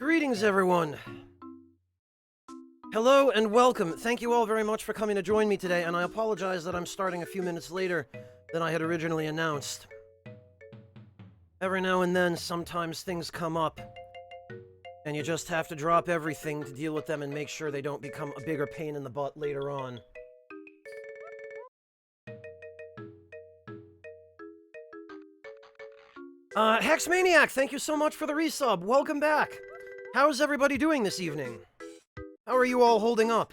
Greetings, everyone. Hello and welcome. Thank you all very much for coming to join me today, and I apologize that I'm starting a few minutes later than I had originally announced. Every now and then, sometimes things come up, and you just have to drop everything to deal with them and make sure they don't become a bigger pain in the butt later on. Hexmaniac, thank you so much for the resub. Welcome back. How's everybody doing this evening? How are you all holding up?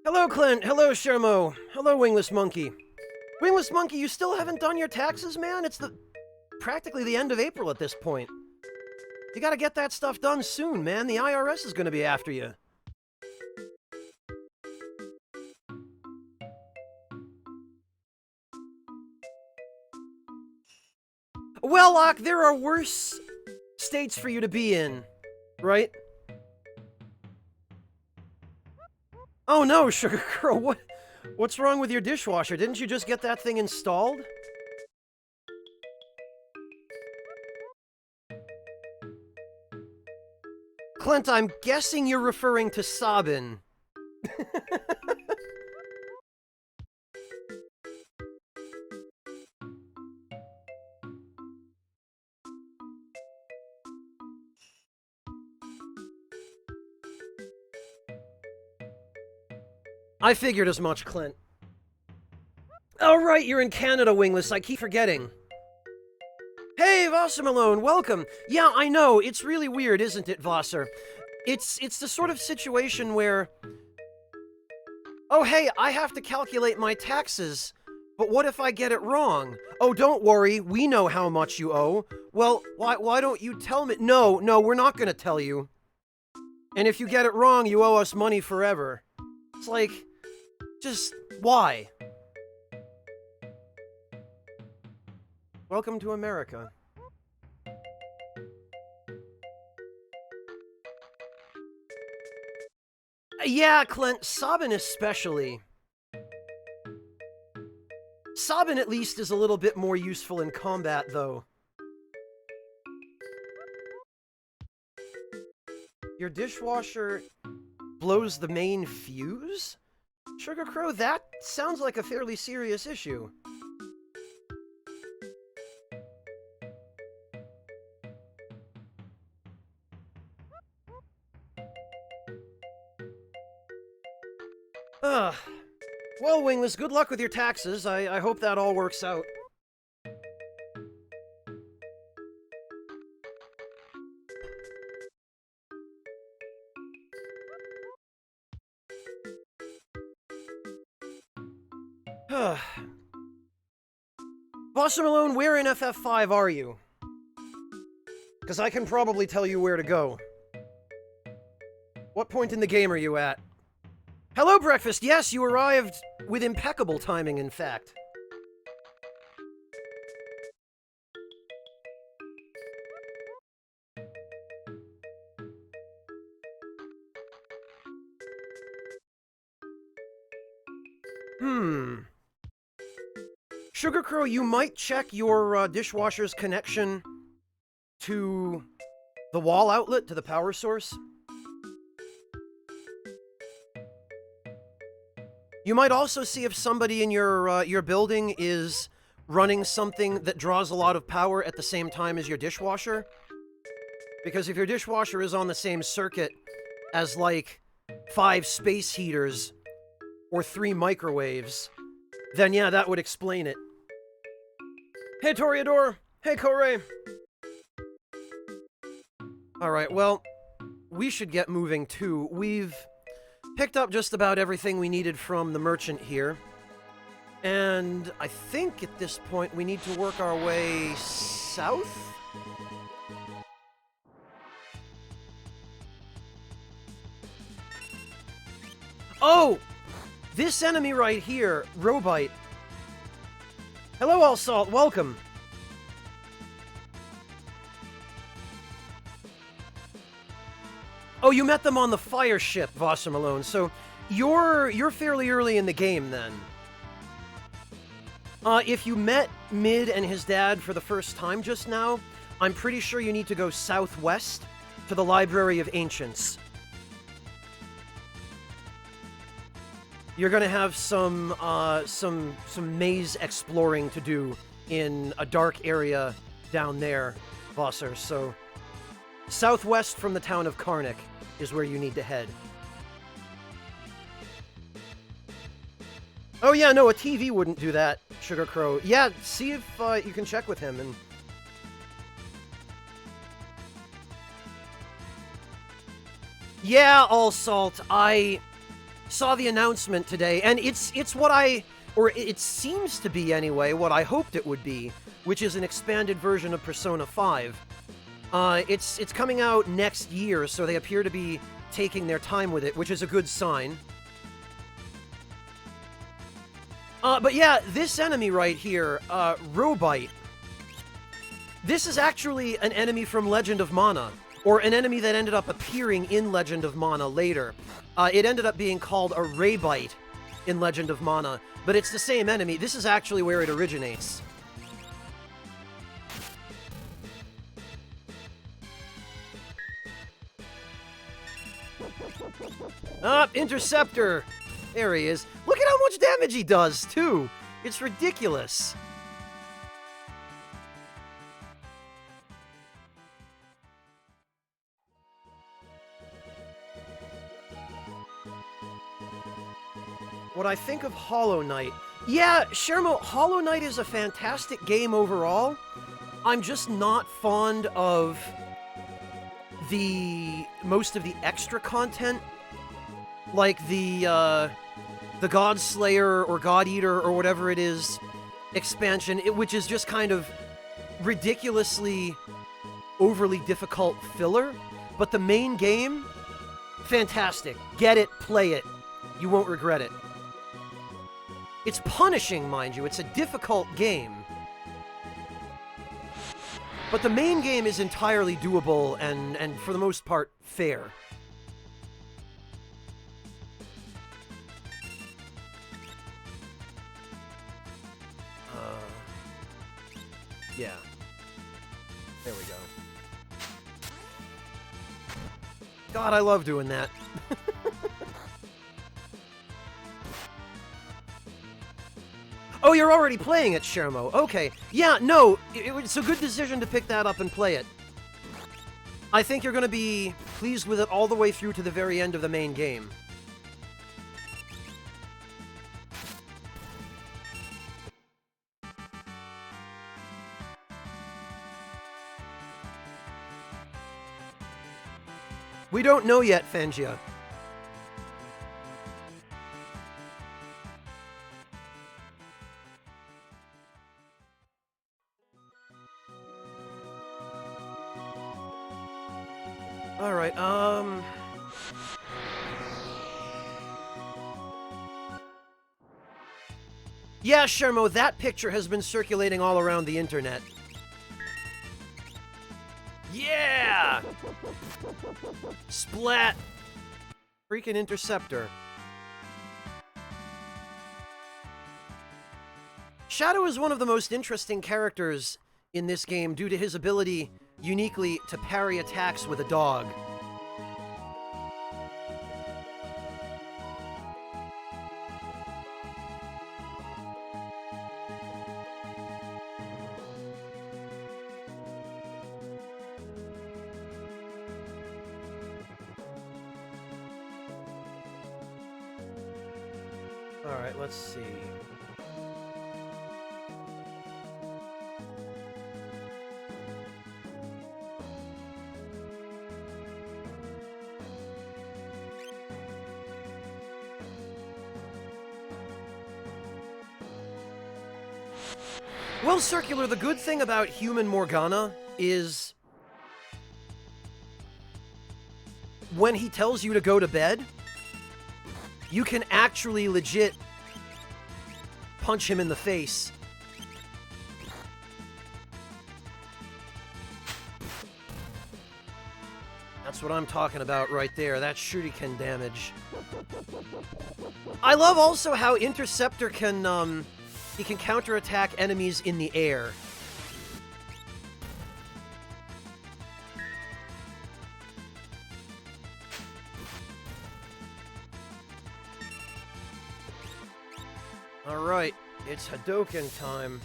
Hello, Clint. Hello, Shermo. Hello, Wingless Monkey. Wingless Monkey, you still haven't done your taxes, man? It's practically the end of April at this point. You gotta get that stuff done soon, man. The IRS is gonna be after you. Well, Locke, there are worse states for you to be in, right? Oh no, Sugar Girl, what's wrong with your dishwasher? Didn't you just get that thing installed? Clint, I'm guessing you're referring to Sabin. I figured as much, Clint. Oh, right, you're in Canada, Wingless. I keep forgetting. Hey, Vasser Malone, welcome. Yeah, I know, it's really weird, isn't it, Vasser? It's the sort of situation where... Oh, hey, I have to calculate my taxes, but what if I get it wrong? Oh, don't worry, we know how much you owe. Well, why don't you tell me? No, we're not gonna tell you. And if you get it wrong, you owe us money forever. It's like... just, why? Welcome to America. Yeah, Clint, Sabin especially. Sabin at least is a little bit more useful in combat, though. Your dishwasher blows the main fuse? Sugar Crow, that sounds like a fairly serious issue. Well, Wingless, good luck with your taxes. I hope that all works out. Vasser Malone, where in FF5 are you? Because I can probably tell you where to go. What point in the game are you at? Hello, Breakfast! Yes, you arrived with impeccable timing, in fact. Sugar Crow, you might check your dishwasher's connection to the wall outlet, to the power source. You might also see if somebody in your building is running something that draws a lot of power at the same time as your dishwasher. Because if your dishwasher is on the same circuit as, like, 5 space heaters or 3 microwaves, then yeah, that would explain it. Hey, Toreador! Hey, Corey! Alright, well, we should get moving, too. We've picked up just about everything we needed from the merchant here. And I think at this point we need to work our way south? Oh! This enemy right here, Robite. Hello, Allsalt, welcome. Oh, you met them on the fire ship, Vossar Malone, so you're fairly early in the game, then. If you met Mid and his dad for the first time just now, I'm pretty sure you need to go southwest to the Library of Ancients. You're gonna have some maze exploring to do in a dark area down there, Vossar, so southwest from the town of Karnak is where you need to head. Oh yeah, no, a TV wouldn't do that, Sugar Crow. Yeah, see if you can check with him and... Yeah, All Salt, I saw the announcement today, and it's what it seems to be anyway, what I hoped it would be, which is an expanded version of Persona 5. It's coming out next year, so they appear to be taking their time with it, which is a good sign. But yeah, this enemy right here, Robite, this is actually an enemy from Legend of Mana, or an enemy that ended up appearing in Legend of Mana later. It ended up being called a Raybite in Legend of Mana, but it's the same enemy. This is actually where it originates. Interceptor! There he is. Look at how much damage he does, too! It's ridiculous. What I think of Hollow Knight. Yeah, Shermo, Hollow Knight is a fantastic game overall. I'm just not fond of most of the extra content. Like the God Slayer or God Eater or whatever it is expansion, which is just kind of ridiculously overly difficult filler. But the main game, fantastic. Get it, play it. You won't regret it. It's punishing, mind you. It's a difficult game. But the main game is entirely doable and for the most part, fair. Yeah. There we go. God, I love doing that. Oh, you're already playing it, Shermo. Okay. Yeah, no, it's a good decision to pick that up and play it. I think you're going to be pleased with it all the way through to the very end of the main game. We don't know yet, Fangia. Alright, yeah, Shermo, that picture has been circulating all around the internet. Yeah! Splat! Freaking Interceptor. Shadow is one of the most interesting characters in this game due to his ability uniquely to parry attacks with a dog. Alright, let's see. Well, Circular, the good thing about Human Morgana is when he tells you to go to bed, you can actually legit punch him in the face. That's That's what I'm talking about right there. That's shuriken damage. I love also how Interceptor can, he can counterattack enemies in the air. Alright, it's Hadouken time.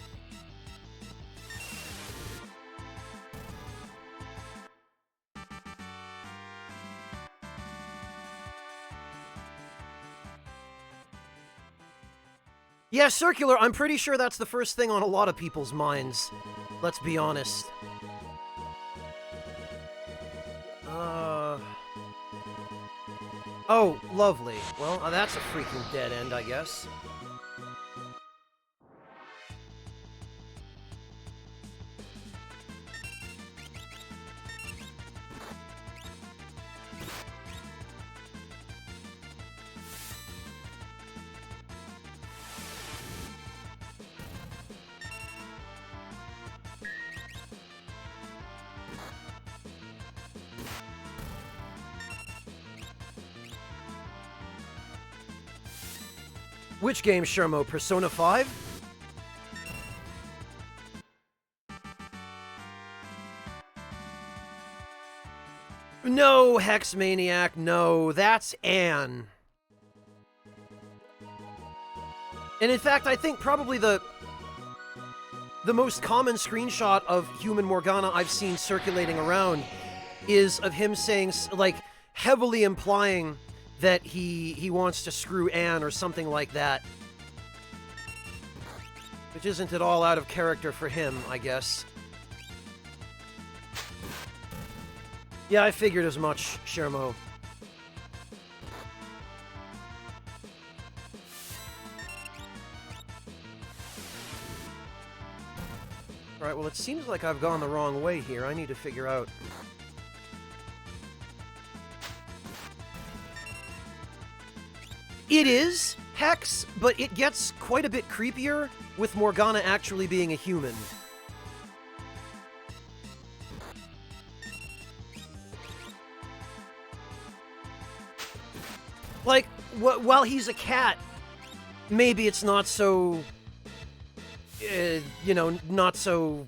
Yeah, circular, I'm pretty sure that's the first thing on a lot of people's minds. Let's be honest. Oh, lovely. Well, that's a freaking dead end, I guess. Which game, Shermo? Persona 5? No, Hex Maniac, no. That's Anne. And in fact, I think probably the most common screenshot of Human Morgana I've seen circulating around is of him saying, like, heavily implying that he wants to screw Anne or something like that. Which isn't at all out of character for him, I guess. Yeah, I figured as much, Shermo. Alright, well, it seems like I've gone the wrong way here. I need to figure out... It is Hex, but it gets quite a bit creepier with Morgana actually being a human. Like, while he's a cat, maybe it's not so... you know, not so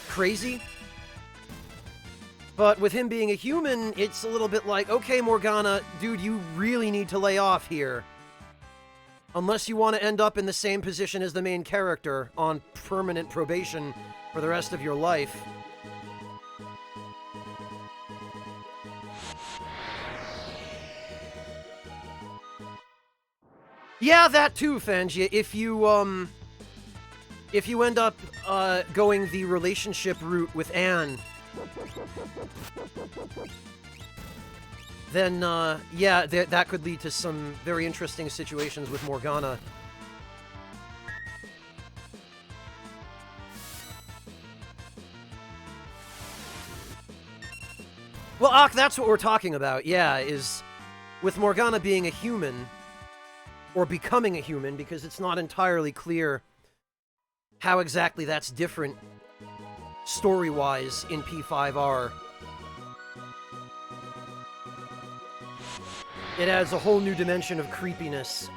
crazy. But with him being a human, it's a little bit like, okay, Morgana, dude, you really need to lay off here. Unless you want to end up in the same position as the main character on permanent probation for the rest of your life. Yeah, that too, Fangia. If you end up going the relationship route with Anne, then, yeah, that could lead to some very interesting situations with Morgana. Well, Ak, that's what we're talking about, yeah, is with Morgana being a human, or becoming a human, because it's not entirely clear how exactly that's different story-wise in P5R. It adds a whole new dimension of creepiness.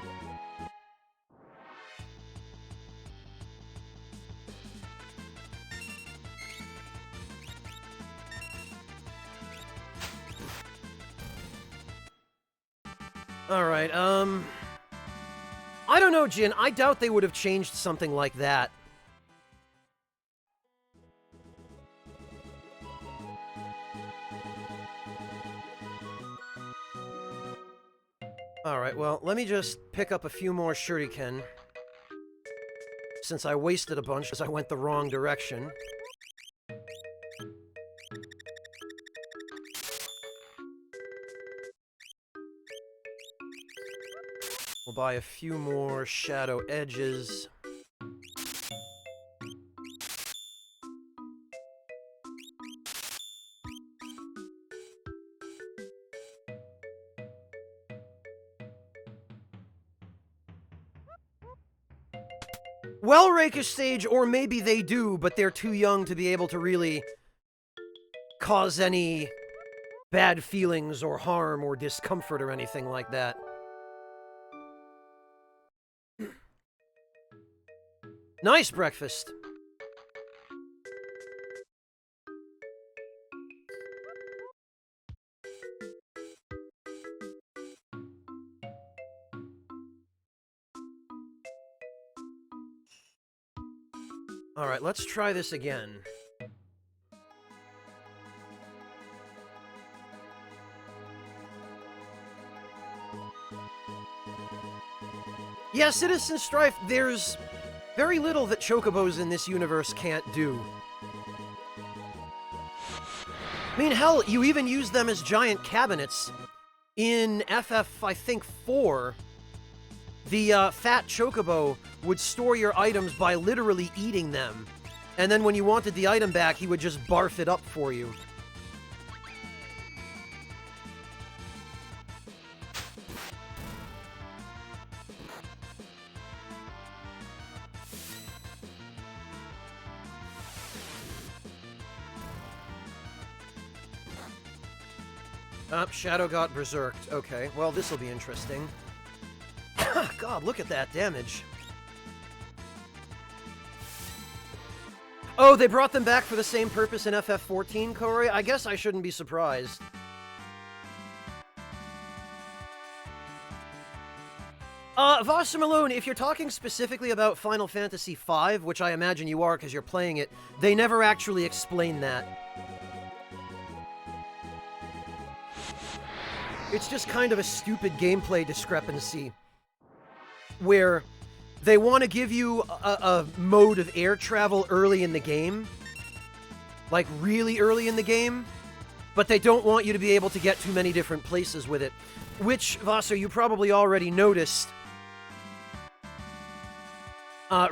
Alright, I don't know, Jin. I doubt they would have changed something like that. Alright, well, let me just pick up a few more shuriken, since I wasted a bunch because I went the wrong direction. We'll buy a few more shadow edges. Well, Rakish Sage, or maybe they do, but they're too young to be able to really cause any bad feelings or harm or discomfort or anything like that. Nice breakfast. Alright, let's try this again. Yeah, Citizen Strife, there's very little that chocobos in this universe can't do. I mean, hell, you even use them as giant cabinets. In FF, I think, 4, the fat chocobo would store your items by literally eating them. And then when you wanted the item back, he would just barf it up for you. Shadow got berserked. Okay, well, this'll be interesting. God, look at that damage. Oh, they brought them back for the same purpose in FF14, Corey? I guess I shouldn't be surprised. Voss Malone, if you're talking specifically about Final Fantasy V, which I imagine you are because you're playing it, they never actually explain that. It's just kind of a stupid gameplay discrepancy where they want to give you a mode of air travel early in the game, like really early in the game, but they don't want you to be able to get too many different places with it, which, Vassar, you probably already noticed.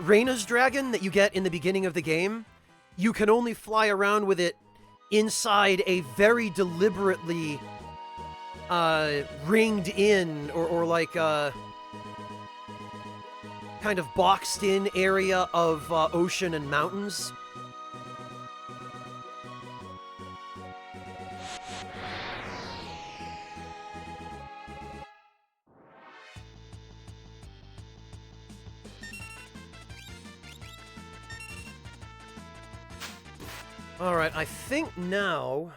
Reyna's dragon that you get in the beginning of the game, you can only fly around with it inside a very deliberately ringed in or like kind of boxed in area of ocean and mountains. Alright, I think now...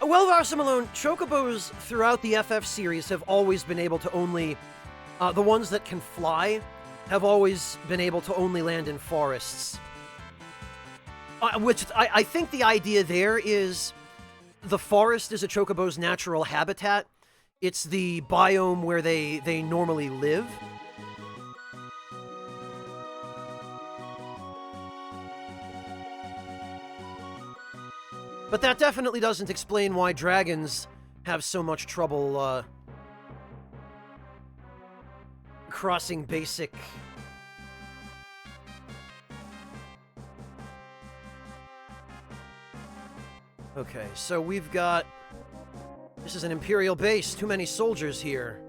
Well, Varsamalone, chocobos throughout the FF series have always been able to only... the ones that can fly have always been able to only land in forests. Which, I think the idea there is the forest is a chocobo's natural habitat. It's the biome where they normally live. But that definitely doesn't explain why dragons have so much trouble, crossing basic... Okay, so we've got... This is an Imperial base, too many soldiers here.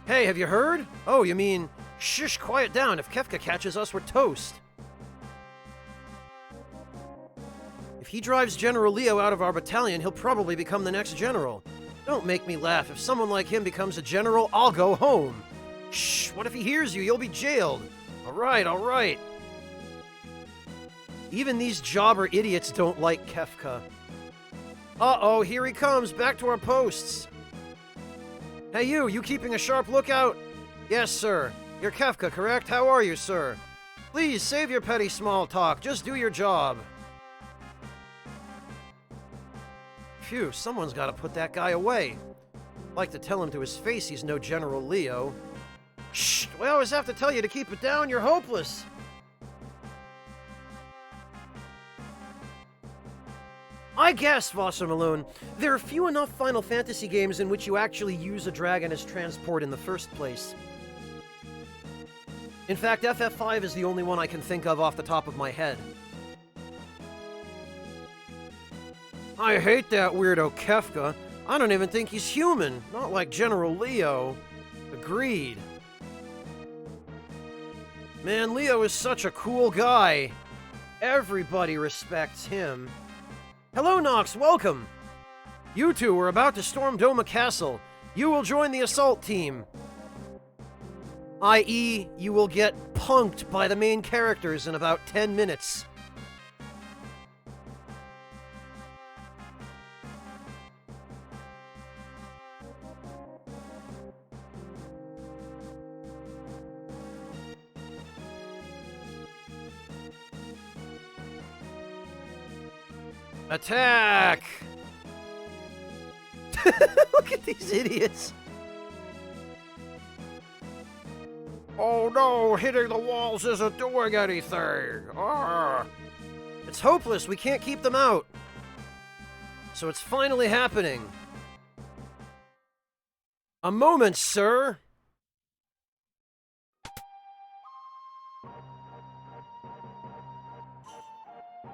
Hey, have you heard? Oh, you mean... Shush, quiet down, if Kefka catches us, we're toast. If he drives General Leo out of our battalion, he'll probably become the next general. Don't make me laugh. If someone like him becomes a general, I'll go home. Shh, what if he hears you? You'll be jailed. All right, all right. Even these jobber idiots don't like Kefka. Uh-oh, here he comes, back to our posts. Hey you keeping a sharp lookout? Yes, sir. You're Kefka, correct? How are you, sir? Please, save your petty small talk. Just do your job. Phew, someone's got to put that guy away. I'd like to tell him to his face he's no General Leo. Shh! We always have to tell you to keep it down. You're hopeless. I guess, Vossa Malone, there are few enough Final Fantasy games in which you actually use a dragon as transport in the first place. In fact, FF5 is the only one I can think of off the top of my head. I hate that weirdo Kefka. I don't even think he's human. Not like General Leo. Agreed. Man, Leo is such a cool guy. Everybody respects him. Hello, Nox, welcome! You two are about to storm Doma Castle. You will join the assault team. I.e., you will get punked by the main characters in about 10 minutes. Attack! Look at these idiots. Oh no, hitting the walls isn't doing anything. Arrgh. It's hopeless, we can't keep them out. So it's finally happening. A moment, sir.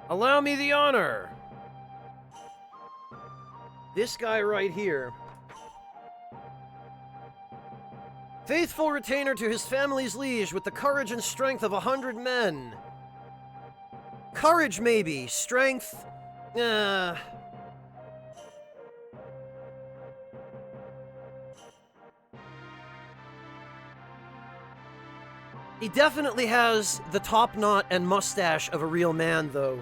Allow me the honor. This guy right here. Faithful retainer to his family's liege with the courage and strength of 100 men. Courage, maybe. Strength... He definitely has the top knot and mustache of a real man, though.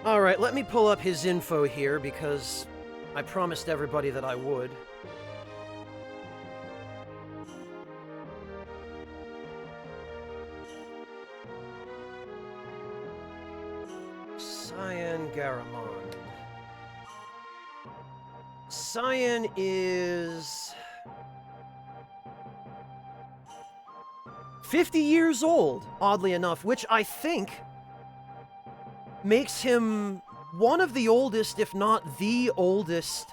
Alright, let me pull up his info here, because I promised everybody that I would. Cyan Garamond. Cyan is... 50 years old, oddly enough, which I think makes him one of the oldest, if not the oldest,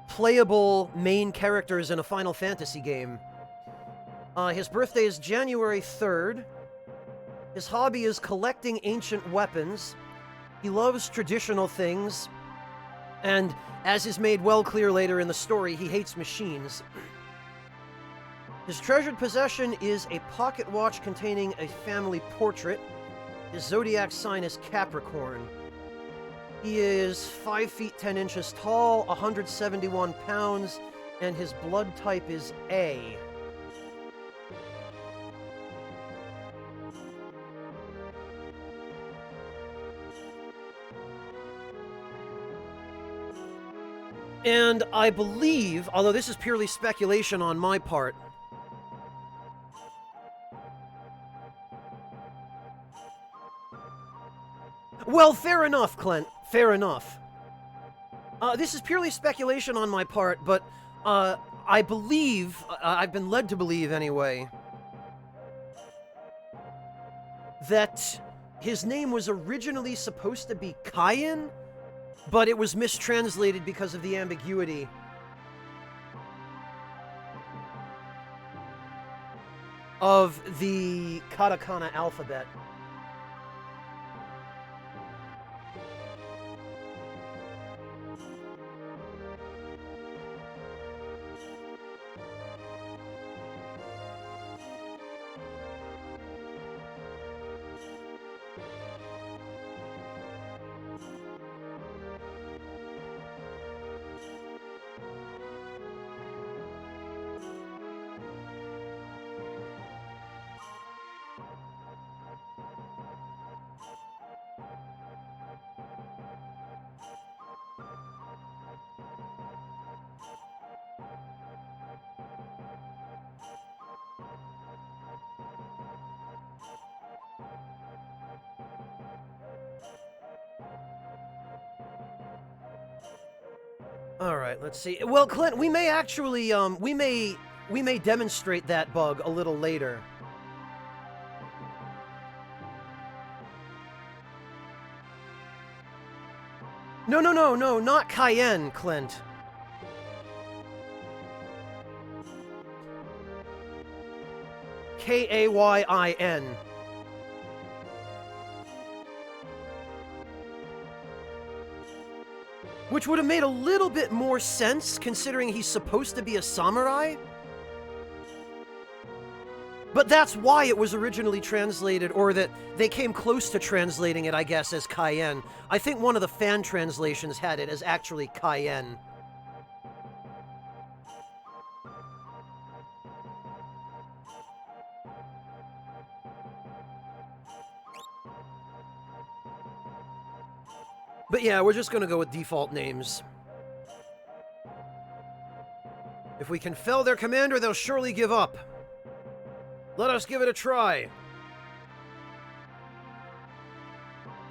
playable main characters in a Final Fantasy game. His birthday is January 3rd. His hobby is collecting ancient weapons. He loves traditional things. And, as is made well clear later in the story, he hates machines. His treasured possession is a pocket watch containing a family portrait. His zodiac sign is Capricorn. He is 5 feet 10 inches tall, 171 pounds, and his blood type is A. And I believe, although this is purely speculation on my part, well, fair enough, Clint. Fair enough. This is purely speculation on my part, but, I believe, I've been led to believe anyway, that his name was originally supposed to be Cyan, but it was mistranslated because of the ambiguity. Of the katakana alphabet. Alright, let's see. Well, Clint, we may actually, we may demonstrate that bug a little later. No, not Cayenne, Clint. K-A-Y-I-N. Which would have made a little bit more sense, considering he's supposed to be a samurai. But that's why it was originally translated, or that they came close to translating it, I guess, as Cayenne. I think one of the fan translations had it as actually Cayenne. But yeah, we're just gonna go with default names. If we can fell their commander, they'll surely give up. Let us give it a try.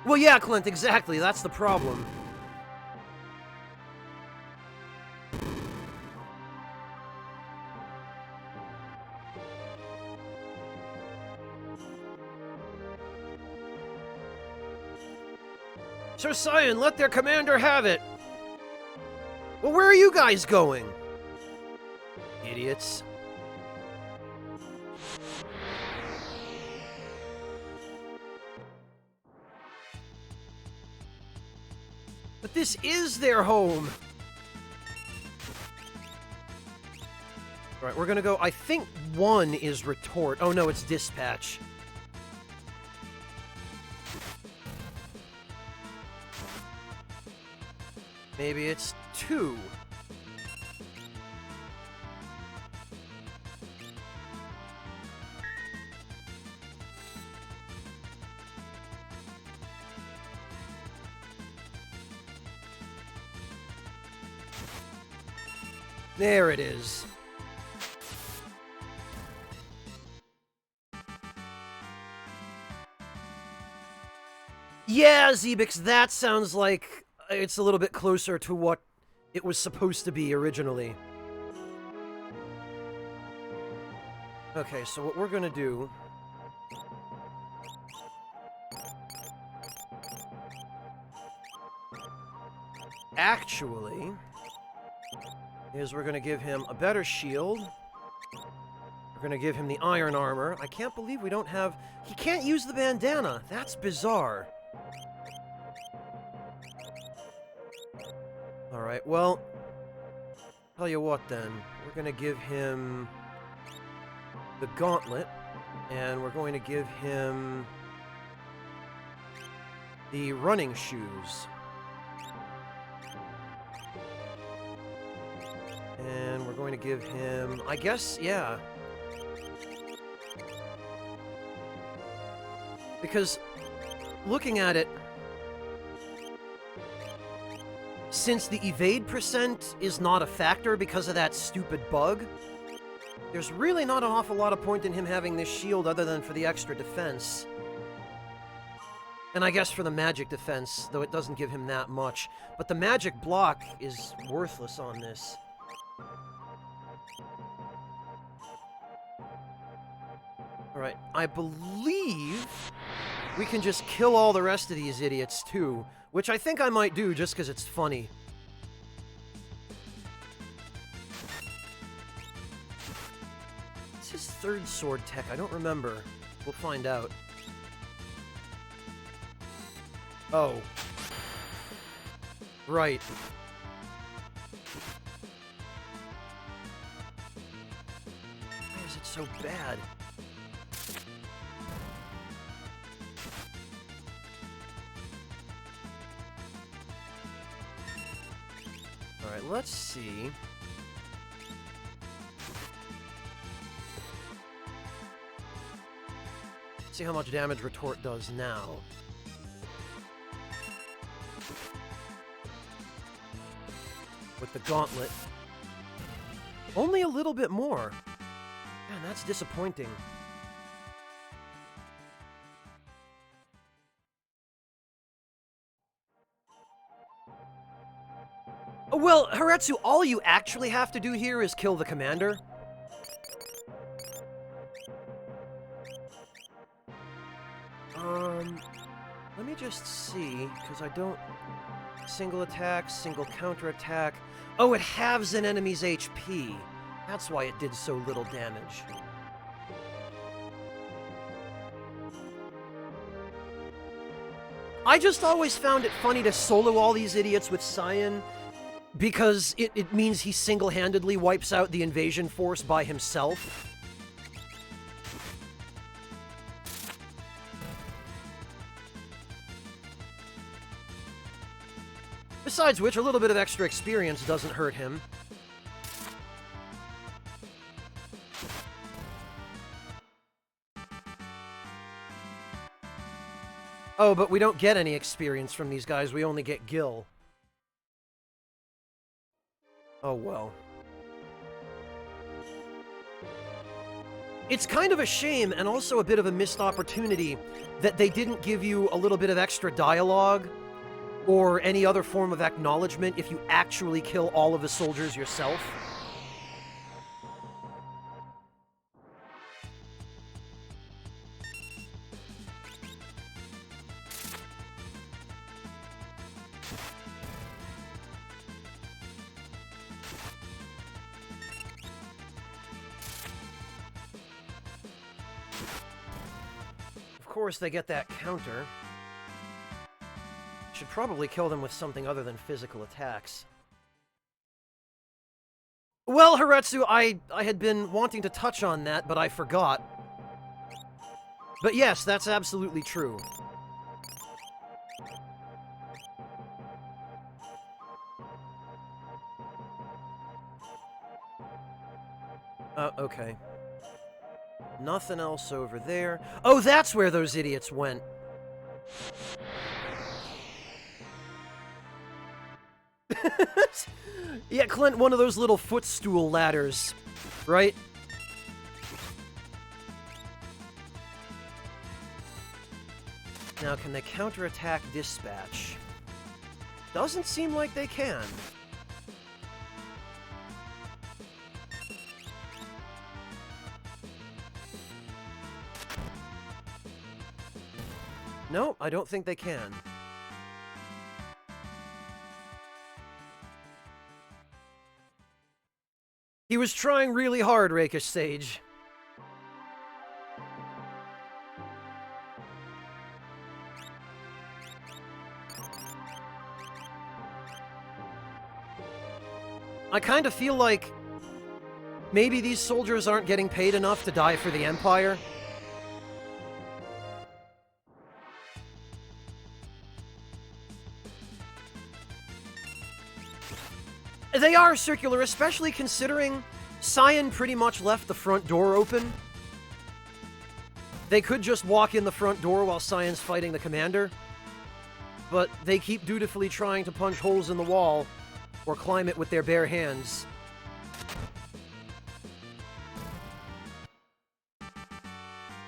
Well, yeah, Clint, exactly. That's the problem. Sir Cyan, let their commander have it. Well, where are you guys going? Idiots. But this is their home! Alright, we're gonna go... I think 1 is retort. Oh no, it's dispatch. Maybe it's 2. There it is. Yeah, Zebix, that sounds like it's a little bit closer to what it was supposed to be originally. Okay, so what we're gonna do... actually... is we're gonna give him a better shield. We're gonna give him the iron armor. I can't believe we don't have... He can't use the bandana. That's bizarre. Alright, well... tell you what then. We're gonna give him... the gauntlet. And we're going to give him... the running shoes. And we're going to give him... I guess, yeah. Because, looking at it, since the evade percent is not a factor because of that stupid bug, there's really not an awful lot of point in him having this shield other than for the extra defense. And I guess for the magic defense, though it doesn't give him that much. But the magic block is worthless on this. Alright, I believe we can just kill all the rest of these idiots, too. Which I think I might do, just because it's funny. What's his third sword tech? I don't remember. We'll find out. Oh. Right. Why is it so bad? Alright, let's see. See how much damage retort does now. With the gauntlet. Only a little bit more. Man, that's disappointing. Well, Haretsu, all you actually have to do here is kill the commander. Let me just see, because I don't... Single attack, single counterattack. Oh, it halves an enemy's HP. That's why it did so little damage. I just always found it funny to solo all these idiots with Cyan, because it means he single-handedly wipes out the invasion force by himself. Besides which, a little bit of extra experience doesn't hurt him. Oh, but we don't get any experience from these guys, we only get Gil. Oh well. It's kind of a shame, and also a bit of a missed opportunity, that they didn't give you a little bit of extra dialogue, or any other form of acknowledgement if you actually kill all of the soldiers yourself. Of course, they get that counter. Should probably kill them with something other than physical attacks. Well, Haretsu, I had been wanting to touch on that, but I forgot. But yes, that's absolutely true. Okay. Nothing else over there. Oh, that's where those idiots went. Yeah, Clint, one of those little footstool ladders, right? Now, can they counterattack dispatch? Doesn't seem like they can. No, I don't think they can. He was trying really hard, Rakish Sage. I kind of feel like maybe these soldiers aren't getting paid enough to die for the Empire. They are circular, especially considering Cyan pretty much left the front door open. They could just walk in the front door while Cyan's fighting the commander, but they keep dutifully trying to punch holes in the wall or climb it with their bare hands.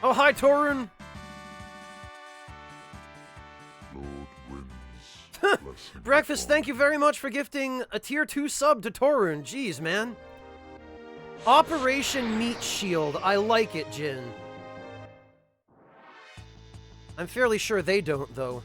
Oh, hi, Torun! Breakfast, thank you very much for gifting a tier 2 sub to Torun. Jeez, man. Operation Meat Shield. I like it, Jin. I'm fairly sure they don't, though.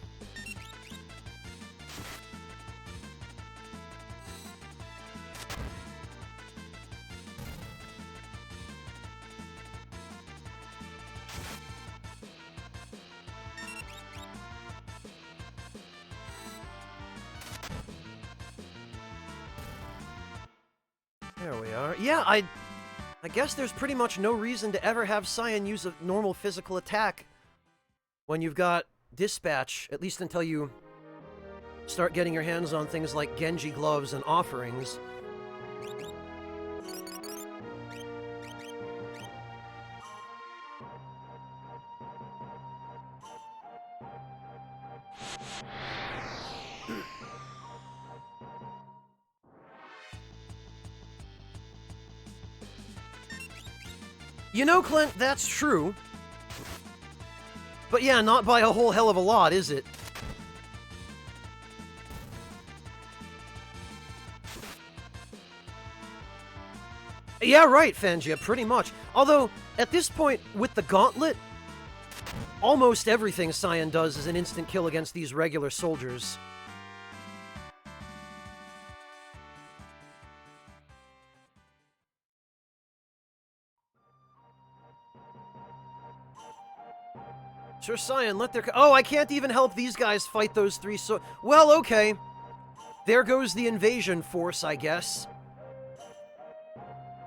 There we are. Yeah, I guess there's pretty much no reason to ever have Cyan use a normal physical attack when you've got Dispatch, at least until you start getting your hands on things like Genji gloves and offerings. You know, Clint, that's true. But yeah, not by a whole hell of a lot, is it? Yeah, right, Fangia, pretty much. Although, at this point, with the Gauntlet, almost everything Cyan does is an instant kill against these regular soldiers. Sir Cyan, let their... Oh, I can't even help these guys fight those three so... Well, okay. There goes the invasion force, I guess.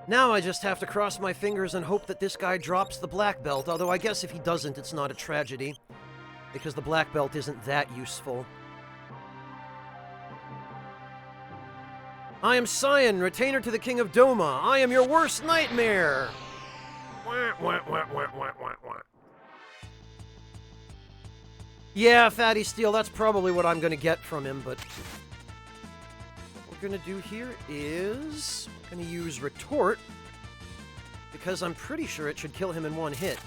Now I just have to cross my fingers and hope that this guy drops the black belt, although I guess if he doesn't, it's not a tragedy, because the black belt isn't that useful. I am Cyan, retainer to the King of Doma. I am your worst nightmare! Wah, wah, wah, wah, wah, wah, wah. Yeah, Fatty Steel, that's probably what I'm gonna get from him, but... what we're gonna do here is... I'm gonna use Retort, because I'm pretty sure it should kill him in one hit.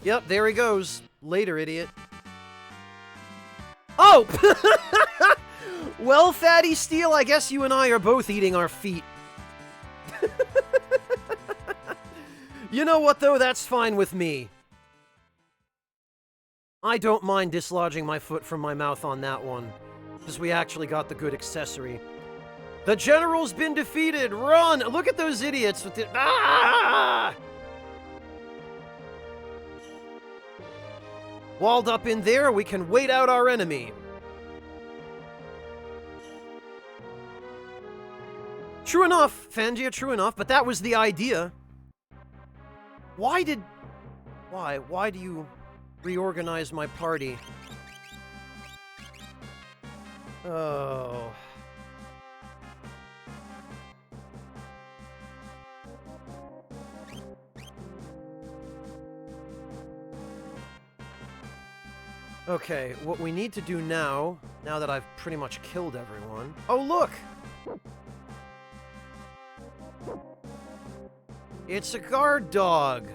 Yep, there he goes. Later, idiot. Oh! Well, Fatty Steel, I guess you and I are both eating our feet. You know what, though? That's fine with me. I don't mind dislodging my foot from my mouth on that one, because we actually got the good accessory. The general's been defeated! Run! Look at those idiots with the... Ah! Walled up in there, we can wait out our enemy. True enough, Fangia, true enough, but that was the idea. Why do you reorganize my party? Oh. Okay, what we need to do now that I've pretty much killed everyone... Oh, look! It's a guard dog!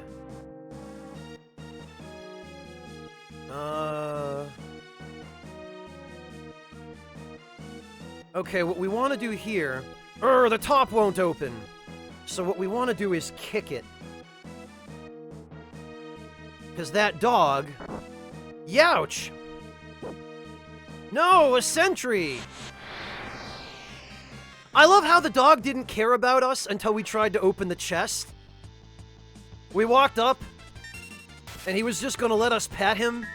Okay, what we want to do here... the top won't open! So what we want to do is kick it. Because that dog... Youch! No, a sentry! I love how the dog didn't care about us until we tried to open the chest. We walked up, and he was just gonna let us pet him.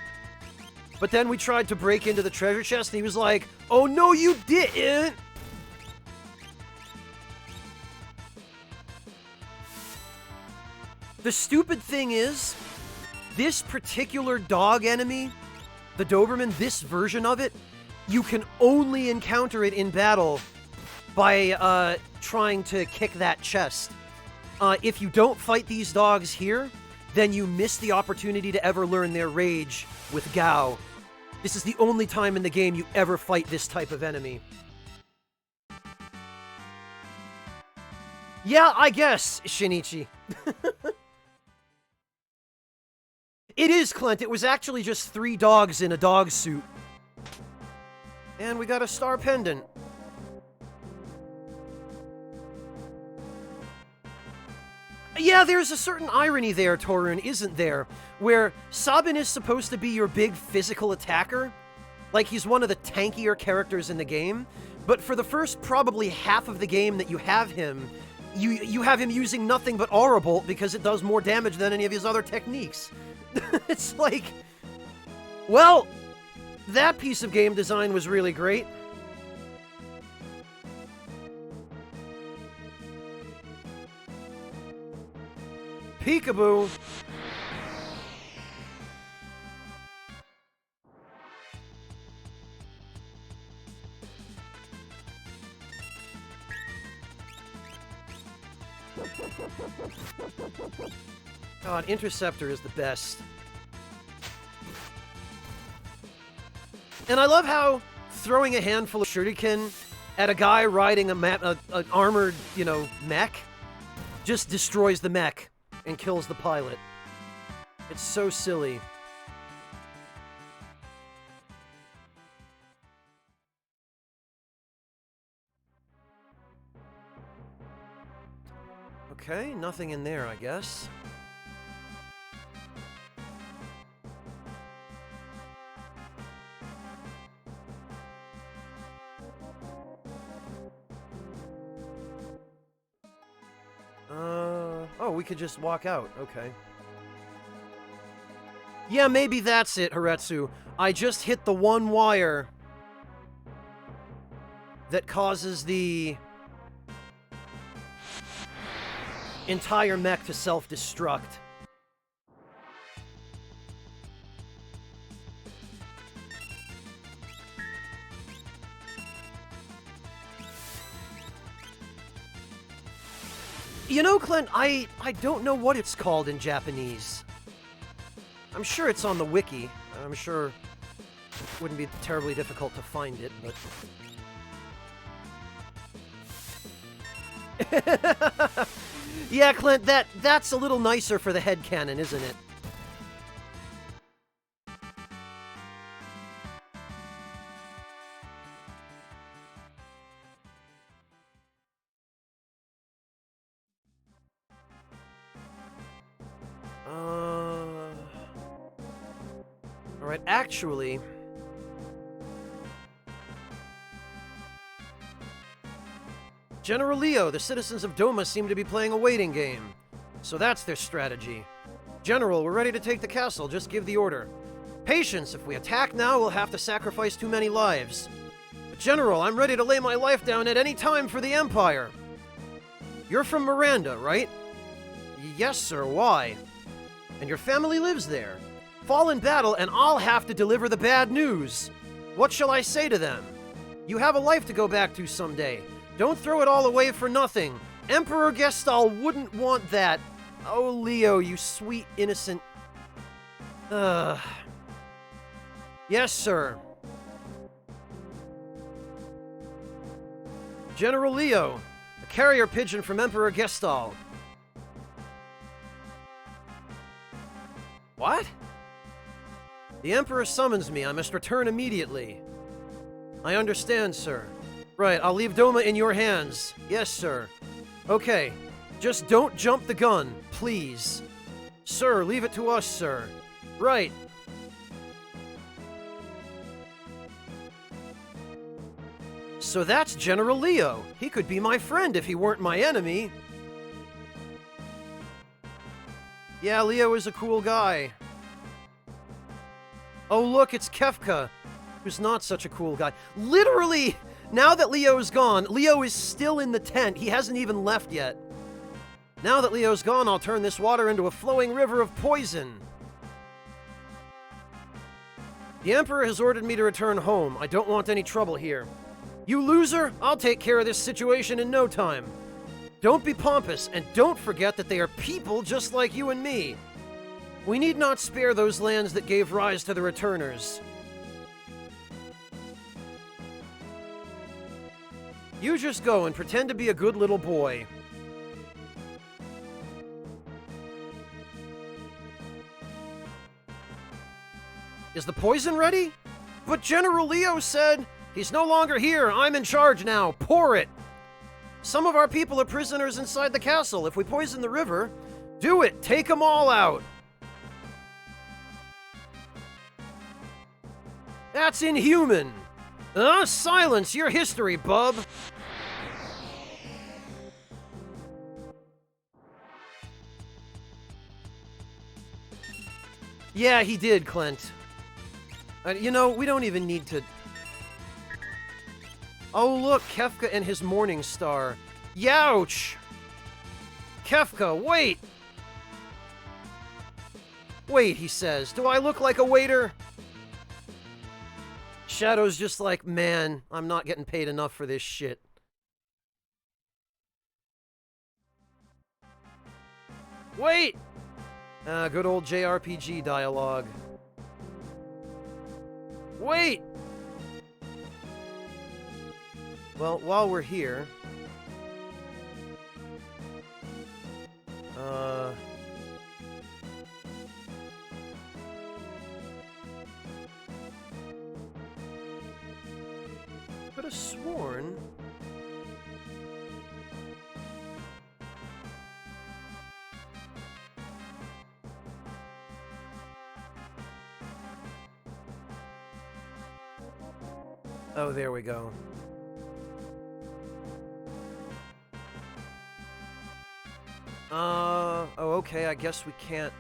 But then we tried to break into the treasure chest, and he was like, "Oh no, you didn't!" The stupid thing is, this particular dog enemy, the Doberman, this version of it, you can only encounter it in battle by trying to kick that chest. If you don't fight these dogs here, then you miss the opportunity to ever learn their rage with Gao. This is the only time in the game you ever fight this type of enemy. Yeah, I guess, Shinichi. It is, Clint. It was actually just 3 dogs in a dog suit. And we got a star pendant. Yeah, there's a certain irony there, Torun, isn't there? Where Sabin is supposed to be your big physical attacker. Like, he's one of the tankier characters in the game. But for the first probably half of the game that you have him, you have him using nothing but Aura Bolt because it does more damage than any of his other techniques. It's like... Well, that piece of game design was really great. Peekaboo! God, Interceptor is the best. And I love how throwing a handful of shuriken at a guy riding an armored, mech just destroys the mech and kills the pilot. It's so silly. Okay, nothing in there, I guess. Oh, we could just walk out. Okay. Yeah, maybe that's it, Haretsu. I just hit the one wire that causes the entire mech to self-destruct. You know, Clint, I don't know what it's called in Japanese. I'm sure it's on the wiki. I'm sure it wouldn't be terribly difficult to find it, but... Yeah, Clint, that's a little nicer for the headcanon, isn't it? Alright, actually... General Leo, the citizens of Doma seem to be playing a waiting game. So that's their strategy. General, we're ready to take the castle, just give the order. Patience, if we attack now, we'll have to sacrifice too many lives. But General, I'm ready to lay my life down at any time for the Empire. You're from Miranda, right? Yes, sir, why? And your family lives there. Fall in battle and I'll have to deliver the bad news. What shall I say to them? You have a life to go back to someday. Don't throw it all away for nothing. Emperor Gestal wouldn't want that. Oh, Leo, you sweet, innocent... Yes, sir. General Leo, a carrier pigeon from Emperor Gestal. What? The Emperor summons me. I must return immediately. I understand, sir. Right, I'll leave Doma in your hands. Yes, sir. Okay, just don't jump the gun, please. Sir, leave it to us, sir. Right. So that's General Leo. He could be my friend if he weren't my enemy. Yeah, Leo is a cool guy. Oh, look, it's Kefka, who's not such a cool guy. Literally, now that Leo's gone, Leo is still in the tent. He hasn't even left yet. Now that Leo's gone, I'll turn this water into a flowing river of poison. The Emperor has ordered me to return home. I don't want any trouble here. You loser, I'll take care of this situation in no time. Don't be pompous, and don't forget that they are people just like you and me. We need not spare those lands that gave rise to the returners. You just go and pretend to be a good little boy. Is the poison ready? But General Leo said, he's no longer here, I'm in charge now, pour it! Some of our people are prisoners inside the castle. If we poison the river, do it, take them all out! That's inhuman! Silence your history, bub! Yeah, he did, Clint. You know, we don't even need to... Oh, look, Kefka and his Morning Star. Youch! Kefka, wait! Wait, he says. Do I look like a waiter? Shadow's just like, man, I'm not getting paid enough for this shit. Wait! Good old JRPG dialogue. Wait! Well, while we're here... Could have sworn... Oh, there we go. Oh, okay, I guess we can't...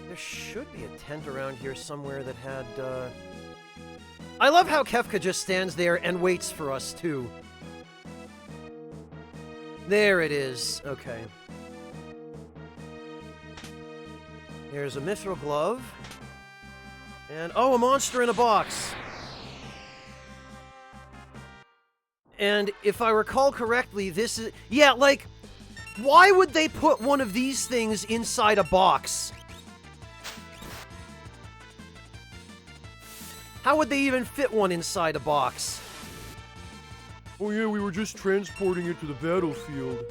There should be a tent around here somewhere that had, I love how Kefka just stands there and waits for us, too. There it is. Okay. There's a mithril glove. And, oh, a monster in a box! And if I recall correctly, this is... Yeah, like, why would they put one of these things inside a box? How would they even fit one inside a box? Oh yeah, we were just transporting it to the battlefield.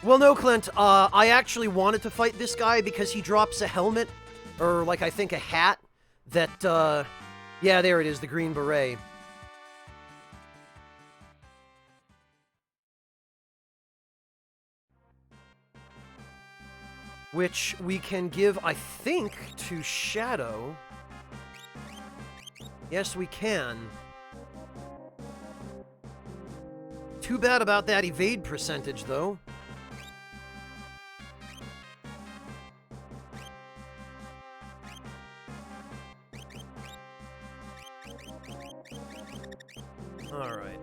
Well, no, Clint, I actually wanted to fight this guy because he drops a helmet, or, like, I think a hat, that, yeah, there it is, the green beret. Which we can give, I think, to Shadow. Yes, we can. Too bad about that evade percentage, though. Alright.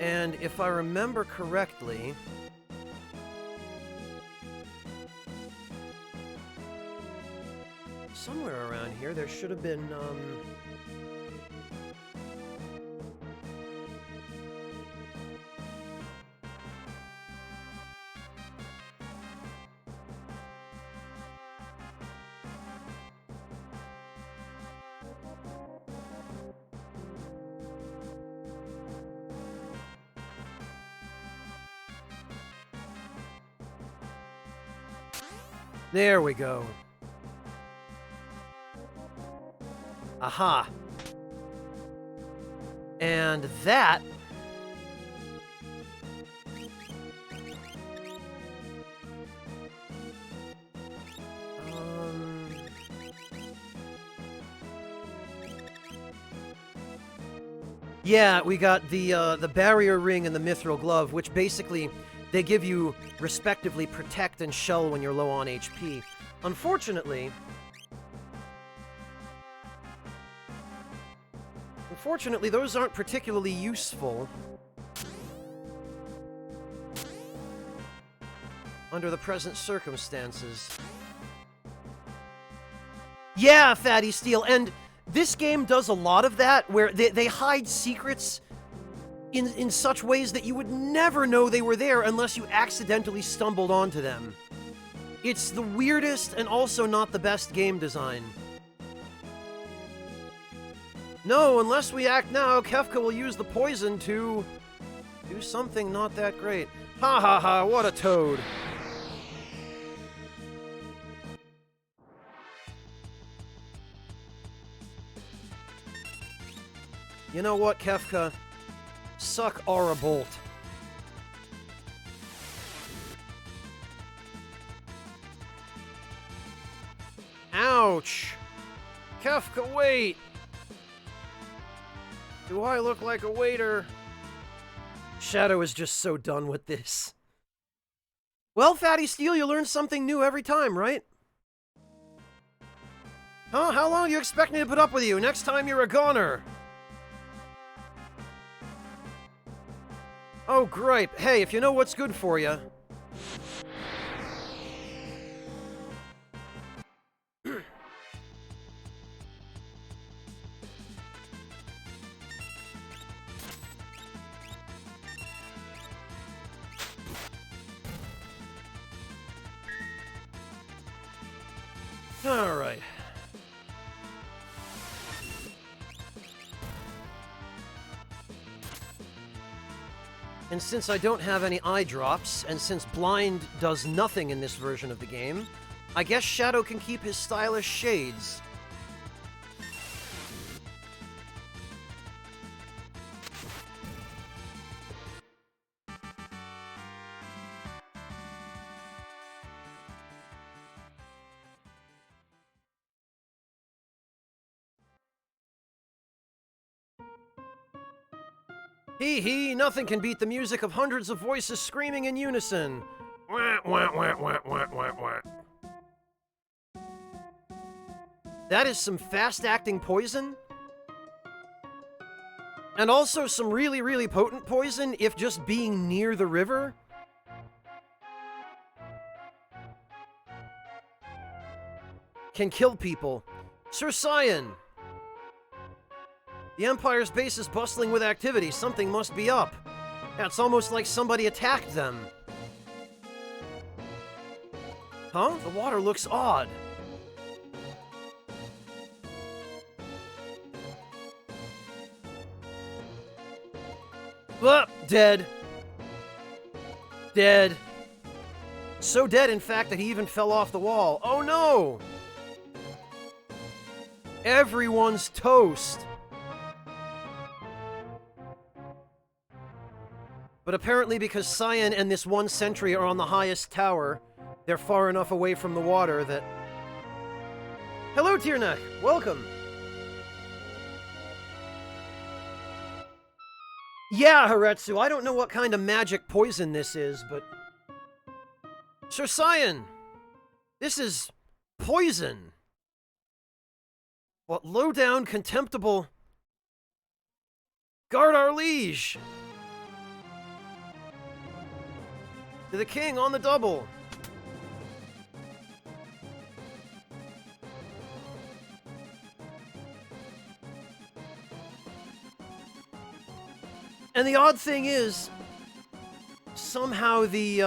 And if I remember correctly... somewhere around here there should have been, There we go. Aha. And that... Yeah, we got the barrier ring and the mithril glove, which basically, they give you, respectively, protect and shell when you're low on HP. Unfortunately, those aren't particularly useful under the present circumstances. Yeah, Fatty Steel, and this game does a lot of that, where they hide secrets in such ways that you would never know they were there unless you accidentally stumbled onto them. It's the weirdest and also not the best game design. No, unless we act now, Kefka will use the poison to do something not that great. Ha ha ha, what a toad. You know what, Kefka? Suck Aura Bolt. Ouch! Kefka, wait! Do I look like a waiter? Shadow is just so done with this. Well, Fatty Steel, you learn something new every time, right? Huh? How long do you expect me to put up with you? Next time you're a goner! Oh, gripe. Hey, if you know what's good for you. All right. And since I don't have any eye drops, and since blind does nothing in this version of the game, I guess Shadow can keep his stylish shades. Hee hee, nothing can beat the music of hundreds of voices screaming in unison. Wah, wah, wah, wah, wah, wah, wah. That is some fast-acting poison. And also some really, really potent poison if just being near the river. Can kill people. Sir Cyan! The Empire's base is bustling with activity. Something must be up. Yeah, it's almost like somebody attacked them. Huh? The water looks odd. Dead. Dead. So dead, in fact, that he even fell off the wall. Oh no! Everyone's toast. But apparently because Cyan and this one sentry are on the highest tower, they're far enough away from the water that... Hello, Tiernak! Welcome! Yeah, Haretsu, I don't know what kind of magic poison this is, but... Sir Cyan! This is... poison! What low-down, contemptible... Guard our liege! To the king on the double! And the odd thing is, somehow the,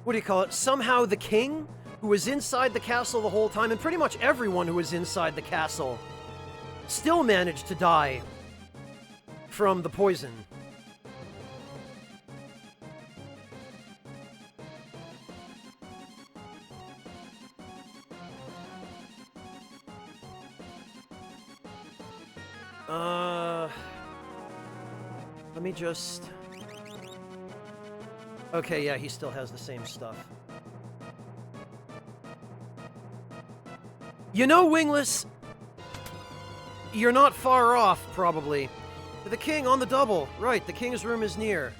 what do you call it? Somehow the king, who was inside the castle the whole time, and pretty much everyone who was inside the castle, still managed to die from the poison. Let me just... Okay, yeah, he still has the same stuff. You know, Wingless, you're not far off, probably. The king on the double. Right, the king's room is near.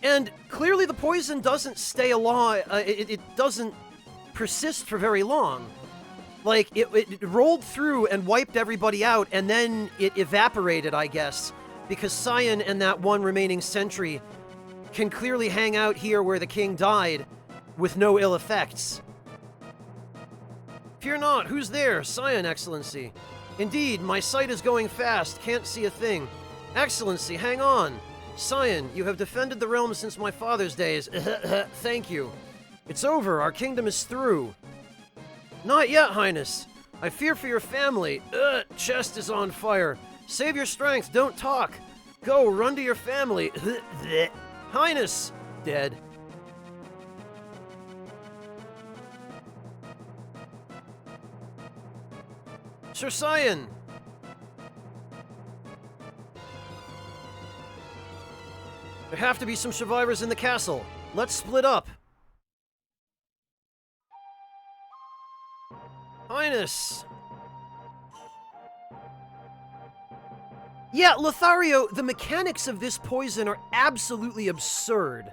And clearly the poison doesn't stay alive. It doesn't persist for very long. Like, it rolled through and wiped everybody out, and then it evaporated, I guess, because Cyan and that one remaining sentry can clearly hang out here where the king died with no ill effects. Fear not, who's there? Cyan, Excellency. Indeed, my sight is going fast, can't see a thing. Excellency, hang on. Cyan, you have defended the realm since my father's days. Thank you. It's over, our kingdom is through. Not yet, Highness. I fear for your family. Chest is on fire. Save your strength, don't talk. Go, run to your family. Highness! Dead. Sir Cyan! There have to be some survivors in the castle. Let's split up. Highness! Yeah, Lothario, the mechanics of this poison are absolutely absurd.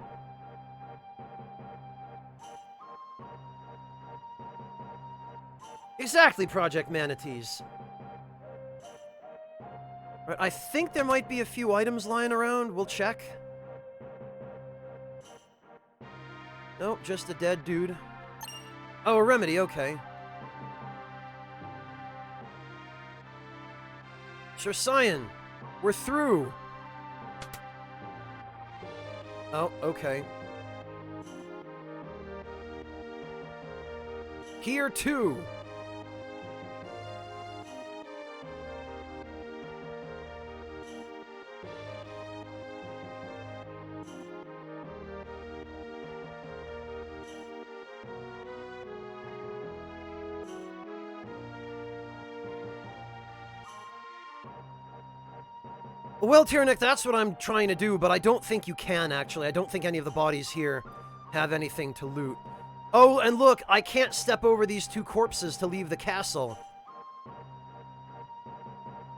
Exactly, Project Manatees. Right, I think there might be a few items lying around. We'll check. Nope, just a dead dude. Oh, a remedy, okay. Sir Cyan, we're through. Oh, okay. Here too. Well, Tyrannic, that's what I'm trying to do, but I don't think you can, actually. I don't think any of the bodies here have anything to loot. Oh, and look, I can't step over these two corpses to leave the castle.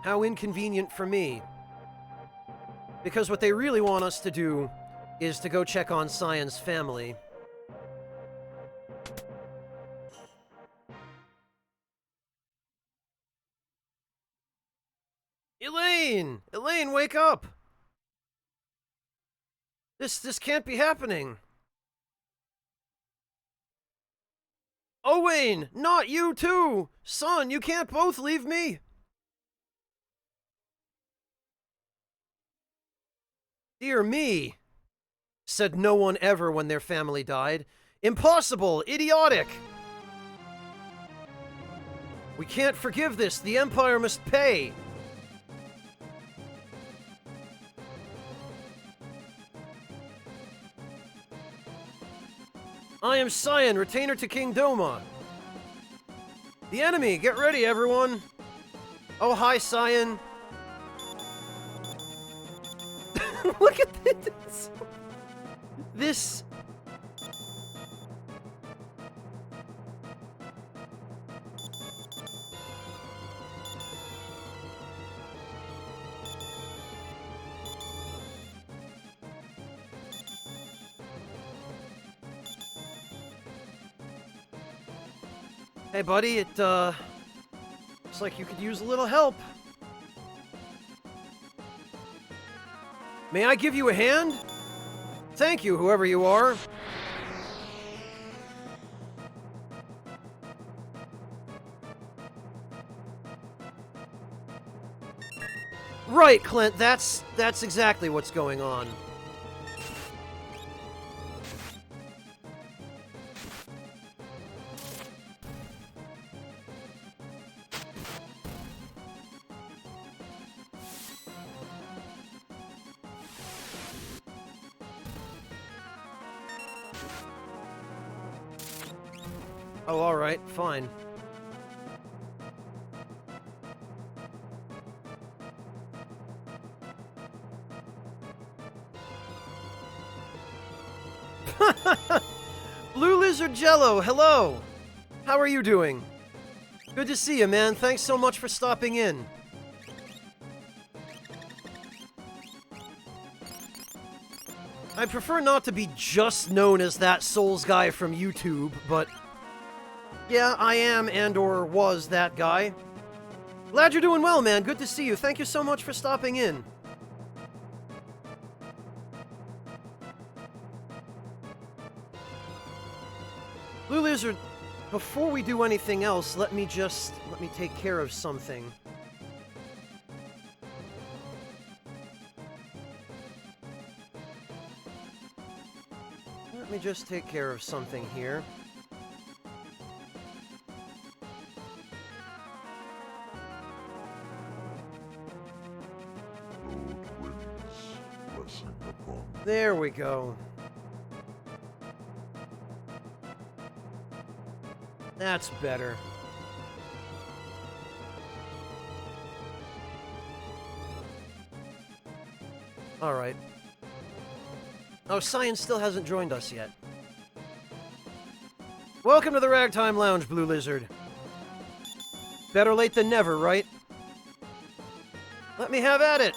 How inconvenient for me. Because what they really want us to do is to go check on Cyan's family. Elaine! Elaine, wake up! This can't be happening. Owain! Not you too! Son, you can't both leave me! Dear me, said no one ever when their family died. Impossible! Idiotic! We can't forgive this. The Empire must pay. I am Cyan, retainer to King Doma. The enemy! Get ready, everyone! Oh, hi, Cyan. Look at this! This... Hey, buddy, it, looks like you could use a little help. May I give you a hand? Thank you, whoever you are. Right, Clint, that's exactly what's going on. Oh, alright, fine. Blue Lizard Jello, hello! How are you doing? Good to see you, man. Thanks so much for stopping in. I prefer not to be just known as that Souls guy from YouTube, but... yeah, I am and/or was that guy. Glad you're doing well, man. Good to see you. Thank you so much for stopping in. Blue Lizard, before we do anything else, let me take care of something. Let me just take care of something here. There we go. That's better. Alright. Oh, Cyan still hasn't joined us yet. Welcome to the Ragtime Lounge, Blue Lizard. Better late than never, right? Let me have at it!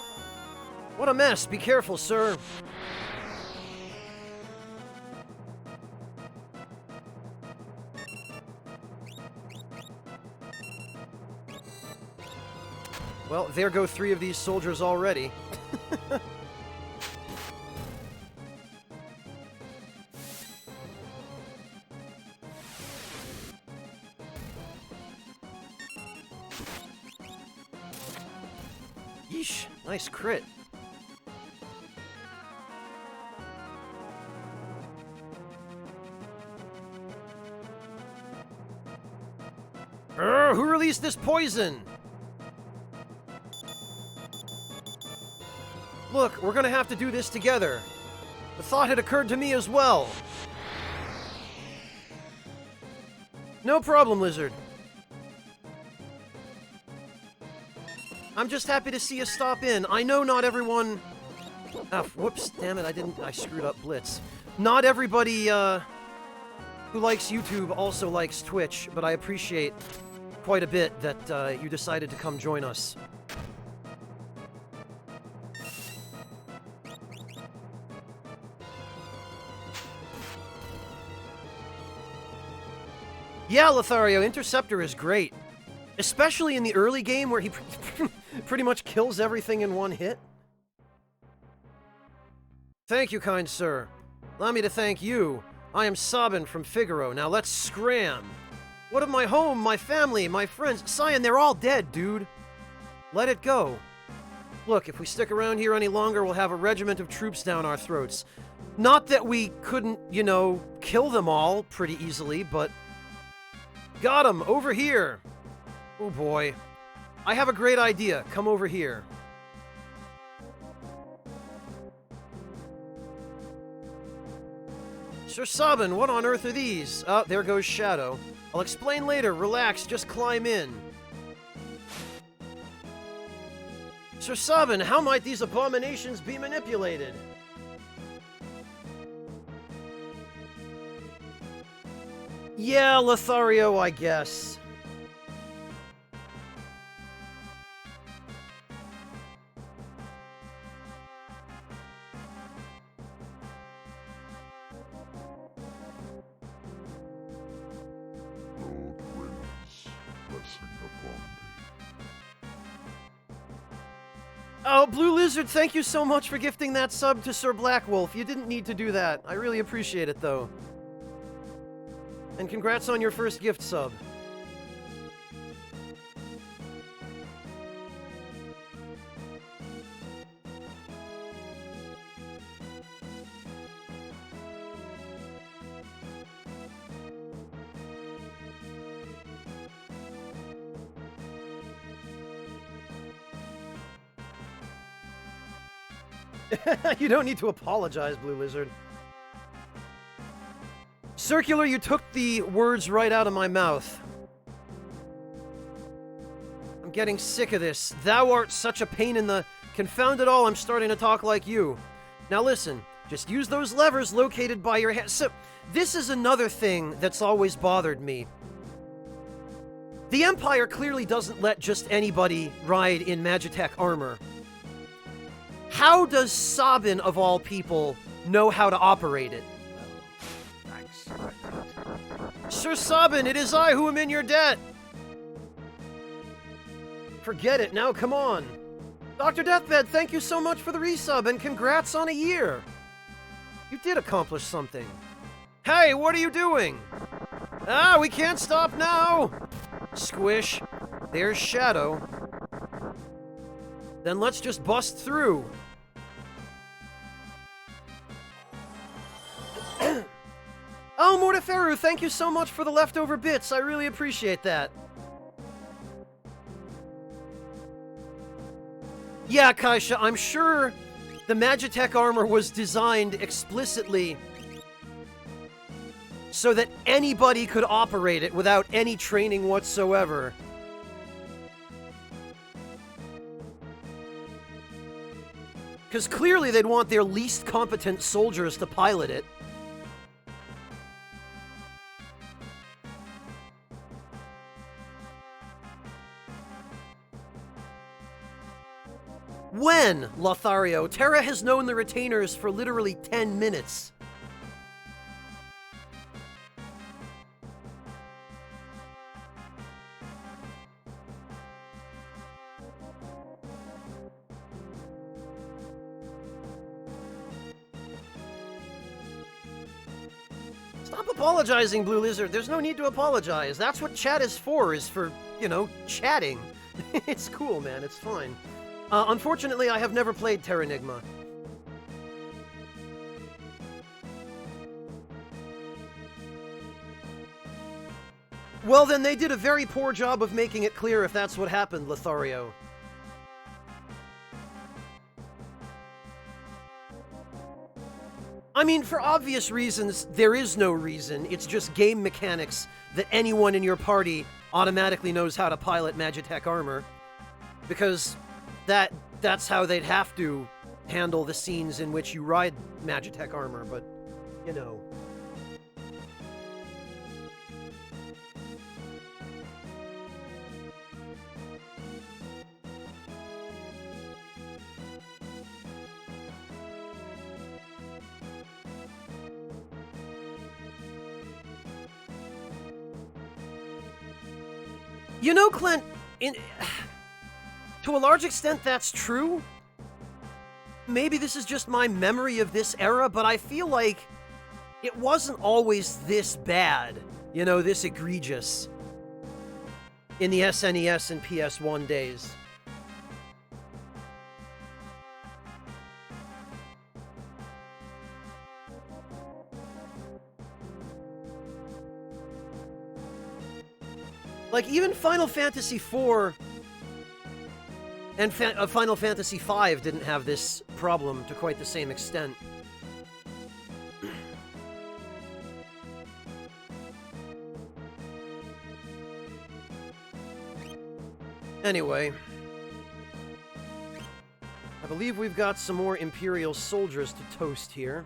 What a mess! Be careful, sir. Well, there go 3 of these soldiers already. Yeesh, nice crit. who released this poison? Look, we're gonna have to do this together. The thought had occurred to me as well. No problem, Lizard. I'm just happy to see you stop in. I know not everyone... Ah, whoops, damn it, I screwed up Blitz. Not everybody, who likes YouTube also likes Twitch, but I appreciate quite a bit that, you decided to come join us. Yeah, Lothario, Interceptor is great. Especially in the early game where he pretty much kills everything in one hit. Thank you, kind sir. Allow me to thank you. I am Sabin from Figaro. Now let's scram. What of my home, my family, my friends? Cyan, they're all dead, dude. Let it go. Look, if we stick around here any longer, we'll have a regiment of troops down our throats. Not that we couldn't, you know, kill them all pretty easily, but... Got him! Over here! Oh boy. I have a great idea. Come over here. Sir Sabin, what on earth are these? Oh, there goes Shadow. I'll explain later. Relax, just climb in. Sir Sabin, how might these abominations be manipulated? Yeah, Lothario, I guess. Lord Wind's blessing upon thee. Oh, Blue Lizard, thank you so much for gifting that sub to Sir Blackwolf. You didn't need to do that. I really appreciate it, though. And congrats on your first gift sub. You don't need to apologize, Blue Lizard. Circular, you took the words right out of my mouth. I'm getting sick of this. Thou art such a pain in the... Confound it all, I'm starting to talk like you. Now listen, just use those levers located by your head. So, this is another thing that's always bothered me. The Empire clearly doesn't let just anybody ride in Magitech armor. How does Sabin, of all people, know how to operate it? Sir Sabin, it is I who am in your debt! Forget it, now come on. Dr. Deathbed, thank you so much for the resub, and congrats on a year! You did accomplish something. Hey, what are you doing? Ah, we can't stop now! Squish. There's Shadow. Then let's just bust through. Oh, Mortiferu, thank you so much for the leftover bits. I really appreciate that. Yeah, Kaisha, I'm sure the Magitech armor was designed explicitly so that anybody could operate it without any training whatsoever. Because clearly they'd want their least competent soldiers to pilot it. When, Lothario? Terra has known the retainers for literally 10 minutes. Stop apologizing, Blue Lizard. There's no need to apologize. That's what chat is for, you know, chatting. It's cool, man. It's fine. Unfortunately, I have never played Terranigma. Well, then they did a very poor job of making it clear if that's what happened, Lothario. I mean, for obvious reasons, there is no reason. It's just game mechanics that anyone in your party automatically knows how to pilot Magitech armor. Because that's how they'd have to handle the scenes in which you ride Magitech armor, but, you know. You know, Clint, to a large extent that's true. Maybe this is just my memory of this era, but I feel like it wasn't always this bad, you know, this egregious in the SNES and PS1 days. Like, even Final Fantasy IV and Final Fantasy V didn't have this problem to quite the same extent. Anyway, I believe we've got some more Imperial soldiers to toast here.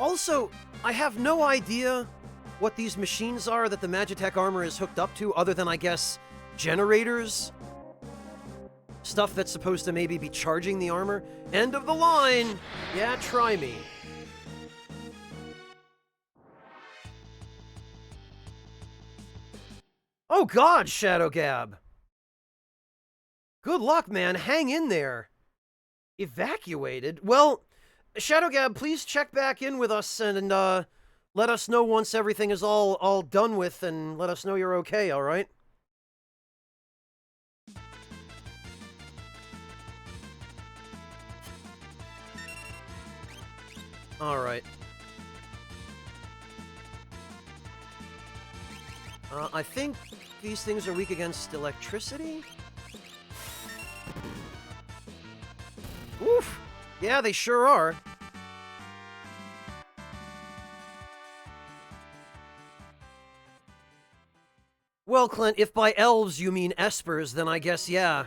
Also, I have no idea what these machines are that the Magitech armor is hooked up to, other than, I guess, generators? Stuff that's supposed to maybe be charging the armor? End of the line! Yeah, try me. Oh god, Shadow Gab! Good luck, man. Hang in there. Evacuated? Well, Shadow Gab, please check back in with us and let us know once everything is all done with, and let us know you're okay, alright? Alright. I think these things are weak against electricity? Oof! Yeah, they sure are. Well, Clint, if by elves you mean espers, then I guess yeah.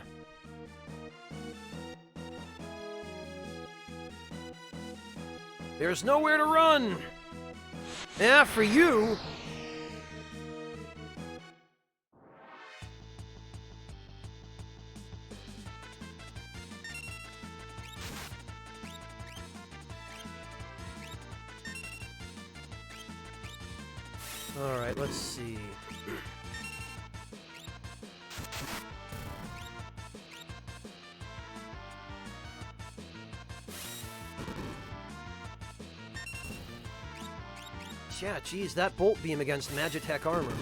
There's nowhere to run! Yeah, for you! Alright, let's see. Yeah, geez, that bolt beam against Magitech armor.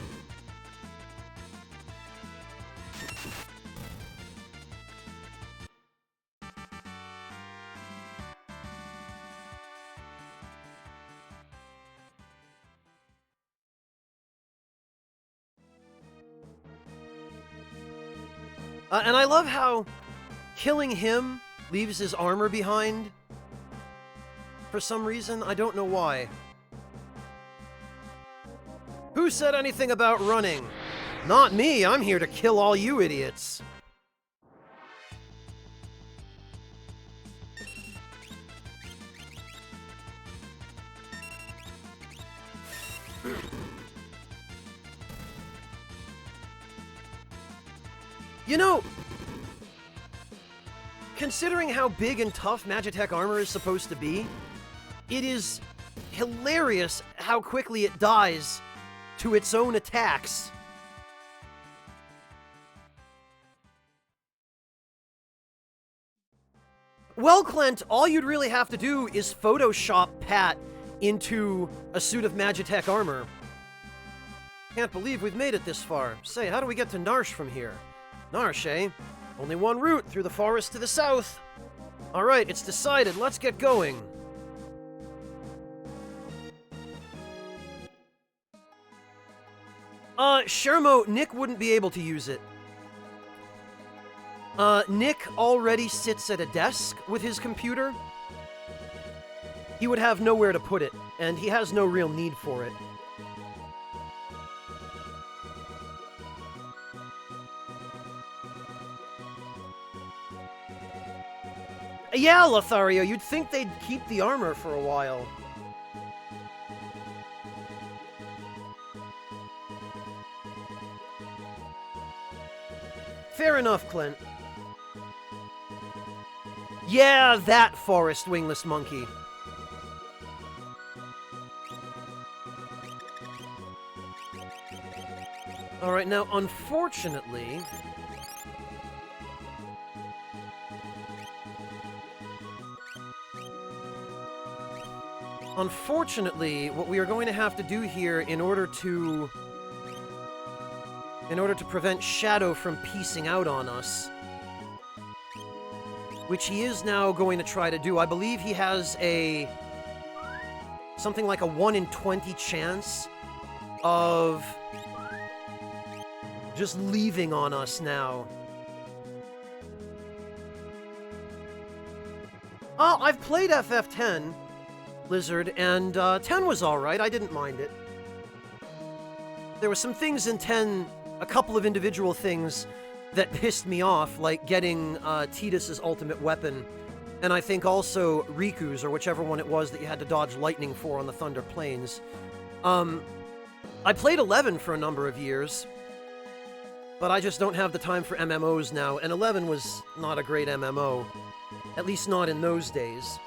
And I love how killing him leaves his armor behind. For some reason, I don't know why. Who said anything about running? Not me, I'm here to kill all you idiots. You know, considering how big and tough Magitech armor is supposed to be, it is hilarious how quickly it dies to its own attacks. Well, Clint, all you'd really have to do is Photoshop Pat into a suit of Magitech armor. Can't believe we've made it this far. Say, how do we get to Narsh from here? Narsh, eh? Only one route, through the forest to the south. Alright, it's decided. Let's get going. Shermo, Nick wouldn't be able to use it. Nick already sits at a desk with his computer. He would have nowhere to put it, and he has no real need for it. Yeah, Lothario, you'd think they'd keep the armor for a while. Fair enough, Clint. Yeah, that forest wingless monkey. Alright, now, unfortunately... Unfortunately, what we are going to have to do here in order to prevent Shadow from piecing out on us, which he is now going to try to do. I believe he has something like a 1 in 20 chance of just leaving on us now. Oh, I've played FF10, Blizzard, and 10 was alright. I didn't mind it. There were some things in 10, a couple of individual things that pissed me off, like getting Tidus's ultimate weapon, and I think also Riku's, or whichever one it was that you had to dodge lightning for on the Thunder Plains. I played 11 for a number of years, but I just don't have the time for MMOs now, and 11 was not a great MMO. At least not in those days.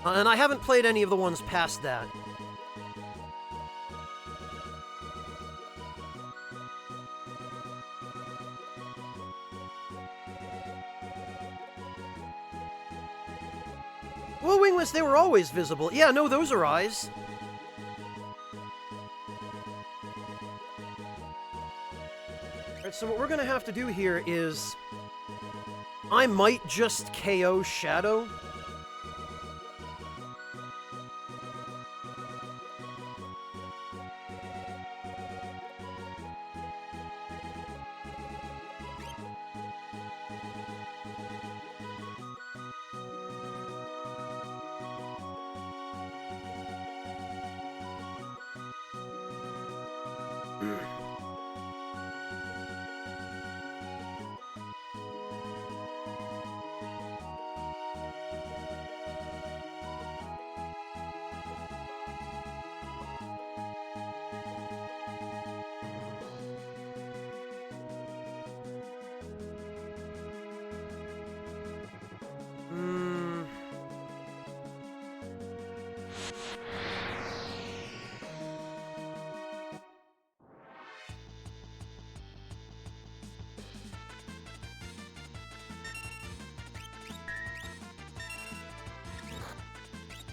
And I haven't played any of the ones past that. Well, wingless, they were always visible. Yeah, no, those are eyes. Alright, so what we're gonna have to do here is... I might just KO Shadow.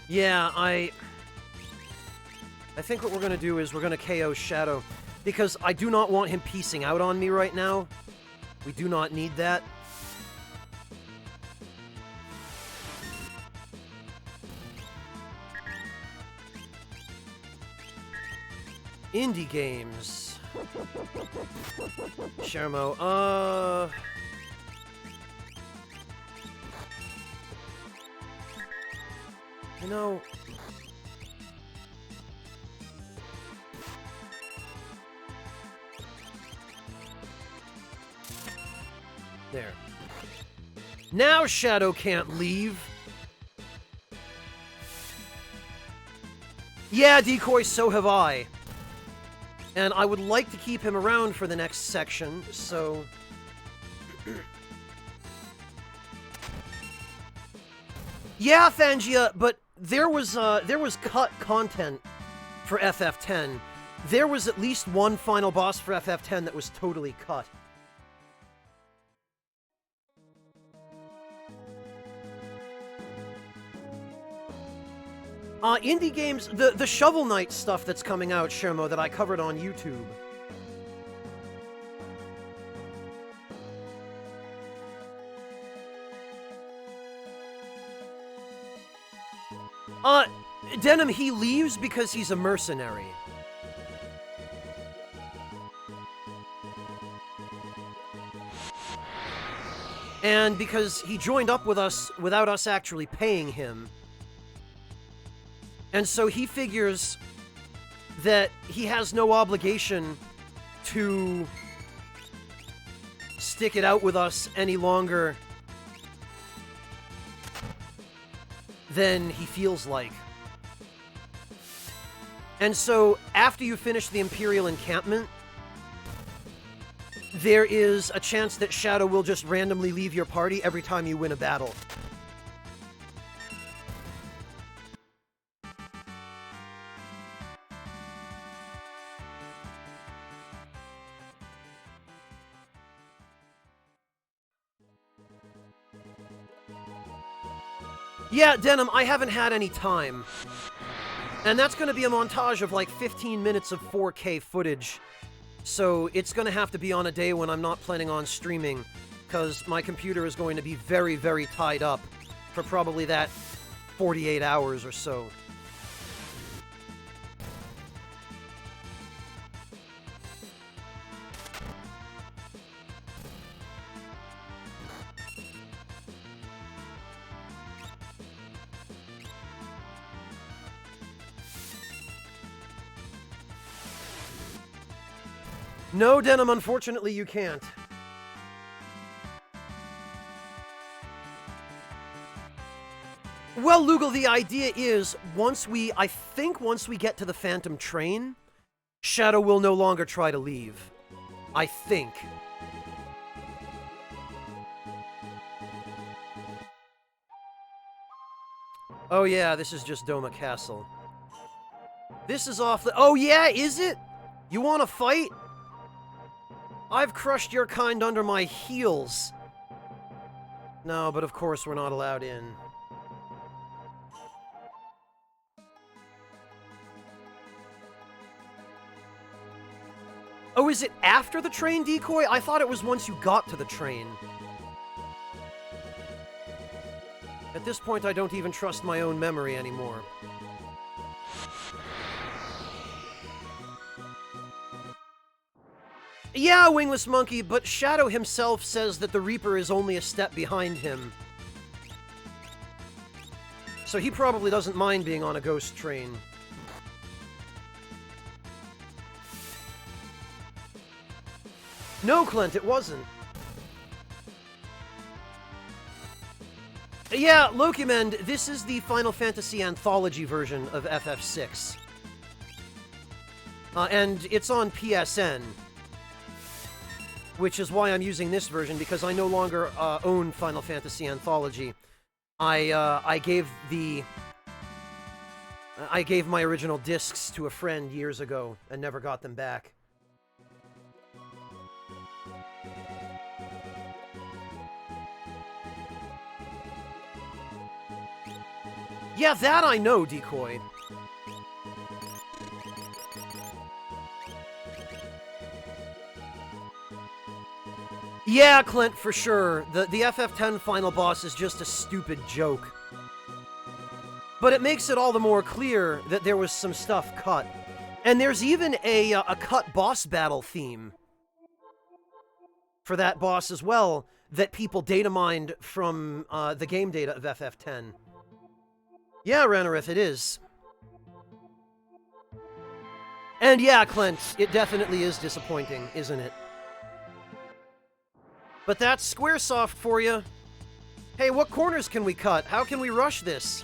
Yeah, I think what we're gonna do is we're gonna KO Shadow, because I do not want him piecing out on me right now. We do not need that. Indie games. Shermo, you know... There. Now Shadow can't leave. Yeah, Decoy, so have I. And I would like to keep him around for the next section, so... Yeah, Fangia, but there was cut content for FF10. There was at least one final boss for FF10 that was totally cut. Indie games, the Shovel Knight stuff that's coming out, Shermo, that I covered on YouTube. Denim, he leaves because he's a mercenary. And because he joined up with us without us actually paying him. And so he figures that he has no obligation to stick it out with us any longer than he feels like. And so, after you finish the Imperial encampment, there is a chance that Shadow will just randomly leave your party every time you win a battle. Yeah, Denim, I haven't had any time. And that's going to be a montage of like 15 minutes of 4K footage. So it's going to have to be on a day when I'm not planning on streaming, because my computer is going to be very, very tied up for probably that 48 hours or so. No, Denim, unfortunately you can't. Well, Lugal, the idea is, I think once we get to the Phantom Train, Shadow will no longer try to leave. I think. Oh yeah, this is just Doma Castle. This is off the... Oh yeah, is it? You want to fight? I've crushed your kind under my heels. No, but of course we're not allowed in. Oh, is it after the train decoy? I thought it was once you got to the train. At this point, I don't even trust my own memory anymore. Yeah, Wingless Monkey, but Shadow himself says that the Reaper is only a step behind him. So he probably doesn't mind being on a ghost train. No, Clint, it wasn't. Yeah, Lokimend, this is the Final Fantasy Anthology version of FF6. And it's on PSN. Which is why I'm using this version, because I no longer own Final Fantasy Anthology. I gave my original discs to a friend years ago and never got them back. Yeah, that I know, Decoy. Yeah, Clint, for sure. The FF10 final boss is just a stupid joke. But it makes it all the more clear that there was some stuff cut. And there's even a cut boss battle theme for that boss as well that people data mined from the game data of FF10. Yeah, Ranarith, it is. And yeah, Clint, it definitely is disappointing, isn't it? But that's Squaresoft for you. Hey, what corners can we cut? How can we rush this?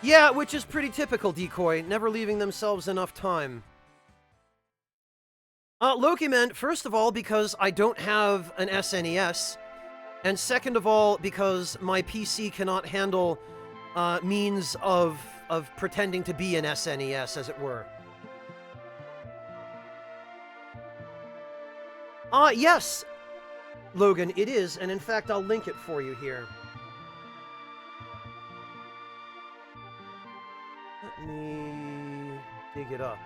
Yeah, which is pretty typical, Decoy, never leaving themselves enough time. Lokiment, first of all, because I don't have an SNES, and second of all, because my PC cannot handle means of pretending to be an SNES, as it were. Yes, Logan, it is, and in fact, I'll link it for you here. Let me dig it up.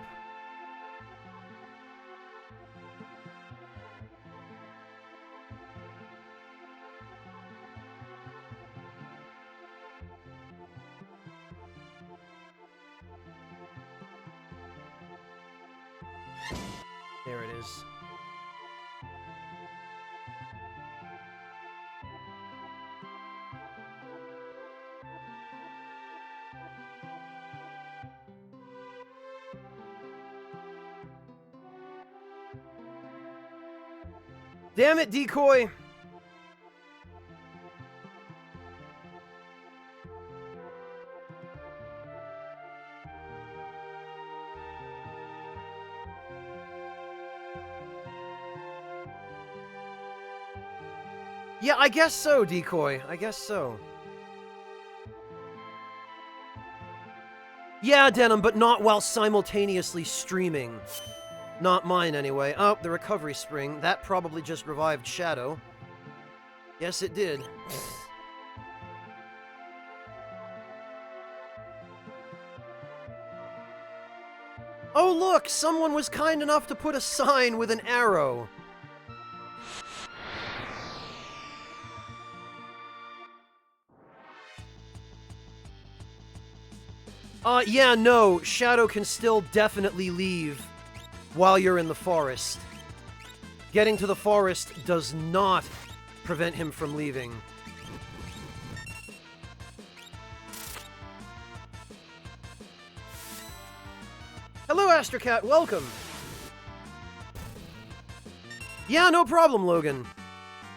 There it is. Damn it, decoy! Yeah, I guess so, decoy. I guess so. Yeah, Denim, but not while simultaneously streaming. Not mine, anyway. Oh, the recovery spring. That probably just revived Shadow. Yes, it did. Oh, look! Someone was kind enough to put a sign with an arrow. Yeah, no. Shadow can still definitely leave while you're in the forest. Getting to the forest does not prevent him from leaving. Hello, Astrocat, welcome! Yeah, no problem, Logan.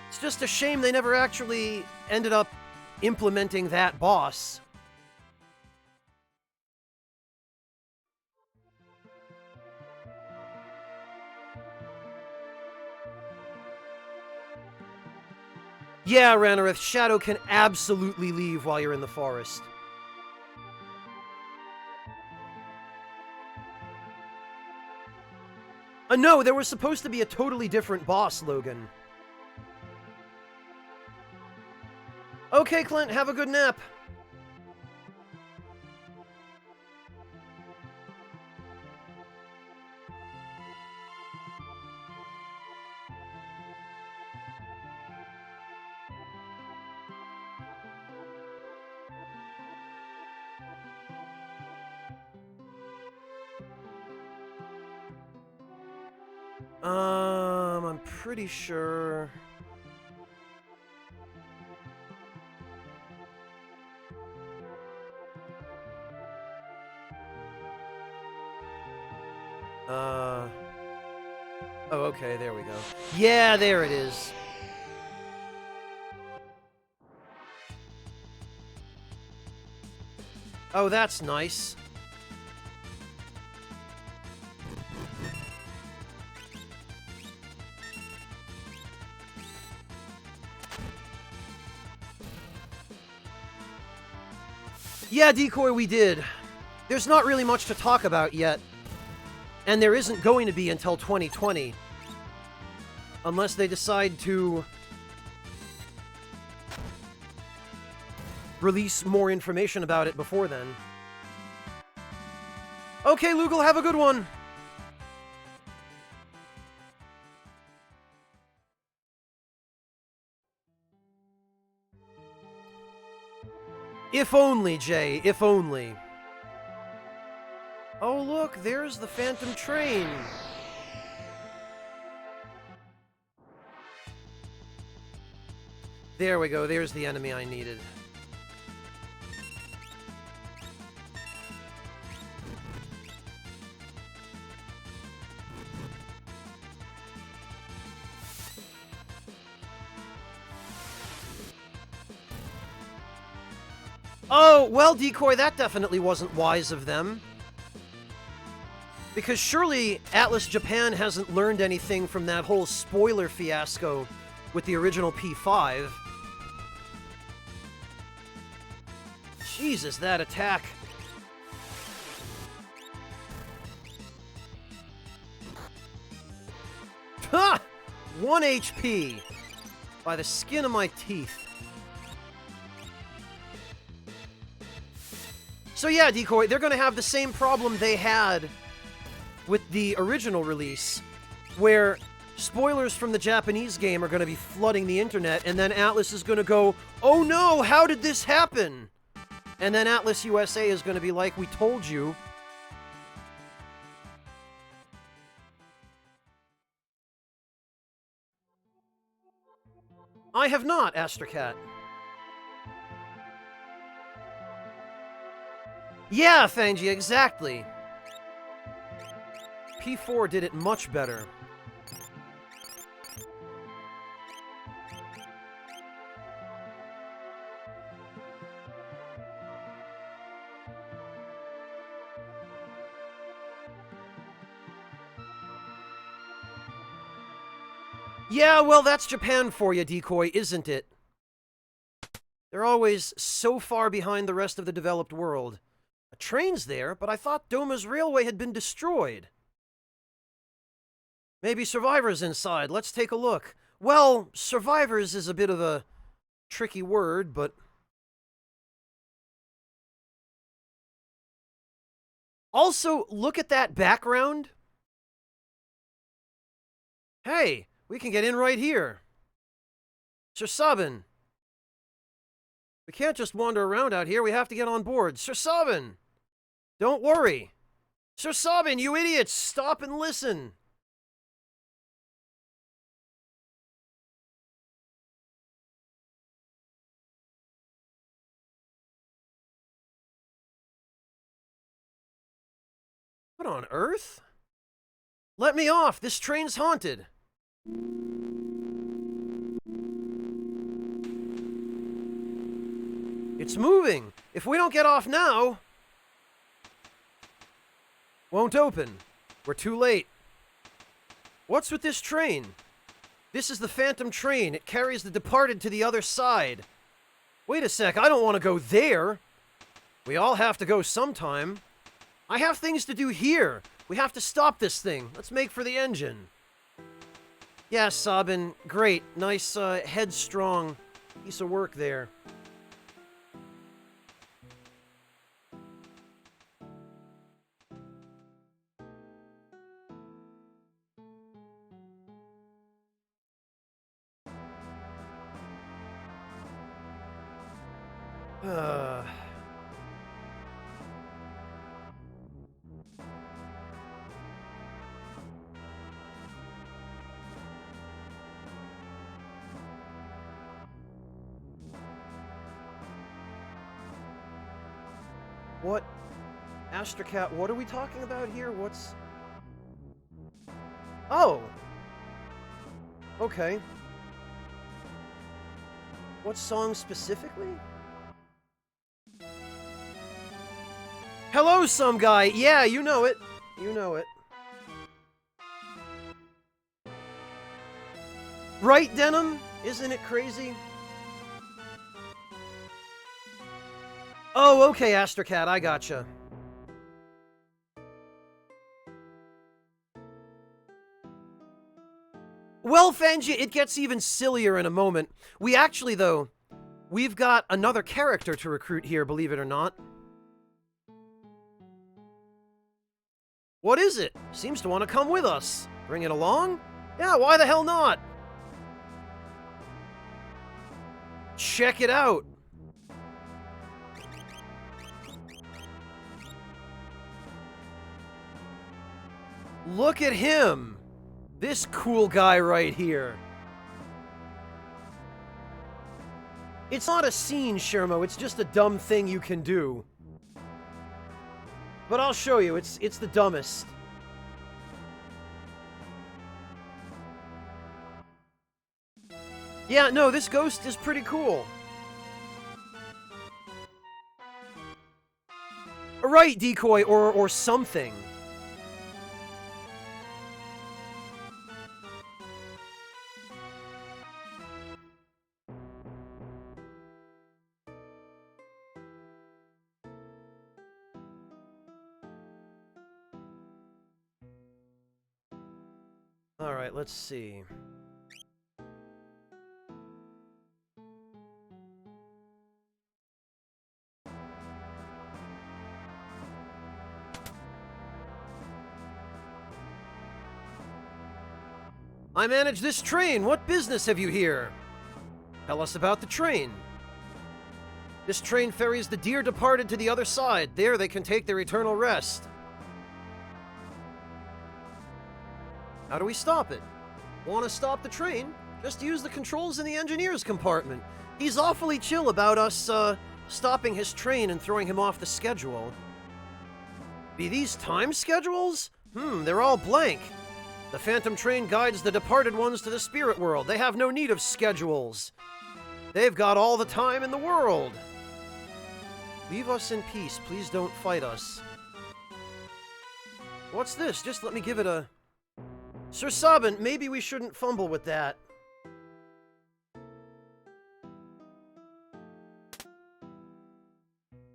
It's just a shame they never actually ended up implementing that boss. Yeah, Ranarith, Shadow can absolutely leave while you're in the forest. No, there was supposed to be a totally different boss, Logan. Okay, Clint, have a good nap. I'm pretty sure... Oh, okay, there we go. Yeah, there it is. Oh, that's nice. Yeah, Decoy, we did. There's not really much to talk about yet. And there isn't going to be until 2020. Unless they decide to release more information about it before then. Okay, Lugal, have a good one! If only, Jay, if only. Oh, look, there's the Phantom Train. There we go, there's the enemy I needed. Oh, well, Decoy, that definitely wasn't wise of them. Because surely Atlas Japan hasn't learned anything from that whole spoiler fiasco with the original P5. Jesus, that attack. Ha! 1 HP. By the skin of my teeth. So yeah, Decoy, they're gonna have the same problem they had with the original release, where spoilers from the Japanese game are gonna be flooding the internet, and then Atlas is gonna go, "Oh no, how did this happen?" And then Atlas USA is gonna be like, "We told you." I have not, Astracat. Yeah, Fangi, exactly. P4 did it much better. Yeah, well, that's Japan for you, Decoy, isn't it? They're always so far behind the rest of the developed world. A train's there, but I thought Doma's railway had been destroyed. Maybe survivors inside. Let's take a look. Well, survivors is a bit of a tricky word, but... Also, look at that background. Hey, we can get in right here. Sir Sabin. We can't just wander around out here. We have to get on board. Sir Sabin! Don't worry. Sir Sabin, you idiots! Stop and listen! What on earth? Let me off! This train's haunted! It's moving! If we don't get off now... Won't open. We're too late. What's with this train? This is the Phantom train. It carries the departed to the other side. Wait a sec, I don't want to go there. We all have to go sometime. I have things to do here. We have to stop this thing. Let's make for the engine. Yeah, Sabin. Great. Nice, headstrong piece of work there. What? Astracat, what are we talking about here? What's... Oh! Okay. What song specifically? Hello, some guy! Yeah, you know it. You know it. Right, Denim? Isn't it crazy? Oh, okay, Astracat, I gotcha. Well, Fangi, it gets even sillier in a moment. We actually, though, we've got another character to recruit here, believe it or not. What is it? Seems to want to come with us. Bring it along? Yeah, why the hell not? Check it out. Look at him! This cool guy right here. It's not a scene, Shermo, it's just a dumb thing you can do. But I'll show you, it's the dumbest. Yeah, no, this ghost is pretty cool. Right, Decoy, or something. Alright, let's see. I manage this train. What business have you here? Tell us about the train. This train ferries the dear departed to the other side. There they can take their eternal rest. How do we stop it? Want to stop the train? Just use the controls in the engineer's compartment. He's awfully chill about us, stopping his train and throwing him off the schedule. Be these time schedules? They're all blank. The Phantom Train guides the departed ones to the spirit world. They have no need of schedules. They've got all the time in the world. Leave us in peace. Please don't fight us. What's this? Just let me give it a... Sir Sabin, maybe we shouldn't fumble with that.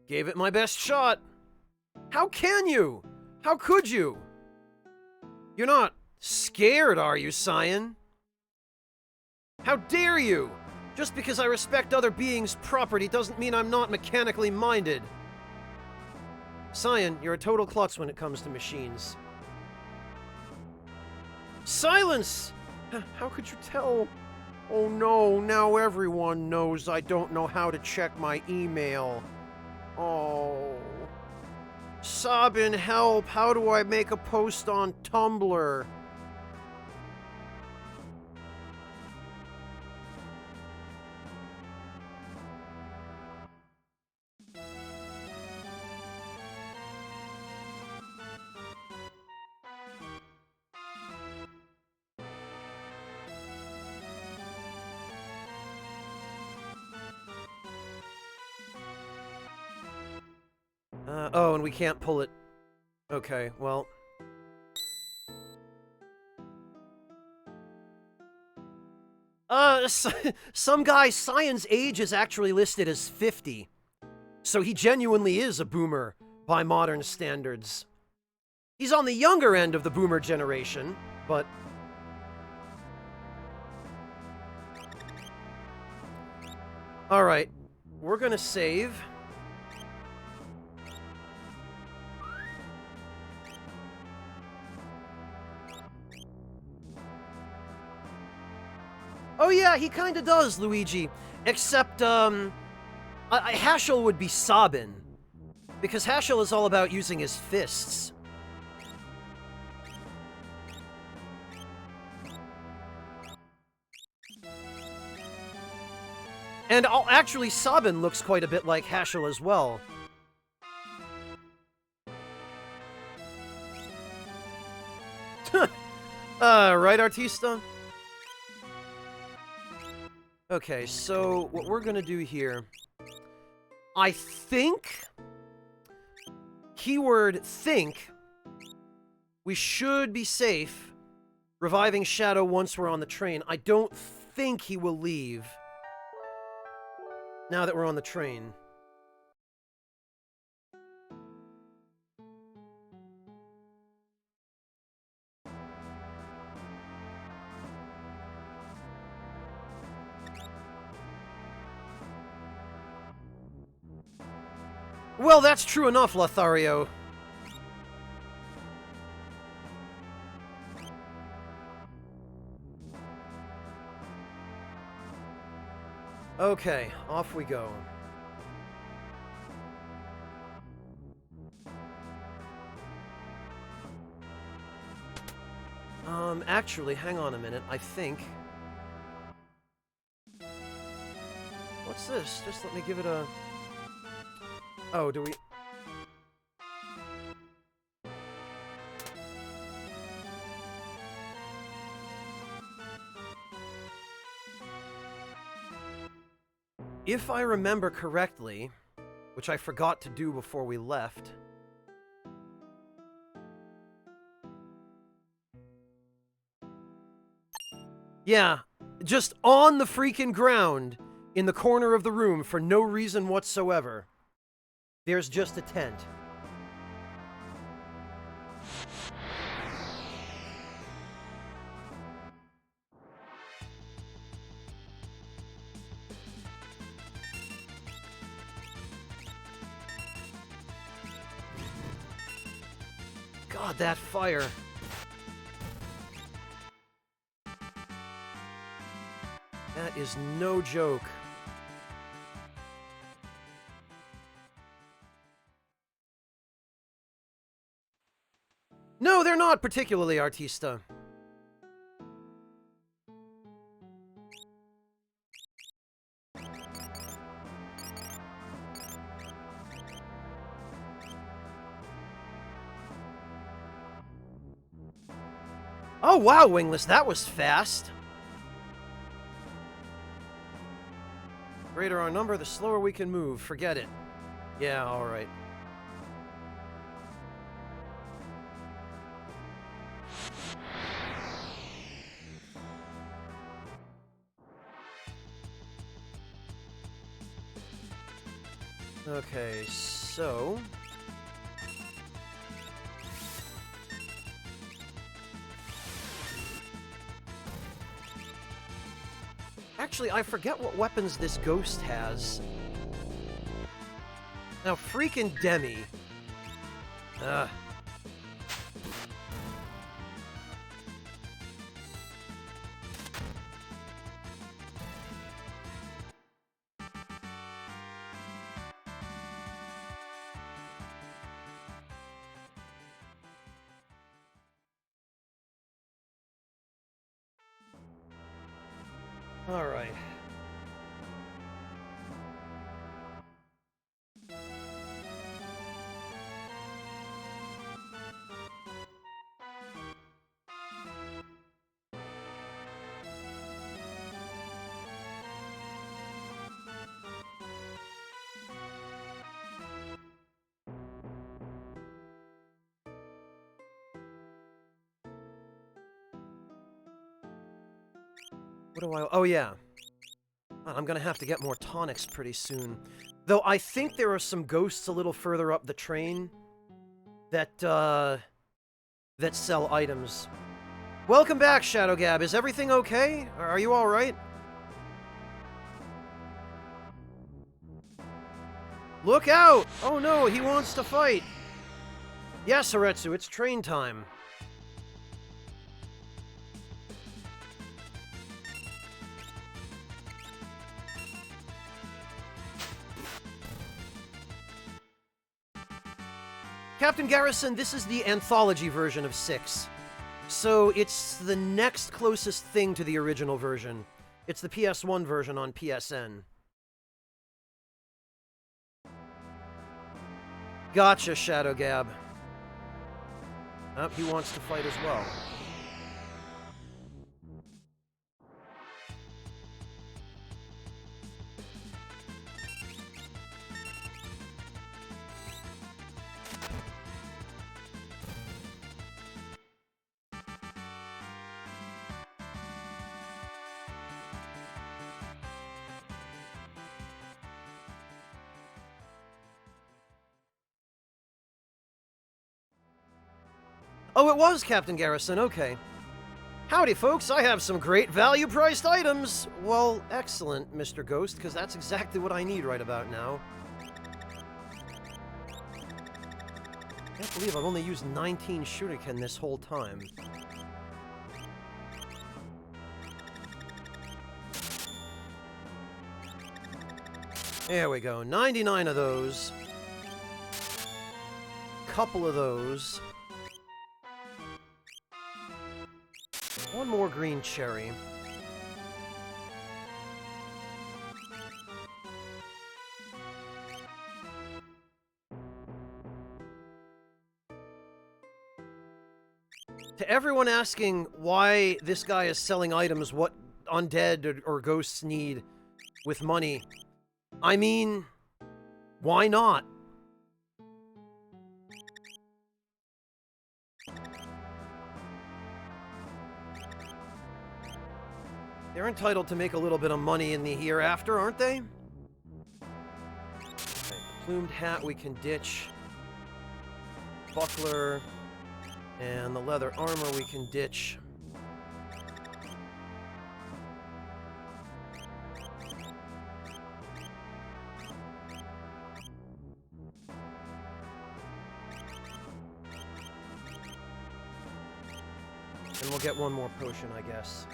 Gave it my best shot. How can you? How could you? You're not scared, are you, Cyan? How dare you? Just because I respect other beings' property doesn't mean I'm not mechanically minded. Cyan, you're a total klutz when it comes to machines. Silence! How could you tell? Oh no, now everyone knows I don't know how to check my email. Oh. Sabin, help! How do I make a post on Tumblr? Oh, and we can't pull it. Okay, well... some guy, Cyan's age is actually listed as 50. So he genuinely is a boomer by modern standards. He's on the younger end of the boomer generation, but... Alright, we're gonna save... Oh yeah, he kinda does, Luigi. Except, Haschel would be Sabin. Because Haschel is all about using his fists. And actually, Sabin looks quite a bit like Haschel as well. Right, Artista? Okay, so what we're gonna do here... I think... Keyword think... We should be safe reviving Shadow once we're on the train. I don't think he will leave now that we're on the train. Well, that's true enough, Lothario. Okay, off we go. Actually, hang on a minute, I think... What's this? Just let me give it a... Oh, do we... If I remember correctly, which I forgot to do before we left... Yeah, just on the freaking ground, in the corner of the room for no reason whatsoever. There's just a tent. God, that fire. That is no joke. No, they're not particularly artista. Oh wow, Wingless, that was fast. The greater our number, the slower we can move. Forget it. Yeah, alright. Okay, so... Actually, I forget what weapons this ghost has. Now, freaking Demi. All right. What do I... Oh, yeah. I'm gonna have to get more tonics pretty soon. Though I think there are some ghosts a little further up the train that, that sell items. Welcome back, Shadowgab. Is everything okay? Are you alright? Look out! Oh no, he wants to fight! Yes, Haretsu, it's train time. Captain Garrison, this is the anthology version of 6. So it's the next closest thing to the original version. It's the PS1 version on PSN. Gotcha, Shadowgab. Oh, he wants to fight as well. Oh, it was Captain Garrison, okay. Howdy, folks, I have some great value-priced items! Well, excellent, Mr. Ghost, because that's exactly what I need right about now. I can't believe I've only used 19 shuriken this whole time. There we go, 99 of those. Couple of those. One more green cherry. To everyone asking why this guy is selling items, what undead or ghosts need with money, I mean, why not? They're entitled to make a little bit of money in the hereafter, aren't they? Right, the plumed hat we can ditch. Buckler. And the leather armor we can ditch. And we'll get one more potion, I guess.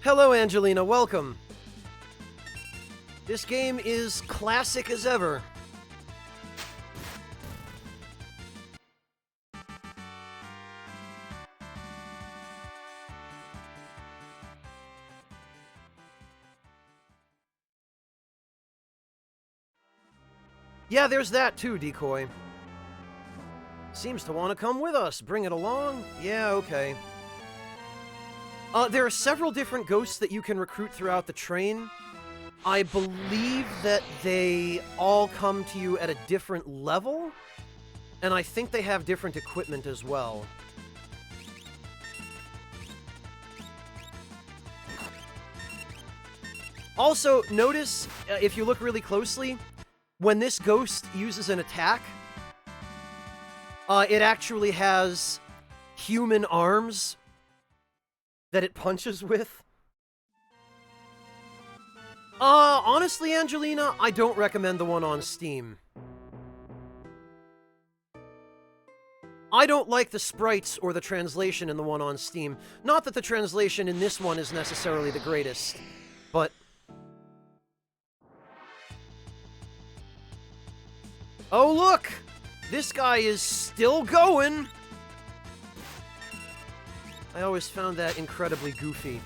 Hello, Angelina. Welcome. This game is classic as ever. Yeah, there's that too, Decoy. Seems to want to come with us. Bring it along? Yeah, okay. There are several different ghosts that you can recruit throughout the train. I believe that they all come to you at a different level, and I think they have different equipment as well. Also, notice, if you look really closely, when this ghost uses an attack, it actually has human arms that it punches with. Honestly, Angelina, I don't recommend the one on Steam. I don't like the sprites or the translation in the one on Steam. Not that the translation in this one is necessarily the greatest, but... Oh, look! This guy is still going! I always found that incredibly goofy.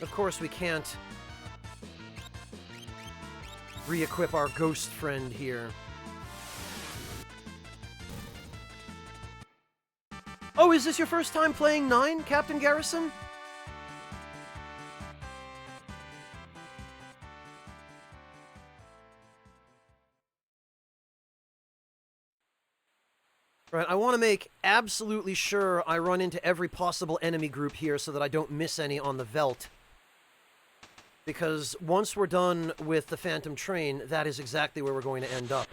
Of course, we can't re-equip our ghost friend here. Oh, is this your first time playing 9, Captain Garrison? Right, I want to make absolutely sure I run into every possible enemy group here so that I don't miss any on the Veldt. Because once we're done with the Phantom Train, that is exactly where we're going to end up.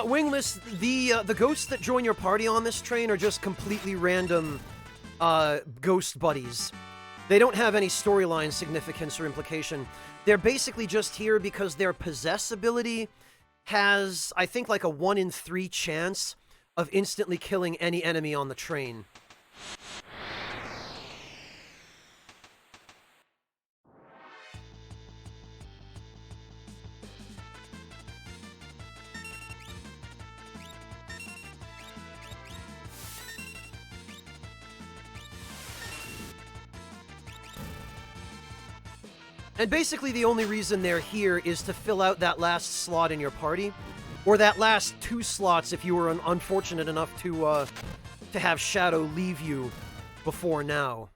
Wingless, the ghosts that join your party on this train are just completely random, ghost buddies. They don't have any storyline significance or implication. They're basically just here because their possess ability has, I think, like a 1 in 3 chance of instantly killing any enemy on the train. And basically the only reason they're here is to fill out that last slot in your party, or that last 2 slots if you were unfortunate enough to have Shadow leave you before now.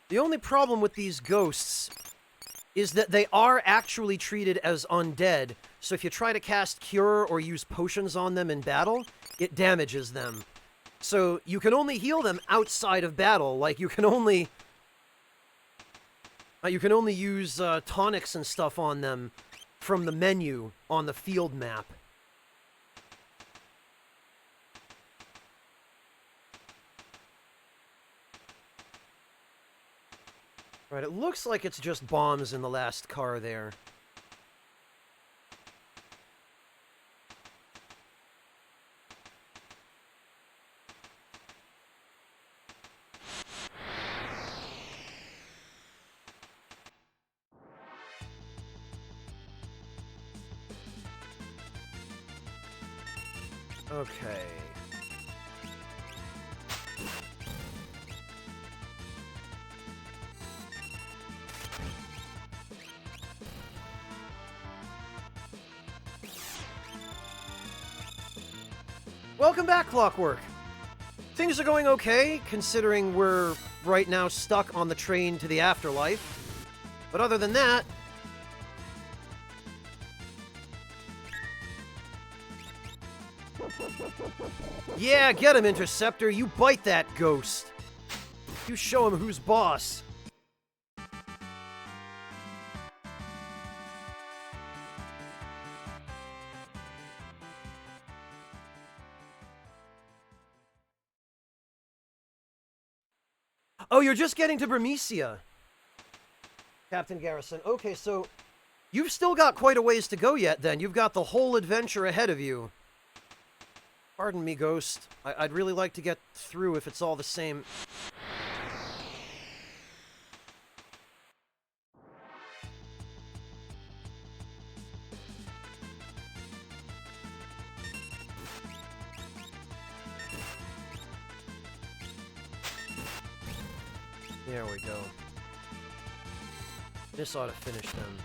The only problem with these ghosts is that they are actually treated as undead, so if you try to cast Cure or use potions on them in battle, it damages them. So you can only heal them outside of battle, like you can only use tonics and stuff on them from the menu on the field map. Right, it looks like it's just bombs in the last car there. Okay. Welcome back, Clockwork. Things are going okay, considering we're right now stuck on the train to the afterlife. But other than that... Yeah, get him, Interceptor. You bite that ghost. You show him who's boss. Oh, you're just getting to Bermesia, Captain Garrison. Okay, so you've still got quite a ways to go yet, then. You've got the whole adventure ahead of you. Pardon me, Ghost. I'd really like to get through if it's all the same. There we go. This ought to finish them.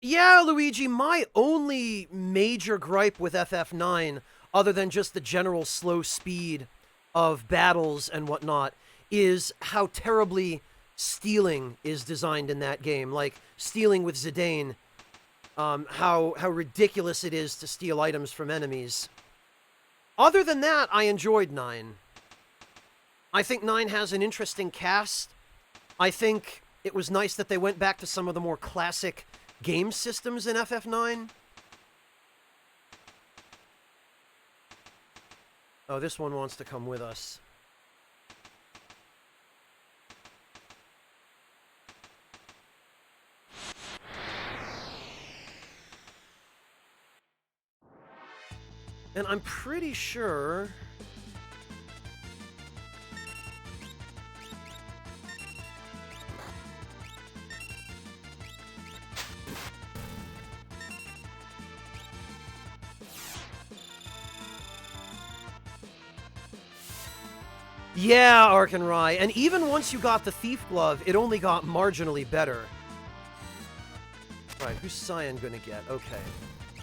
Yeah, Luigi, my only major gripe with FF9, other than just the general slow speed of battles and whatnot, is how terribly stealing is designed in that game. Like, stealing with Zidane, how ridiculous it is to steal items from enemies. Other than that, I enjoyed 9. I think 9 has an interesting cast. I think it was nice that they went back to some of the more classic game systems in FF9. Oh, this one wants to come with us. And I'm pretty sure... Yeah, Arkenrai. And even once you got the Thief Glove, it only got marginally better. Right, who's Cyan gonna get? Okay.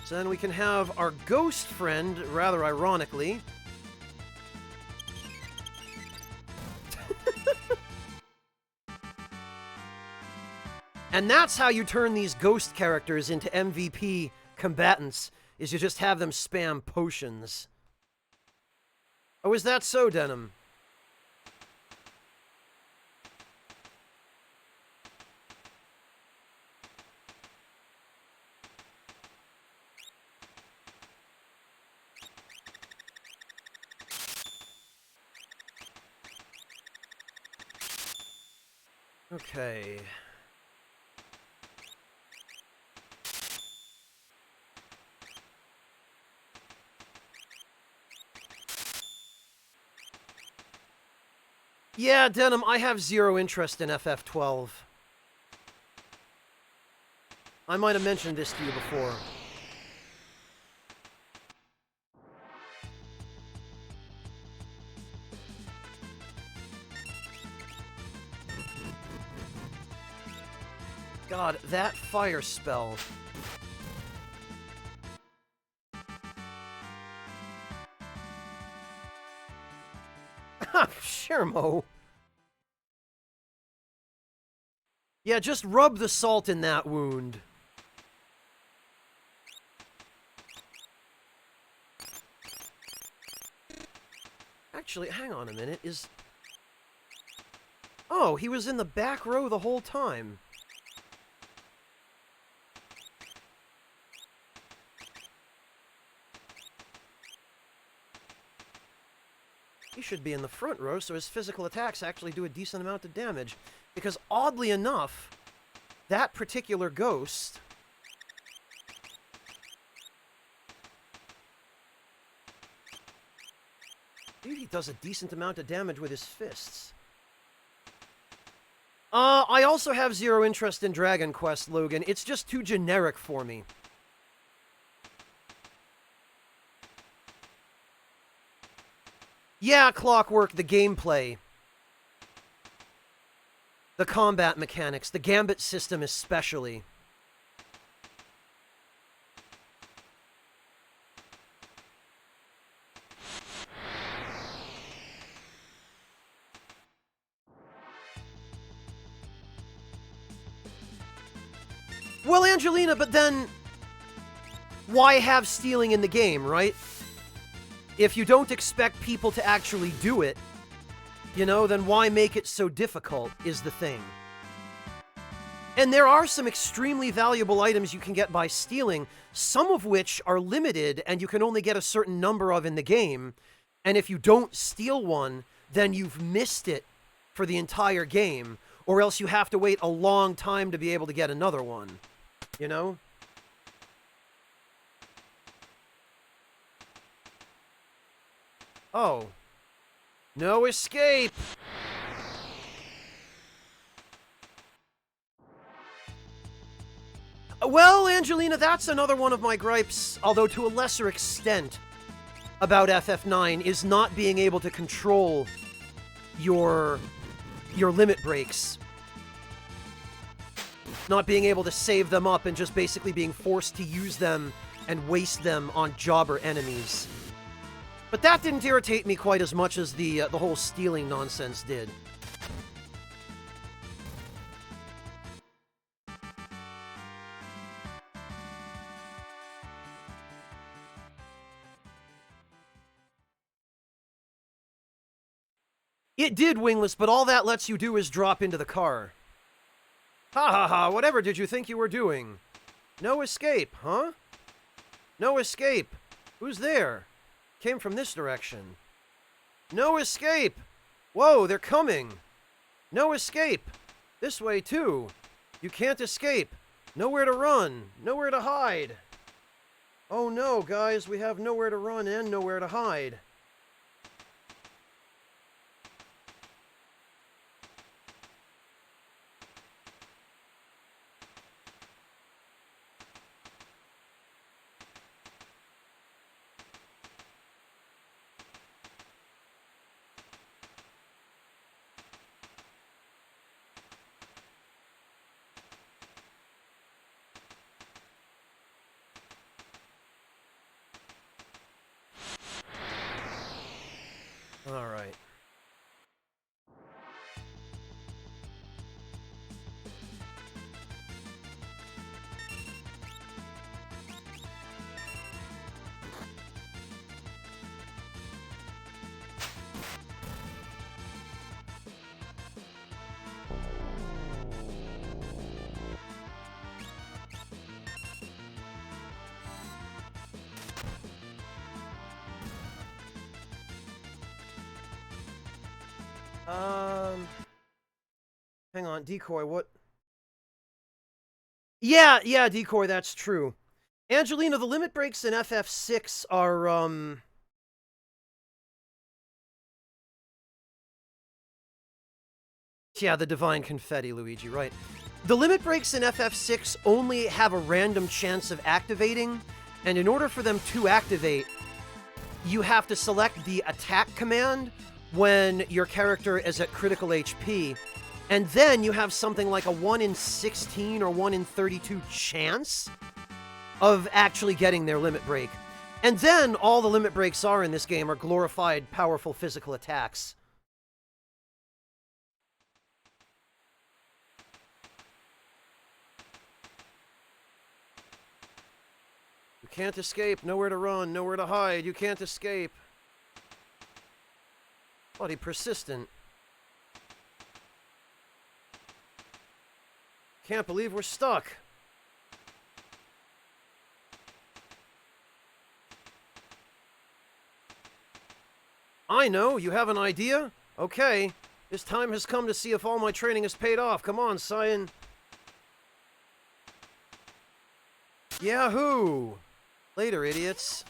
So then we can have our ghost friend, rather ironically. And that's how you turn these ghost characters into MVP combatants, is you just have them spam potions. Oh, is that so, Denim? Okay. Yeah, Denim, I have zero interest in FF12. I might have mentioned this to you before. God, that fire spell. Sure, Mo. Yeah, just rub the salt in that wound. Actually, hang on a minute, is... Oh, he was in the back row the whole time. He should be in the front row, so his physical attacks actually do a decent amount of damage. Because, oddly enough, that particular ghost... He does a decent amount of damage with his fists. I also have zero interest in Dragon Quest, Logan. It's just too generic for me. Yeah, Clockwork, the gameplay. The combat mechanics, the gambit system especially. Well, Angelina, but then why have stealing in the game, right? If you don't expect people to actually do it, you know, then why make it so difficult, is the thing. And there are some extremely valuable items you can get by stealing, some of which are limited and you can only get a certain number of in the game. And if you don't steal one, then you've missed it for the entire game, or else you have to wait a long time to be able to get another one, you know? Oh. No escape! Well, Angelina, that's another one of my gripes, although to a lesser extent, about FF9, is not being able to control your limit breaks. Not being able to save them up and just basically being forced to use them and waste them on jobber enemies. But that didn't irritate me quite as much as the whole stealing nonsense did. It did, Wingless, but all that lets you do is drop into the car. Ha ha ha, whatever did you think you were doing? No escape, huh? No escape. Who's there? Came from this direction. No escape! Whoa, they're coming! No escape! This way, too. You can't escape. Nowhere to run. Nowhere to hide. Oh no, guys, we have nowhere to run and nowhere to hide. All right. Hang on, Decoy, what? Yeah, Decoy, that's true. Angelina, the limit breaks in FF6 are, yeah, the Divine Confetti, Luigi, right. The limit breaks in FF6 only have a random chance of activating, and in order for them to activate, you have to select the attack command when your character is at critical HP, and then you have something like a 1 in 16 or 1 in 32 chance of actually getting their limit break. And then all the limit breaks are in this game are glorified, powerful physical attacks. You can't escape, nowhere to run, nowhere to hide, you can't escape. Bloody persistent. Can't believe we're stuck. I know, you have an idea? Okay. This time has come to see if all my training has paid off. Come on, Cyan. Yahoo! Later, idiots.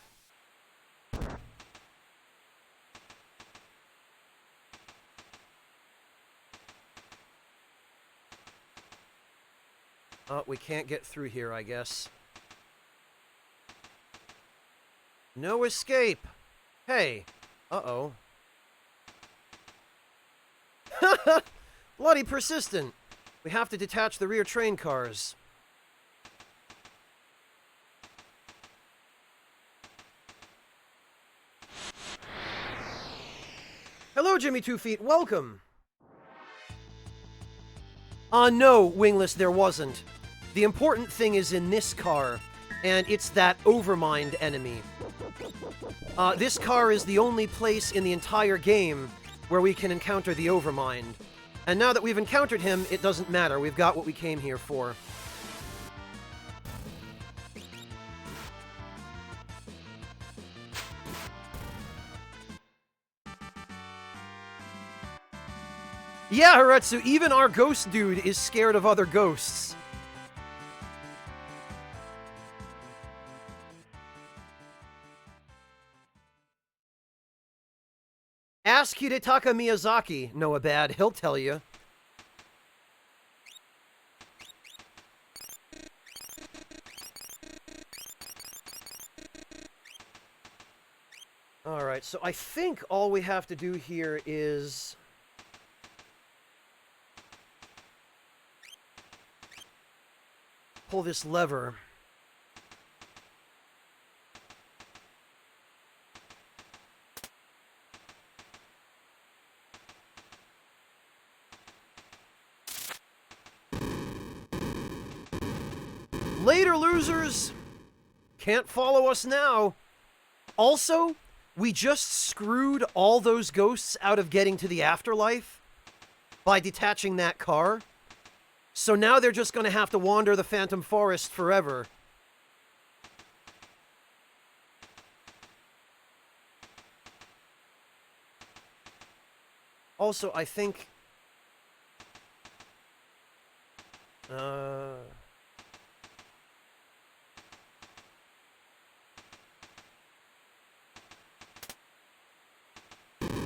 Oh, we can't get through here, I guess. No escape! Hey! Uh-oh. Bloody persistent! We have to detach the rear train cars. Hello, Jimmy 2 Feet, welcome! No, Wingless, there wasn't. The important thing is in this car, and it's that Overmind enemy. This car is the only place in the entire game where we can encounter the Overmind. And now that we've encountered him, it doesn't matter. We've got what we came here for. Yeah, Haretsu, even our ghost dude is scared of other ghosts. Ask Hidetaka Miyazaki, Noah Bad, he'll tell you. Alright, so I think all we have to do here is... pull this lever. Later, losers! Can't follow us now. Also, we just screwed all those ghosts out of getting to the afterlife by detaching that car. So now they're just going to have to wander the Phantom Forest forever. Also, I think...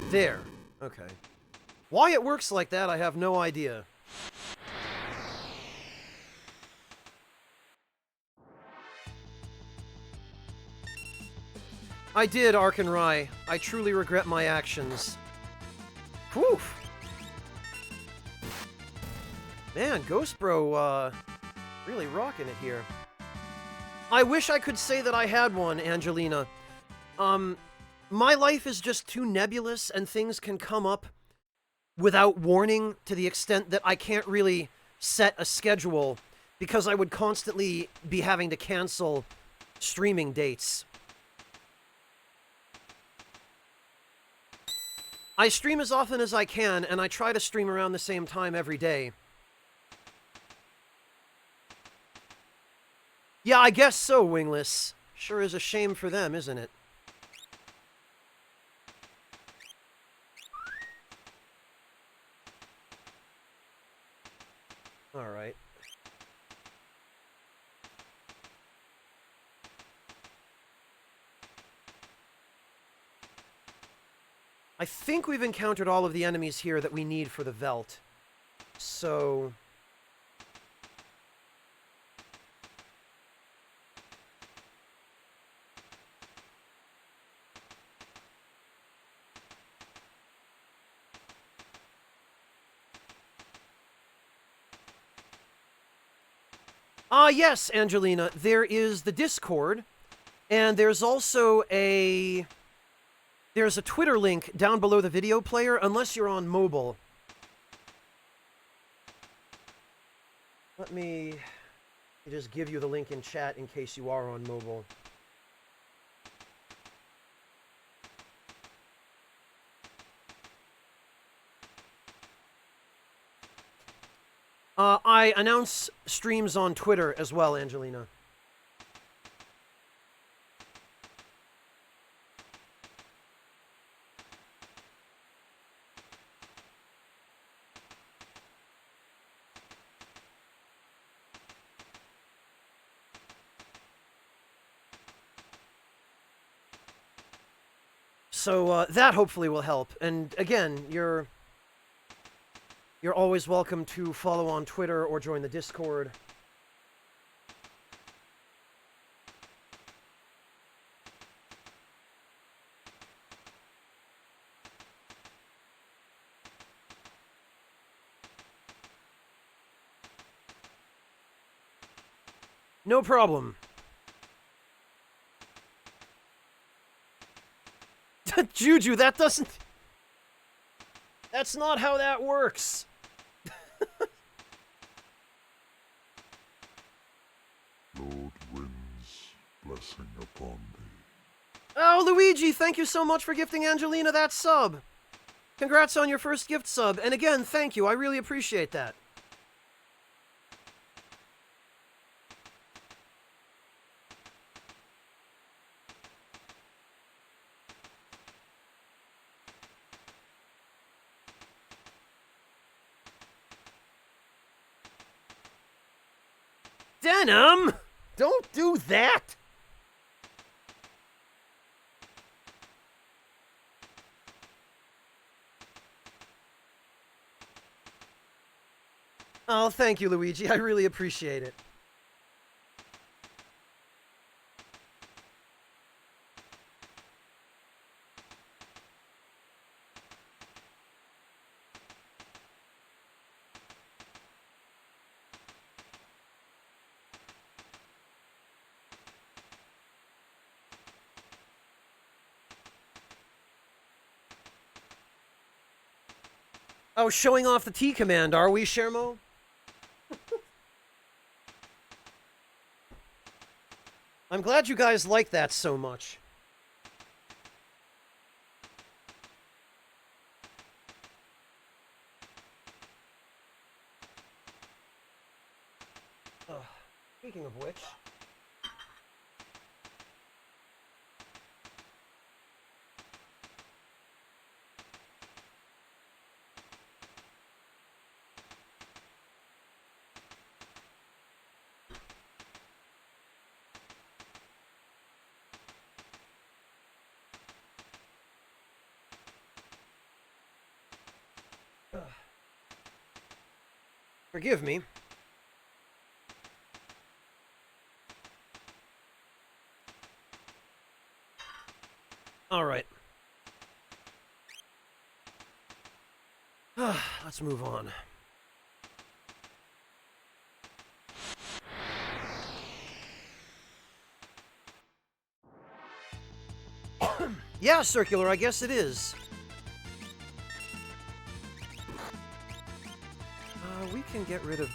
There. Okay. Why it works like that, I have no idea. I did, Arkenrai. I truly regret my actions. Whew! Man, Ghost Bro, really rocking it here. I wish I could say that I had one, Angelina. My life is just too nebulous, and things can come up without warning to the extent that I can't really set a schedule because I would constantly be having to cancel streaming dates. I stream as often as I can, and I try to stream around the same time every day. Yeah, I guess so, Wingless. Sure is a shame for them, isn't it? Alright. I think we've encountered all of the enemies here that we need for the Velt. So... yes, Angelina, there is the Discord, and there's also a... There's a Twitter link down below the video player, unless you're on mobile. Let me just give you the link in chat in case you are on mobile. I announce streams on Twitter as well, Angelina. So, that hopefully will help. And again, you're always welcome to follow on Twitter or join the Discord. No problem. Juju, that doesn't... That's not how that works. Lord winds blessing upon thee. Oh, Luigi, thank you so much for gifting Angelina that sub. Congrats on your first gift sub, and again, thank you. I really appreciate that. Denim! Don't do that! Oh, thank you, Luigi. I really appreciate it. Oh, showing off the T command, are we, Shermo? I'm glad you guys like that so much. Speaking of which... Forgive me. All right. Let's move on. Yeah, Circular, I guess it is. We can get rid of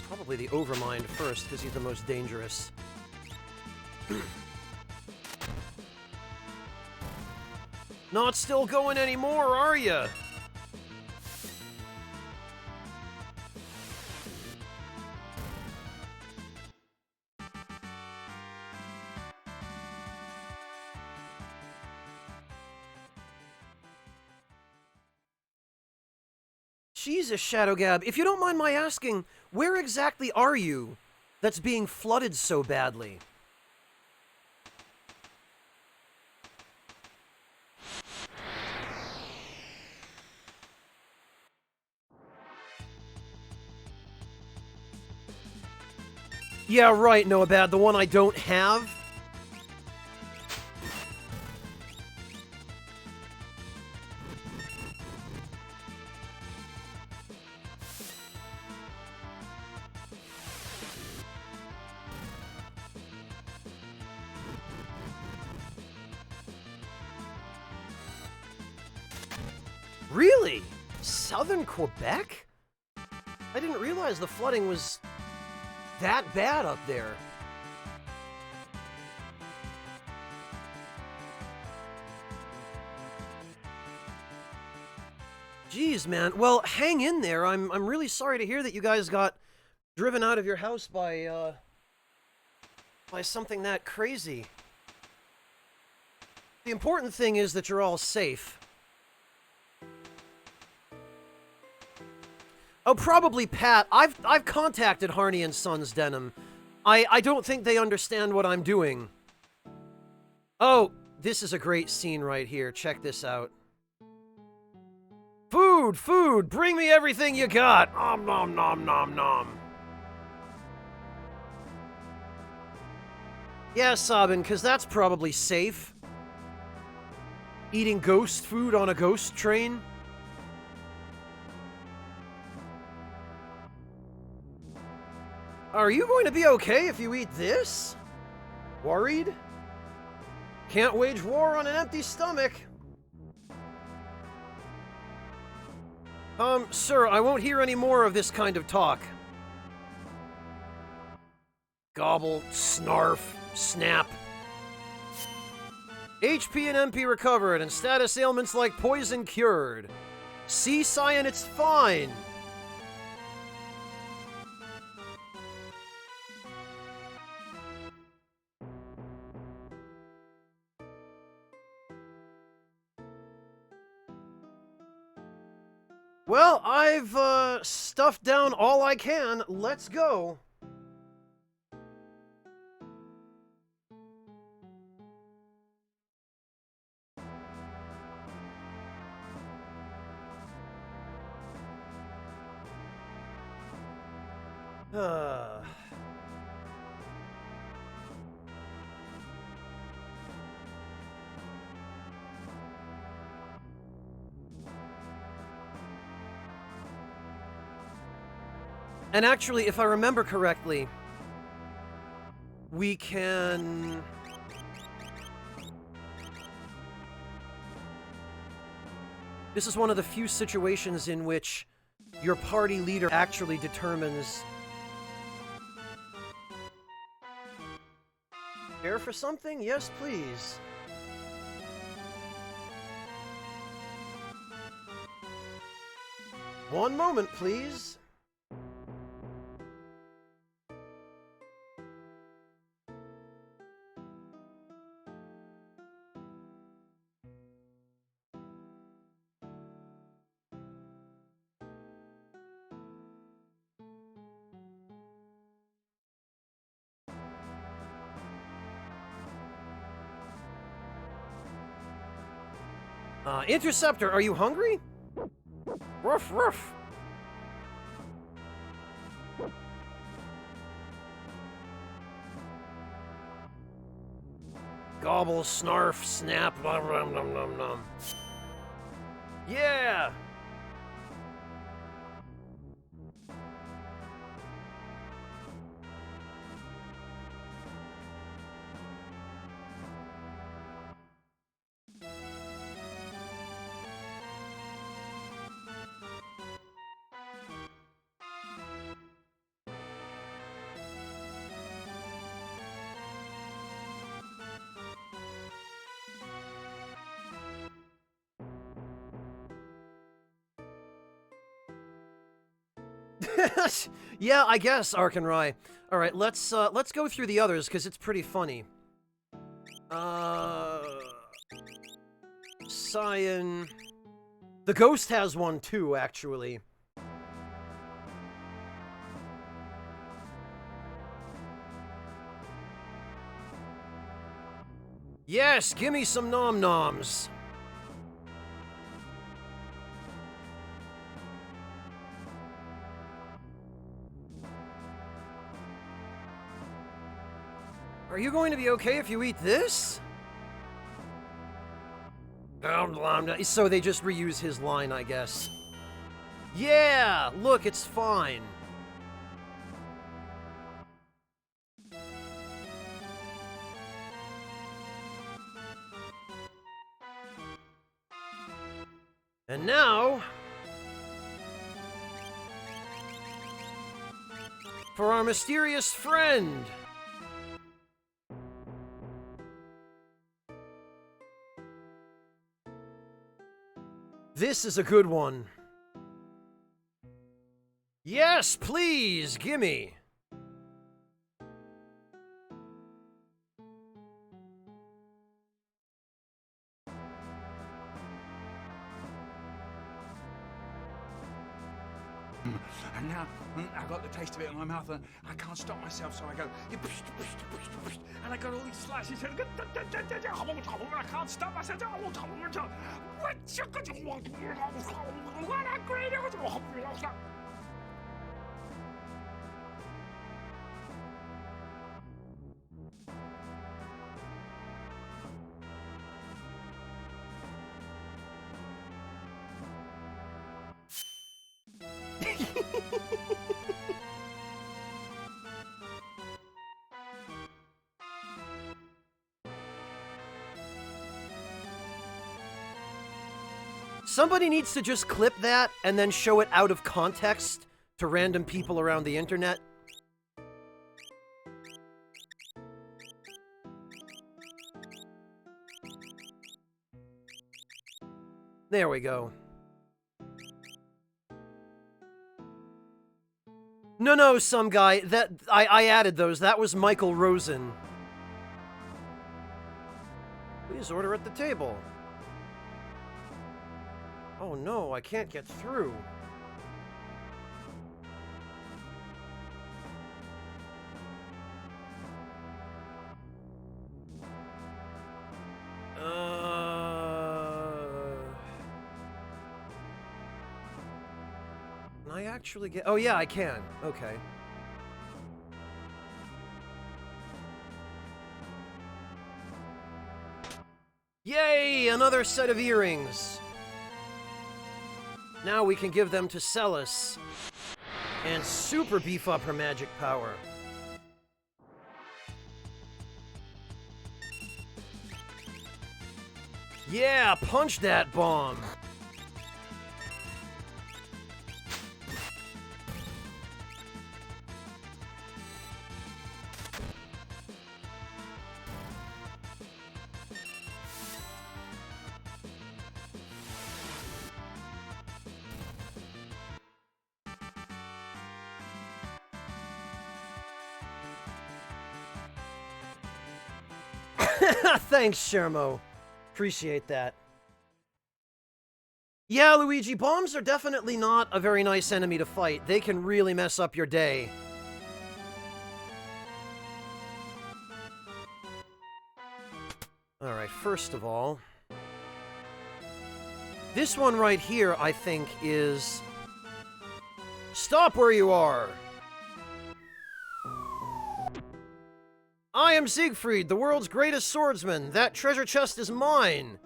probably the Overmind first, because he's the most dangerous. Not still going anymore, are ya? Jesus, Shadowgab, if you don't mind my asking, where exactly are you that's being flooded so badly? Yeah, right, Noabad, the one I don't have? Really? Southern Quebec? I didn't realize the flooding was that bad up there. Jeez, man. Well, hang in there. I'm really sorry to hear that you guys got driven out of your house by something that crazy. The important thing is that you're all safe. Oh, probably Pat. I've contacted Harney and Sons Denim. I don't think they understand what I'm doing. Oh, this is a great scene right here. Check this out. Food, food, bring me everything you got. Om nom nom nom nom. Yeah, Sabin, because that's probably safe. Eating ghost food on a ghost train. Are you going to be okay if you eat this? Worried? Can't wage war on an empty stomach. Sir, I won't hear any more of this kind of talk. Gobble, snarf, snap. HP and MP recovered, and status ailments like poison cured. See, Cyan, it's fine. Well, I've, stuffed down all I can. Let's go. And actually, if I remember correctly, we can... This is one of the few situations in which your party leader actually determines... Care for something? Yes, please. One moment, please. Interceptor, are you hungry? Ruff, ruff. Gobble, snarf, snap, nom nom nom nom nom. Yeah! Yeah, I guess, Arkanrai. Alright, let's go through the others, because it's pretty funny. Cyan... The Ghost has one, too, actually. Yes, gimme some nom-noms. Are you going to be okay if you eat this? So they just reuse his line, I guess. Yeah! Look, it's fine. And now... for our mysterious friend! This is a good one. Yes, please, gimme. And now I got the taste of it in my mouth, and I can't stop myself. So I go, and I got all these slices, and I can't stop myself. What a great! Somebody needs to just clip that and then show it out of context to random people around the internet. There we go. No, some guy. That I added those. That was Michael Rosen. Please order at the table. Oh no, I can't get through. Can I actually get... Oh yeah, I can. Okay. Yay! Another set of earrings! Now we can give them to Celis. And super beef up her magic power. Yeah, punch that bomb! Thanks, Shermo. Appreciate that. Yeah, Luigi, bombs are definitely not a very nice enemy to fight. They can really mess up your day. Alright, first of all... This one right here, I think, is... Stop where you are! I am Siegfried, the world's greatest swordsman. That treasure chest is mine.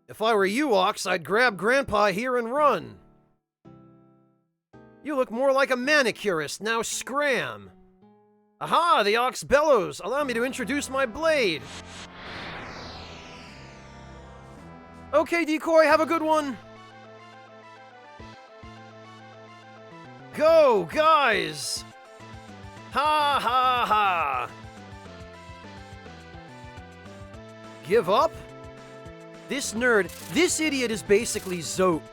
If I were you, Ox, I'd grab Grandpa here and run. You look more like a manicurist. Now scram. Aha, the Ox bellows. Allow me to introduce my blade. Okay, Decoy, have a good one. Go, guys! Ha ha ha! Give up? This nerd, this idiot is basically Zote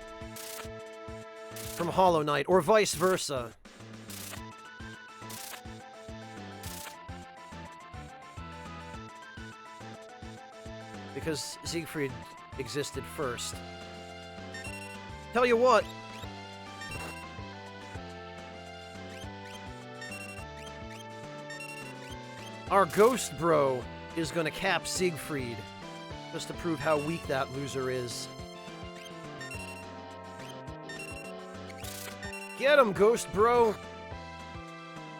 from Hollow Knight, or vice versa. Because Siegfried existed first. Tell you what. Our ghost bro is gonna cap Siegfried, just to prove how weak that loser is. Get him, ghost bro!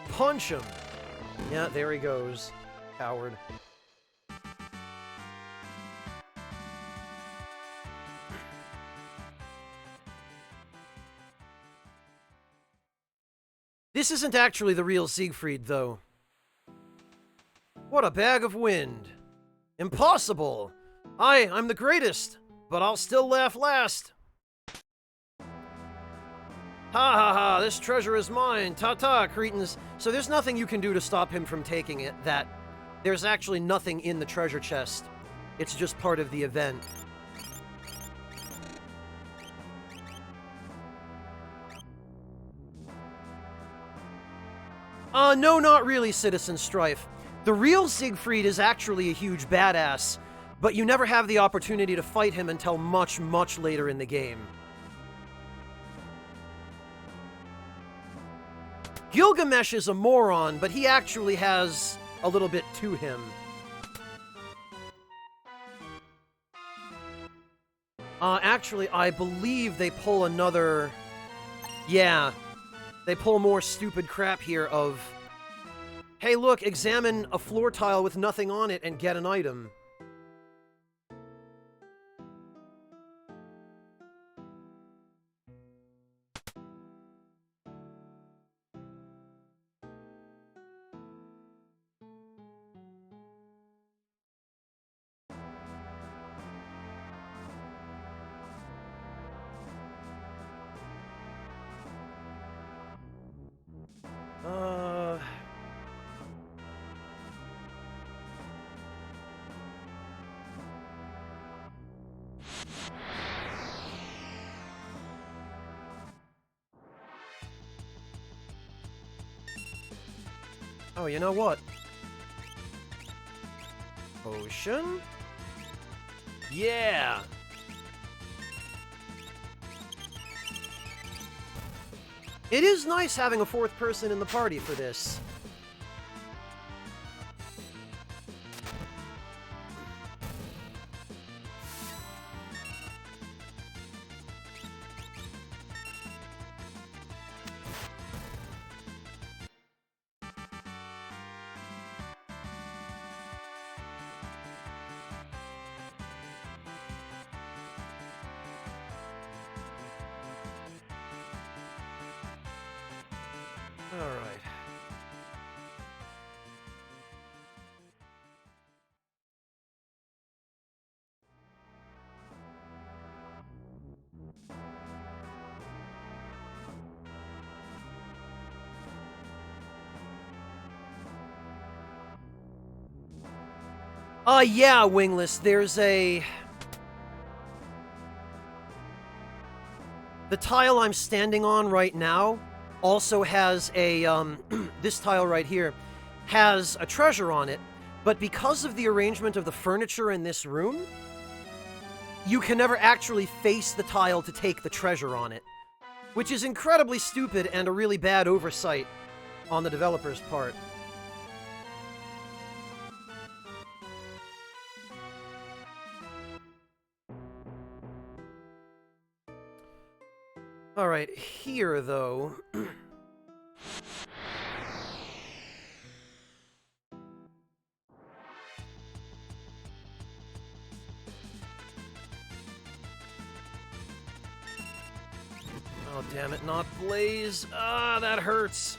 Punch him! Yeah, there he goes. Coward. This isn't actually the real Siegfried, though. What a bag of wind. Impossible! I'm the greatest, but I'll still laugh last. Ha ha ha, this treasure is mine. Ta-ta, cretins. So there's nothing you can do to stop him from taking it. There's actually nothing in the treasure chest. It's just part of the event. No, not really, Citizen Strife. The real Siegfried is actually a huge badass, but you never have the opportunity to fight him until much, much later in the game. Gilgamesh is a moron, but he actually has a little bit to him. Actually, I believe they pull another... Yeah, they pull more stupid crap here of... Hey, look, examine a floor tile with nothing on it and get an item. Oh, you know what? Potion? Yeah! It is nice having a fourth person in the party for this. Alright. Yeah, Wingless, there's a... The tile I'm standing on right now also has a, this tile right here has a treasure on it, but because of the arrangement of the furniture in this room, you can never actually face the tile to take the treasure on it, which is incredibly stupid and a really bad oversight on the developer's part. Alright, here, though... Oh, damn it, not Blaze. Ah, that hurts.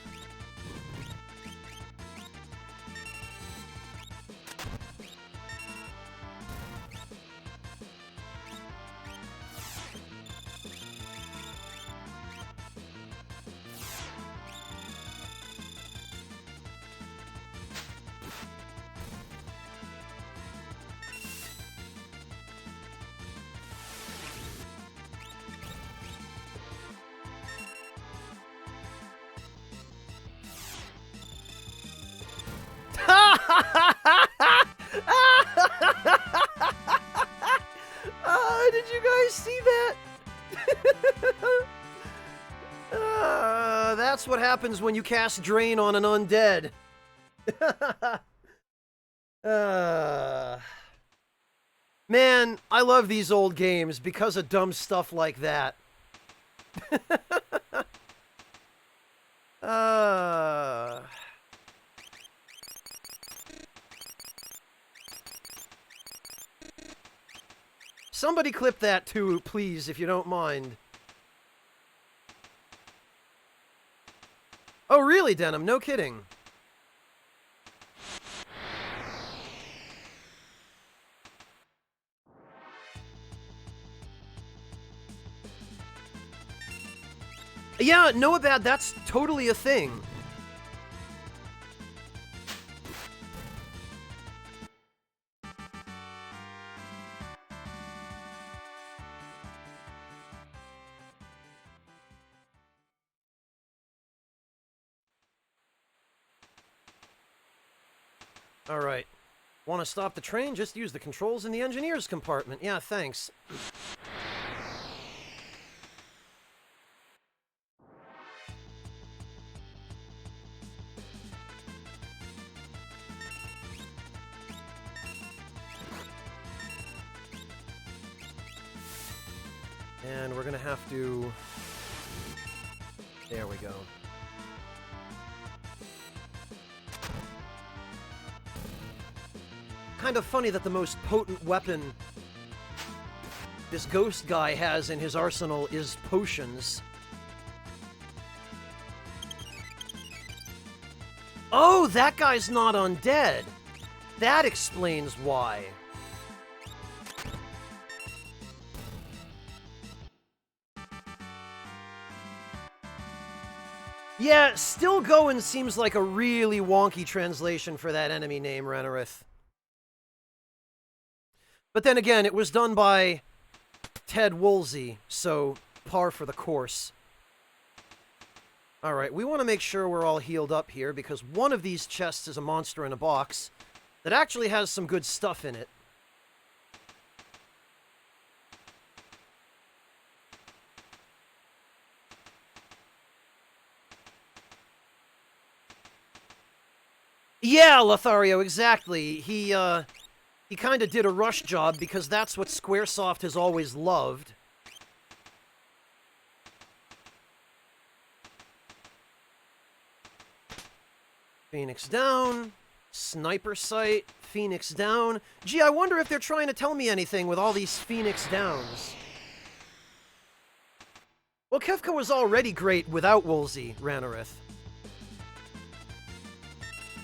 Did you guys see that? That's what happens when you cast Drain on an undead. Man, I love these old games because of dumb stuff like that. Somebody clip that too, please, if you don't mind. Oh, really, Denim? No kidding. Yeah, Noabad, that's totally a thing. Alright. Want to stop the train? Just use the controls in the engineer's compartment. Yeah, thanks. And we're gonna have to... There we go. Kind of funny that the most potent weapon this ghost guy has in his arsenal is potions. Oh, that guy's not undead. That explains why. Yeah, still going seems like a really wonky translation for that enemy name, Renarith. But then again, it was done by Ted Woolsey, so par for the course. Alright, we want to make sure we're all healed up here, because one of these chests is a monster in a box that actually has some good stuff in it. Yeah, Lothario, exactly. He kind of did a rush job because that's what Squaresoft has always loved. Phoenix down. Sniper sight. Phoenix down. Gee, I wonder if they're trying to tell me anything with all these Phoenix downs. Well, Kefka was already great without Woolsey, Ranarith.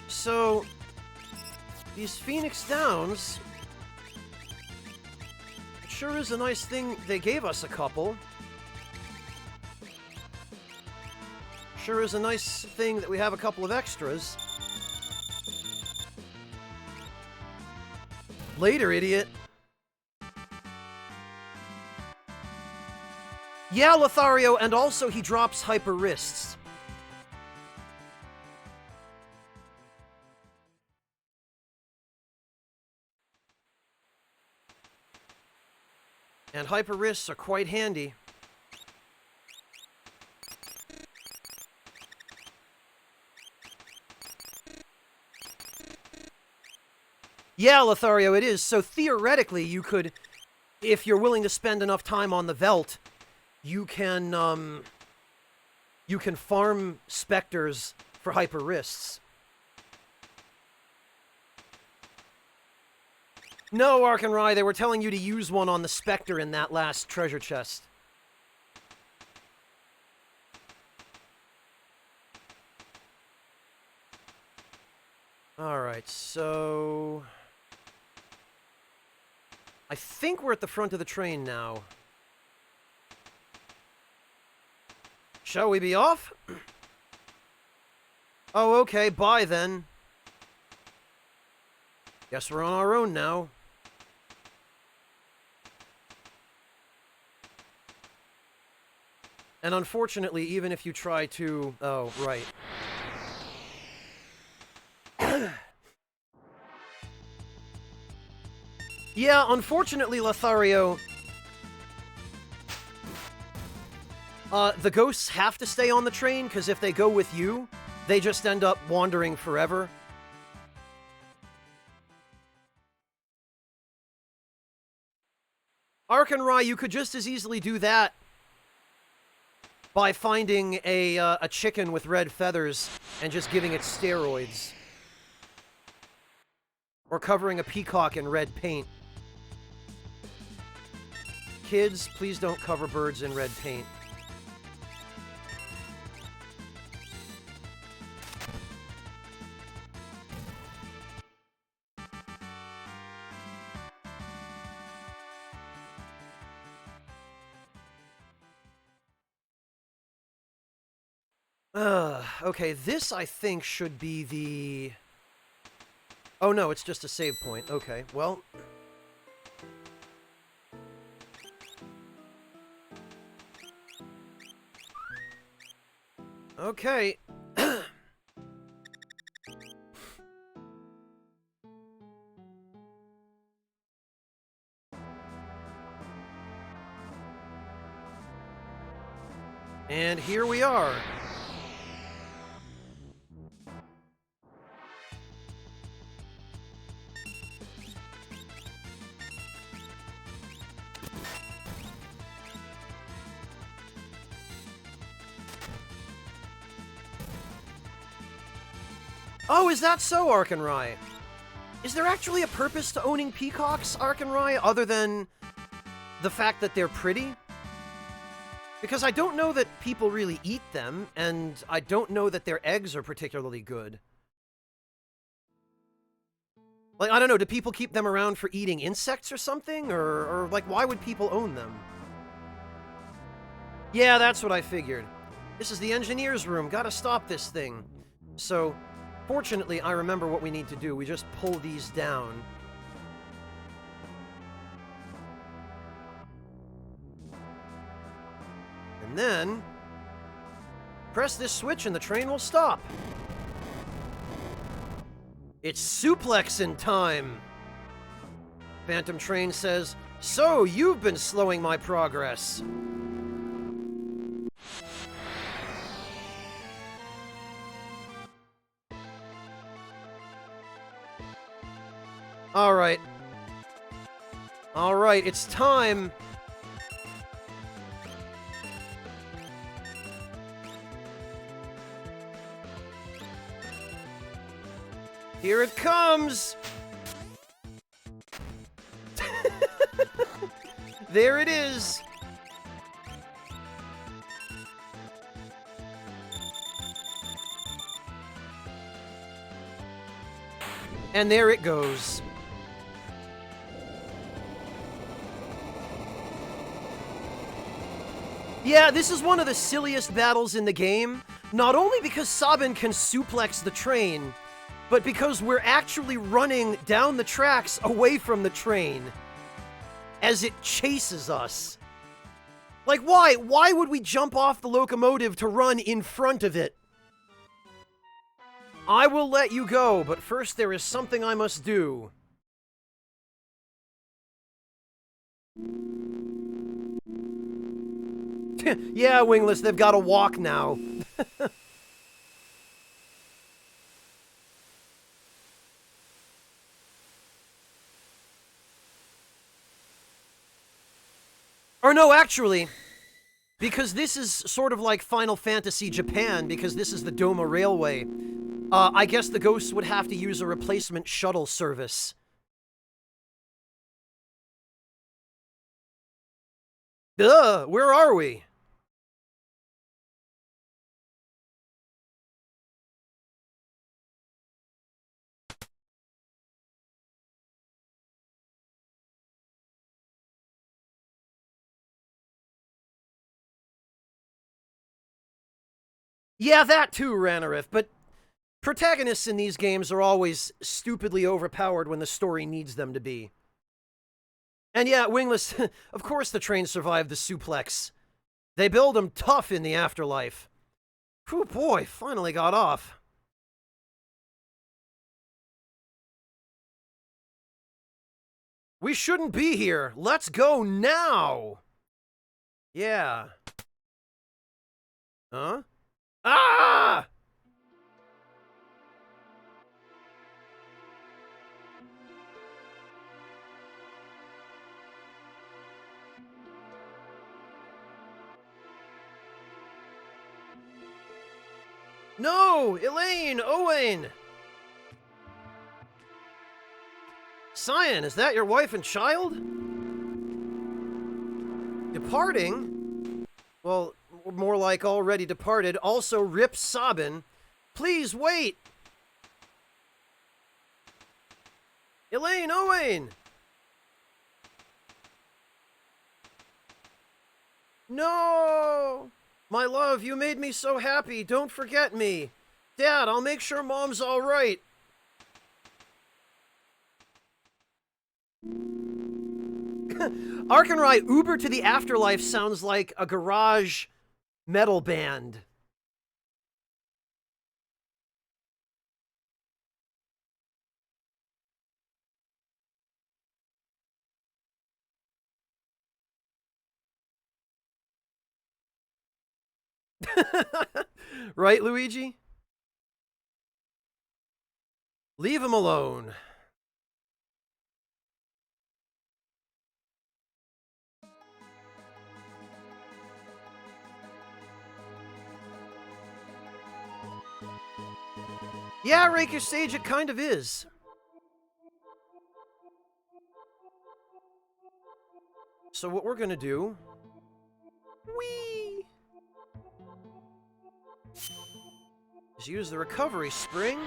So, these Phoenix Downs, it sure is a nice thing they gave us a couple. Sure is a nice thing that we have a couple of extras. Later, idiot. Yeah, Lothario, and also he drops hyper wrists. And hyper wrists are quite handy. Yeah, Lothario, it is. So theoretically, you could, if you're willing to spend enough time on the Velt, you can farm specters for hyper wrists. No, Arkanrai, they were telling you to use one on the Spectre in that last treasure chest. Alright, so... I think we're at the front of the train now. Shall we be off? Oh, okay, bye then. Guess we're on our own now. And unfortunately, even if you try to... Oh, right. Yeah, unfortunately, Lothario... the ghosts have to stay on the train, because if they go with you, they just end up wandering forever. Arkanrai, you could just as easily do that by finding a chicken with red feathers and just giving it steroids. Or covering a peacock in red paint. Kids, please don't cover birds in red paint. Okay, this I think should be the... Oh no, it's just a save point. Okay, well... Okay. And here we are. Oh, is that so, Arkanrai? Is there actually a purpose to owning peacocks, Arkanrai, other than the fact that they're pretty? Because I don't know that people really eat them, and I don't know that their eggs are particularly good. Like, I don't know, do people keep them around for eating insects or something? Or like, why would people own them? Yeah, that's what I figured. This is the engineer's room, gotta stop this thing. So... Fortunately, I remember what we need to do. We just pull these down. And then... Press this switch and the train will stop. It's suplexing time. Phantom Train says, "So, you've been slowing my progress." Alright. Alright, it's time. Here it comes! There it is! And there it goes. Yeah, this is one of the silliest battles in the game, not only because Sabin can suplex the train, but because we're actually running down the tracks away from the train as it chases us. Like, why? Why would we jump off the locomotive to run in front of it? I will let you go, but first there is something I must do. Yeah, Wingless, they've got to walk now. Or no, actually, because this is sort of like Final Fantasy Japan, because this is the Doma Railway, I guess the ghosts would have to use a replacement shuttle service. Duh, where are we? Yeah, that too, Ranarith, but protagonists in these games are always stupidly overpowered when the story needs them to be. And yeah, Wingless, of course the train survived the suplex. They build them tough in the afterlife. Whew, boy, finally got off. We shouldn't be here. Let's go now. Yeah. Huh? Ah! No! Elaine! Owen! Cyan, is that your wife and child? Departing? Well, more like already departed. Also, rip Sabin. Please wait! Elaine! Owen! No! My love, you made me so happy. Don't forget me. Dad, I'll make sure Mom's all right. Arkenrai Uber to the Afterlife sounds like a garage metal band. Right, Luigi? Leave him alone. Yeah, Rakish Sage, it kind of is. So what we're gonna do... Whee! Is use the recovery spring.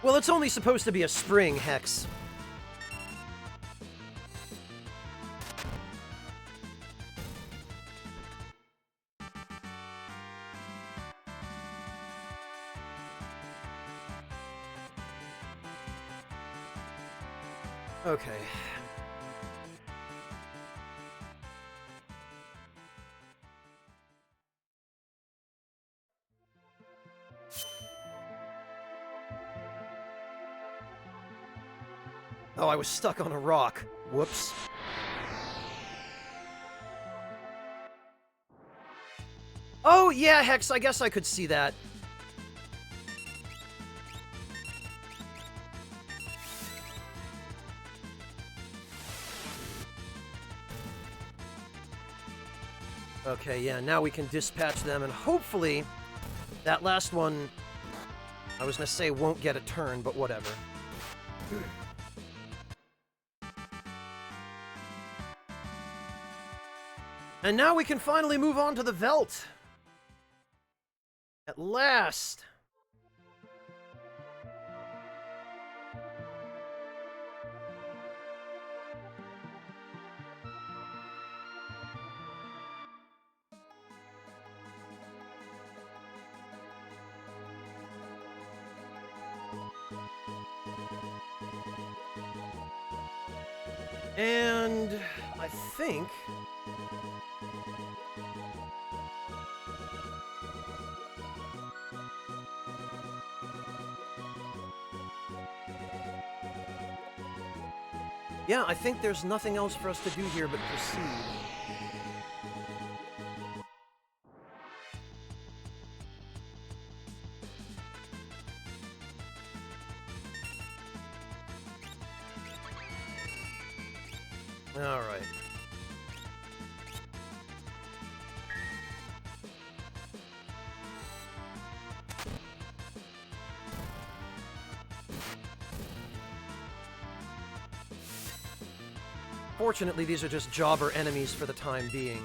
Well, it's only supposed to be a spring, Hex. Okay. Oh, I was stuck on a rock. Whoops. Oh, yeah, Hex, I guess I could see that. Okay, yeah, now we can dispatch them, and hopefully that last one, I was gonna say won't get a turn, but whatever. And now we can finally move on to the Veld. At last! And I think... yeah, I think there's nothing else for us to do here but proceed. All right. Fortunately, these are just jobber enemies for the time being.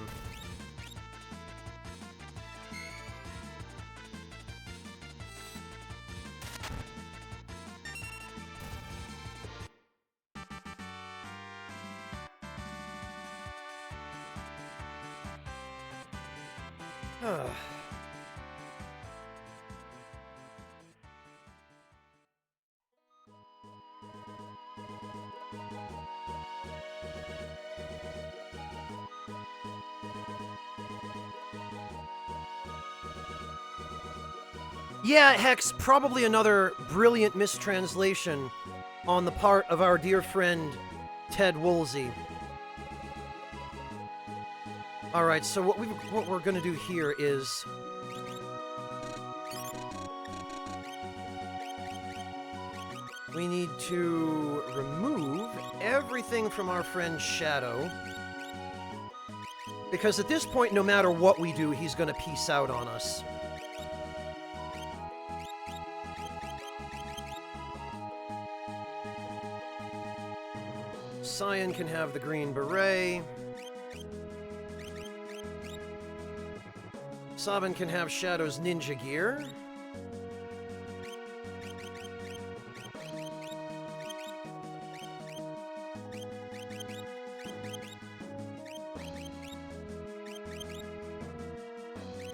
Yeah, Hex, probably another brilliant mistranslation on the part of our dear friend, Ted Woolsey. Alright, so what we're gonna do here is... we need to remove everything from our friend Shadow. Because at this point, no matter what we do, he's gonna peace out on us. Cyan can have the green beret. Sabin can have Shadow's ninja gear.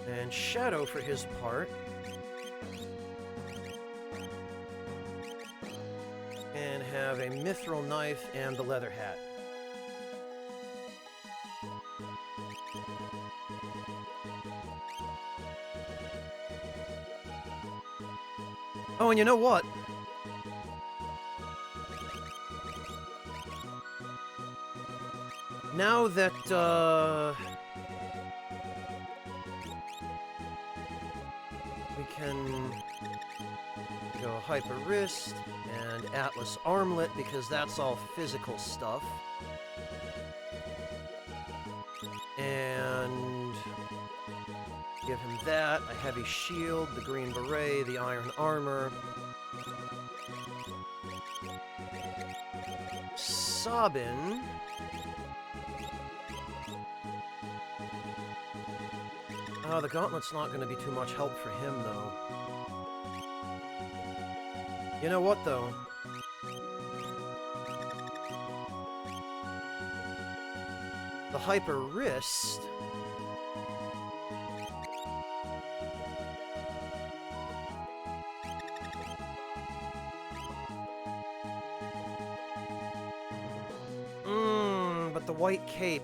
And Shadow, for his part, and have a mithril knife and the leather hat. Oh, and you know what? Now that, we can go Hyper Wrist and Atlas Armlet, because that's all physical stuff. And give him that, a heavy shield, the green beret, the iron armor. Sabin. Oh, the gauntlet's not going to be too much help for him, though. You know what, though? The Hyper Wrist... the white cape.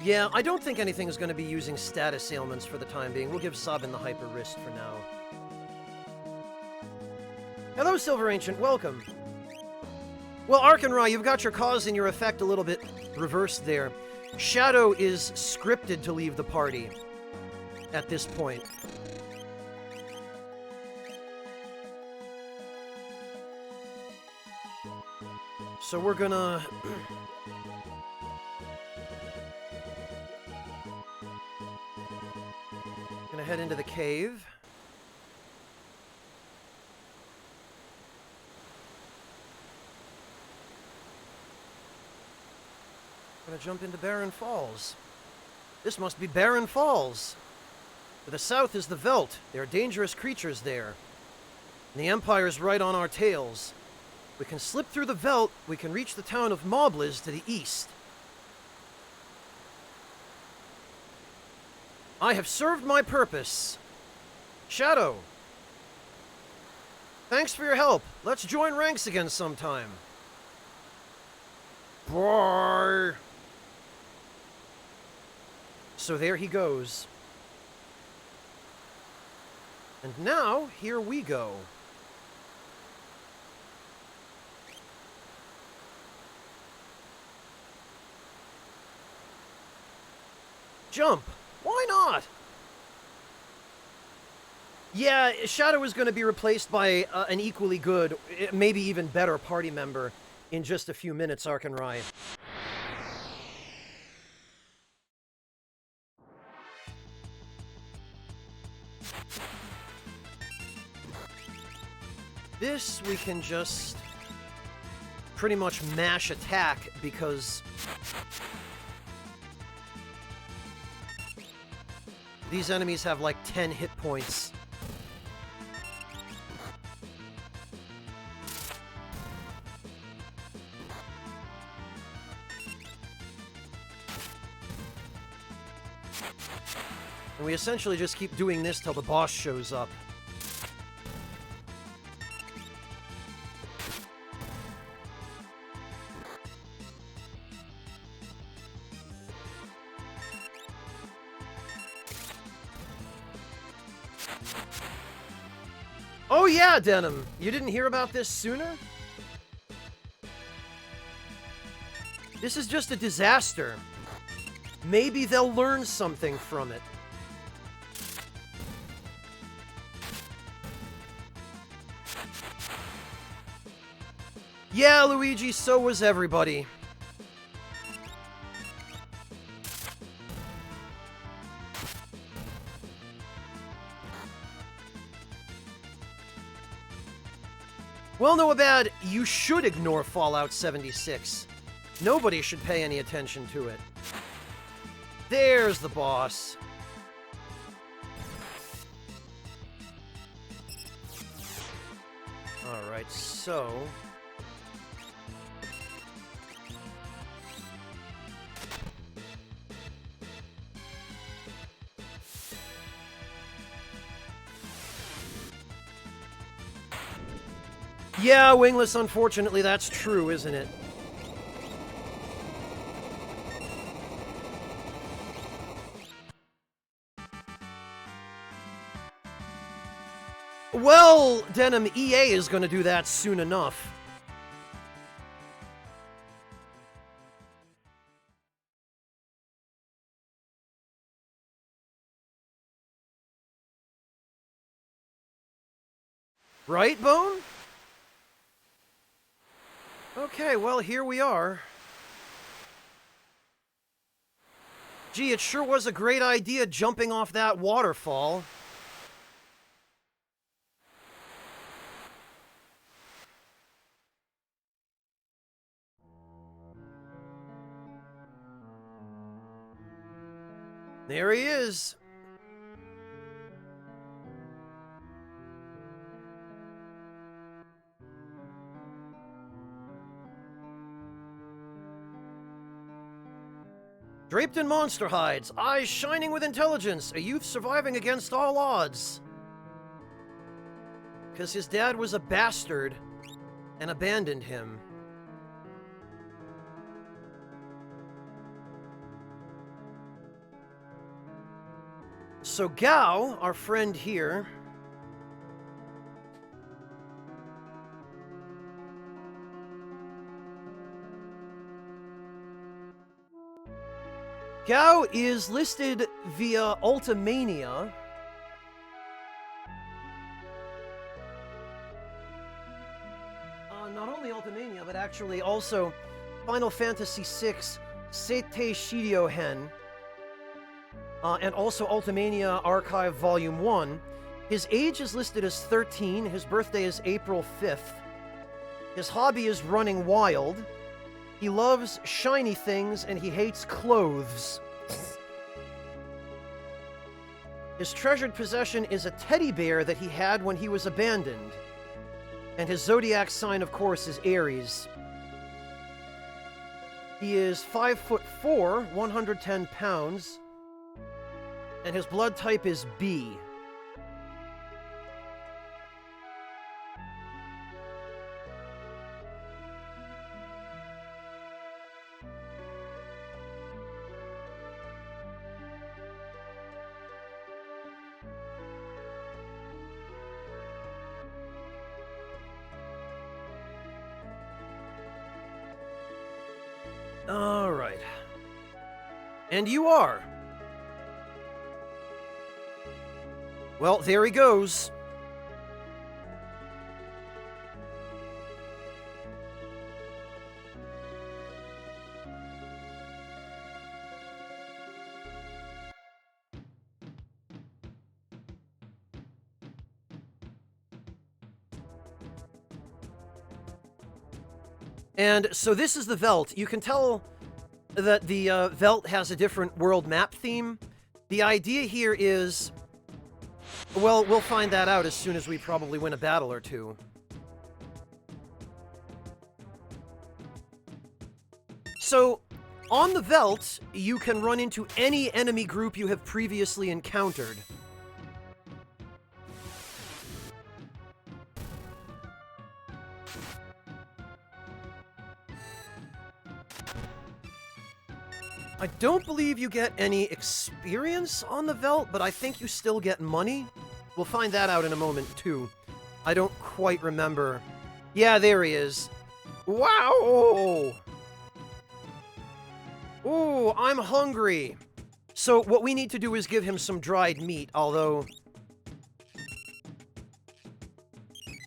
Yeah, I don't think anything is going to be using status ailments for the time being. We'll give Sabin the hyper wrist for now. Hello, Silver Ancient. Welcome. Well, Arkanrai, you've got your cause and your effect a little bit reversed there. Shadow is scripted to leave the party at this point. So we're gonna... gonna head into the cave. Gonna jump into Barren Falls. This must be Barren Falls. To the south is the Veldt. There are dangerous creatures there. And the Empire's right on our tails. We can slip through the Veldt. We can reach the town of Mobliz to the east. I have served my purpose. Shadow. Thanks for your help. Let's join ranks again sometime. Bye. So there he goes. And now, here we go. Jump! Why not? Yeah, Shadow is going to be replaced by an equally good, maybe even better party member in just a few minutes, Arkanrai. This we can just pretty much mash attack because these enemies have like 10 hit points. And we essentially just keep doing this till the boss shows up. Oh yeah, Denim! You didn't hear about this sooner? This is just a disaster. Maybe they'll learn something from it. Yeah, Luigi, so was everybody. Well, Noabad, you should ignore Fallout 76. Nobody should pay any attention to it. There's the boss. Alright, so... Yeah, Wingless, unfortunately, that's true, isn't it? Well, Denim, EA is going to do that soon enough. Right, Bone? Okay, well, here we are. Gee, it sure was a great idea jumping off that waterfall. There he is. Draped in monster hides, eyes shining with intelligence, a youth surviving against all odds. Because his dad was a bastard. and abandoned him. So Gao, our friend here, Gao is listed via Ultimania. Not only Ultimania, but actually also Final Fantasy VI Seitei Shiryo-hen, and also Ultimania Archive Volume 1. His age is listed as 13, his birthday is April 5th. His hobby is running wild. He loves shiny things and he hates clothes. His treasured possession is a teddy bear that he had when he was abandoned. And his zodiac sign, of course, is Aries. He is 5'4", 110 pounds. And his blood type is B. All right. And you are. Well, there he goes. And so this is the Velt. You can tell that the Velt has a different world map theme. The idea here is, well, we'll find that out as soon as we probably win a battle or two. So, on the Velt, you can run into any enemy group you have previously encountered. I don't believe you get any experience on the Velt, but I think you still get money. We'll find that out in a moment, too. I don't quite remember. Yeah, there he is. Wow! Ooh, I'm hungry. So what we need to do is give him some dried meat, although...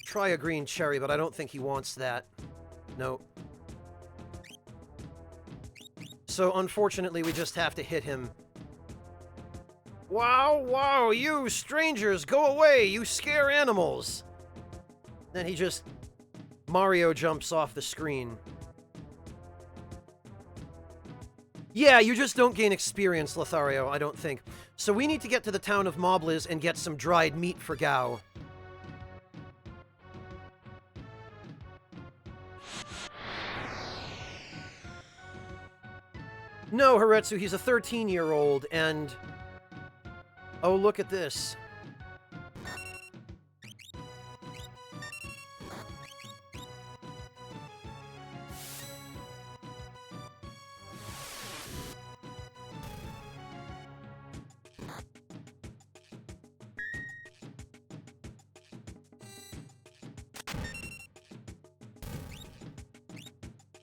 Try a green cherry, but I don't think he wants that. No. So, unfortunately, we just have to hit him. Wow, wow, you strangers, go away, you scare animals! Then he just... Mario jumps off the screen. Yeah, you just don't gain experience, Lothario, I don't think. So we need to get to the town of Mobliz and get some dried meat for Gao. No, Haretsu, he's a 13-year-old, and... Oh, look at this.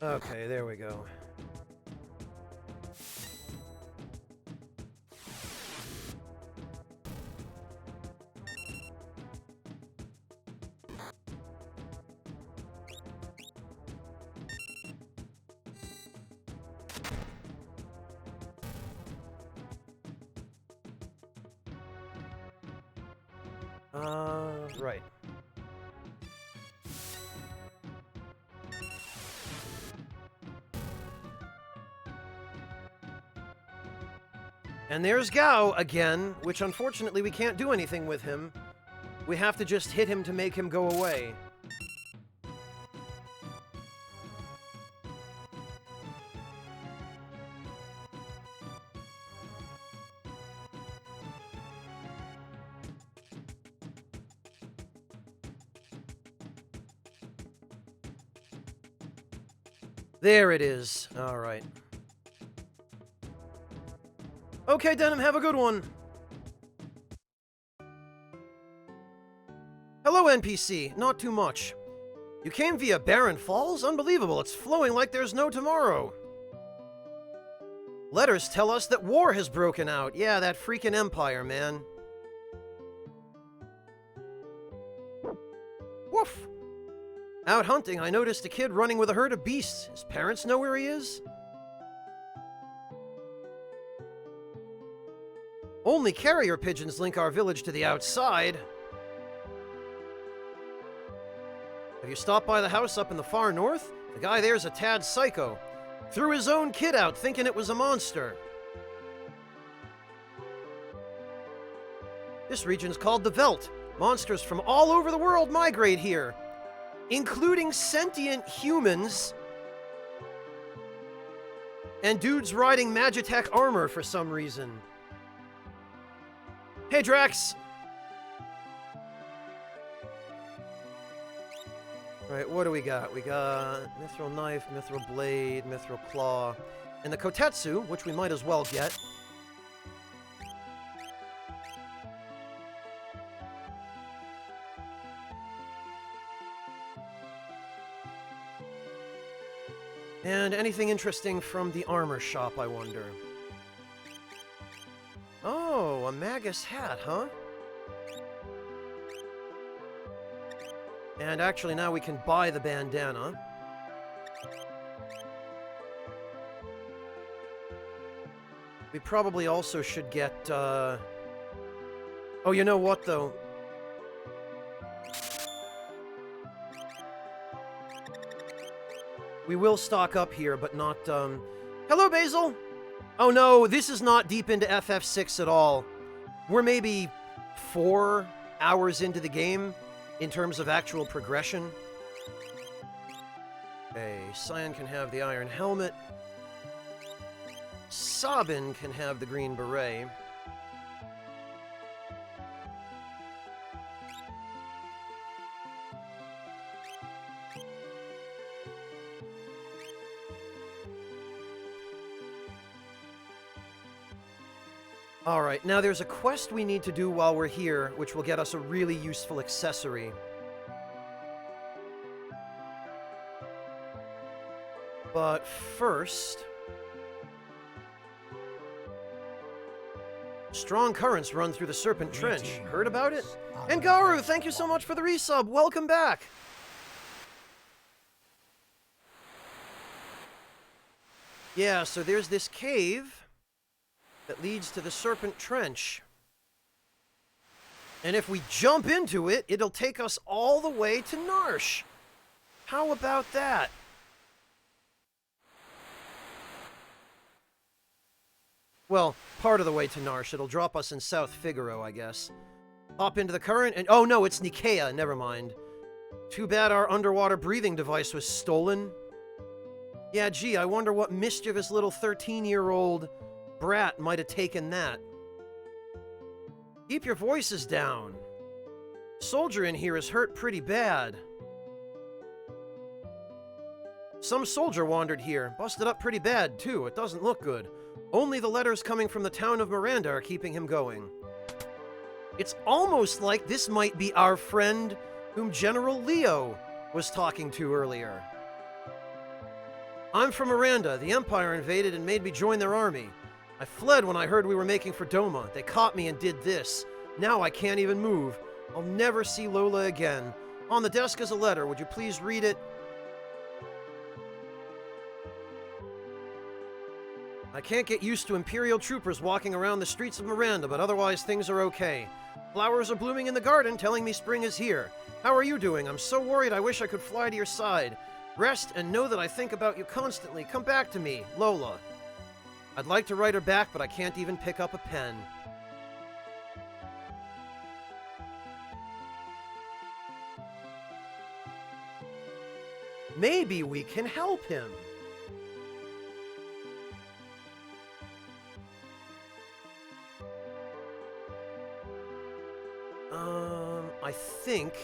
Okay, there we go. Right. And there's Gao again, which unfortunately we can't do anything with him. We have to just hit him to make him go away. There it is. All right. Okay, Denim, have a good one. Hello, NPC. Not too much. You came via Barren Falls? Unbelievable. It's flowing like there's no tomorrow. Letters tell us that war has broken out. Yeah, that freaking empire, man. Woof. Out hunting, I noticed a kid running with a herd of beasts. His parents know where he is? Only carrier pigeons link our village to the outside. Have you stopped by the house up in the far north? The guy there's a tad psycho. Threw his own kid out thinking it was a monster. This region's called the Veldt. Monsters from all over the world migrate here, including sentient humans and dudes riding Magitech armor for some reason. Hey, Drax! Alright, what do we got? We got Mithril Knife, Mithril Blade, Mithril Claw, and the Kotetsu, which we might as well get. And anything interesting from the armor shop, I wonder? Oh, a Magus hat, huh? And actually now we can buy the bandana. We probably also should get, Oh, you know what, though? We will stock up here, but not, Hello, Basil! Oh no, this is not deep into FF6 at all. We're maybe 4 hours into the game in terms of actual progression. Okay, Cyan can have the iron helmet. Sabin can have the green beret. Alright, now there's a quest we need to do while we're here, which will get us a really useful accessory. But first... Strong currents run through the Serpent Trench. Heard about it? And Garu, thank you so much for the resub. Welcome back. Yeah, so there's this cave that leads to the Serpent Trench. And if we jump into it, it'll take us all the way to Narsh. How about that? Well, part of the way to Narsh. It'll drop us in South Figaro, I guess. Hop into the current and... Oh, no, it's Nicaea. Never mind. Too bad our underwater breathing device was stolen. Yeah, gee, I wonder what mischievous little 13-year-old brat might have taken that. Keep your voices down. Soldier in here is hurt pretty bad. Some soldier wandered here. Busted up pretty bad, too. It doesn't look good. Only the letters coming from the town of Miranda are keeping him going. It's almost like this might be our friend whom General Leo was talking to earlier. I'm from Miranda. The Empire invaded and made me join their army. I fled when I heard we were making for Doma. They caught me and did this. Now I can't even move. I'll never see Lola again. On the desk is a letter. Would you please read it? I can't get used to Imperial troopers walking around the streets of Miranda, but otherwise things are okay. Flowers are blooming in the garden, telling me spring is here. How are you doing? I'm so worried I wish I could fly to your side. Rest and know that I think about you constantly. Come back to me, Lola. I'd like to write her back, but I can't even pick up a pen. Maybe we can help him. I think...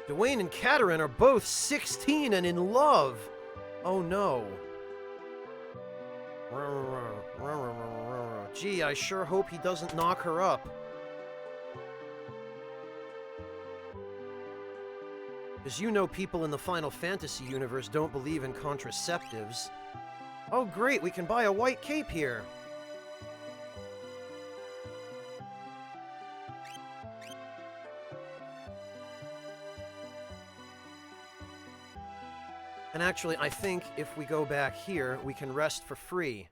Dwayne and Katerin are both 16 and in love. Oh no. Gee, I sure hope he doesn't knock her up. As you know, people in the Final Fantasy universe don't believe in contraceptives. Oh great, we can buy a white cape here. And actually, I think if we go back here, we can rest for free.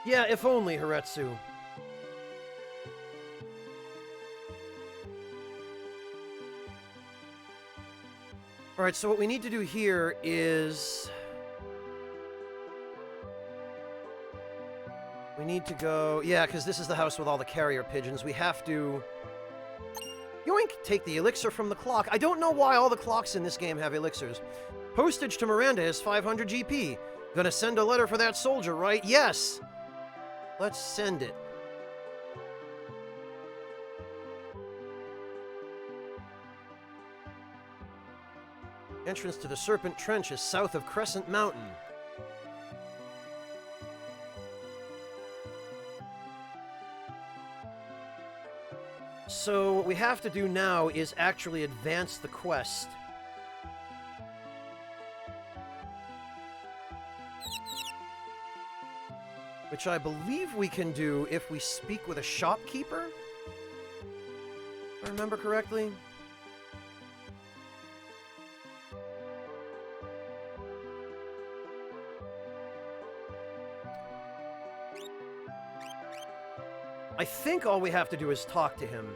Yeah, if only, Haretsu. Alright, so what we need to do here is... we need to go... yeah, because this is the house with all the carrier pigeons. We have to... yoink! Take the elixir from the clock. I don't know why all the clocks in this game have elixirs. Postage to Miranda is 500 GP. Gonna send a letter for that soldier, right? Yes! Let's send it. Entrance to the Serpent Trench is south of Crescent Mountain. So what we have to do now is actually advance the quest. Which I believe we can do if we speak with a shopkeeper? If I remember correctly. I think all we have to do is talk to him.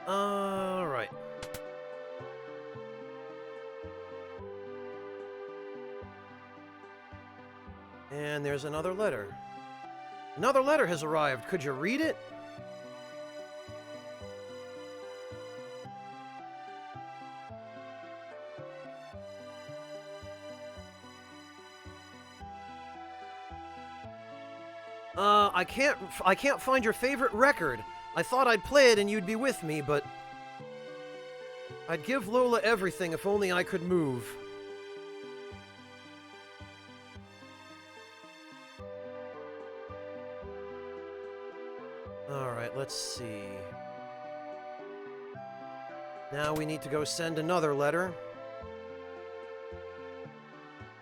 Alright. And there's another letter. Another letter has arrived. Could you read it? I can't find your favorite record. I thought I'd play it and you'd be with me, but... I'd give Lola everything if only I could move. Alright, let's see. Now we need to go send another letter.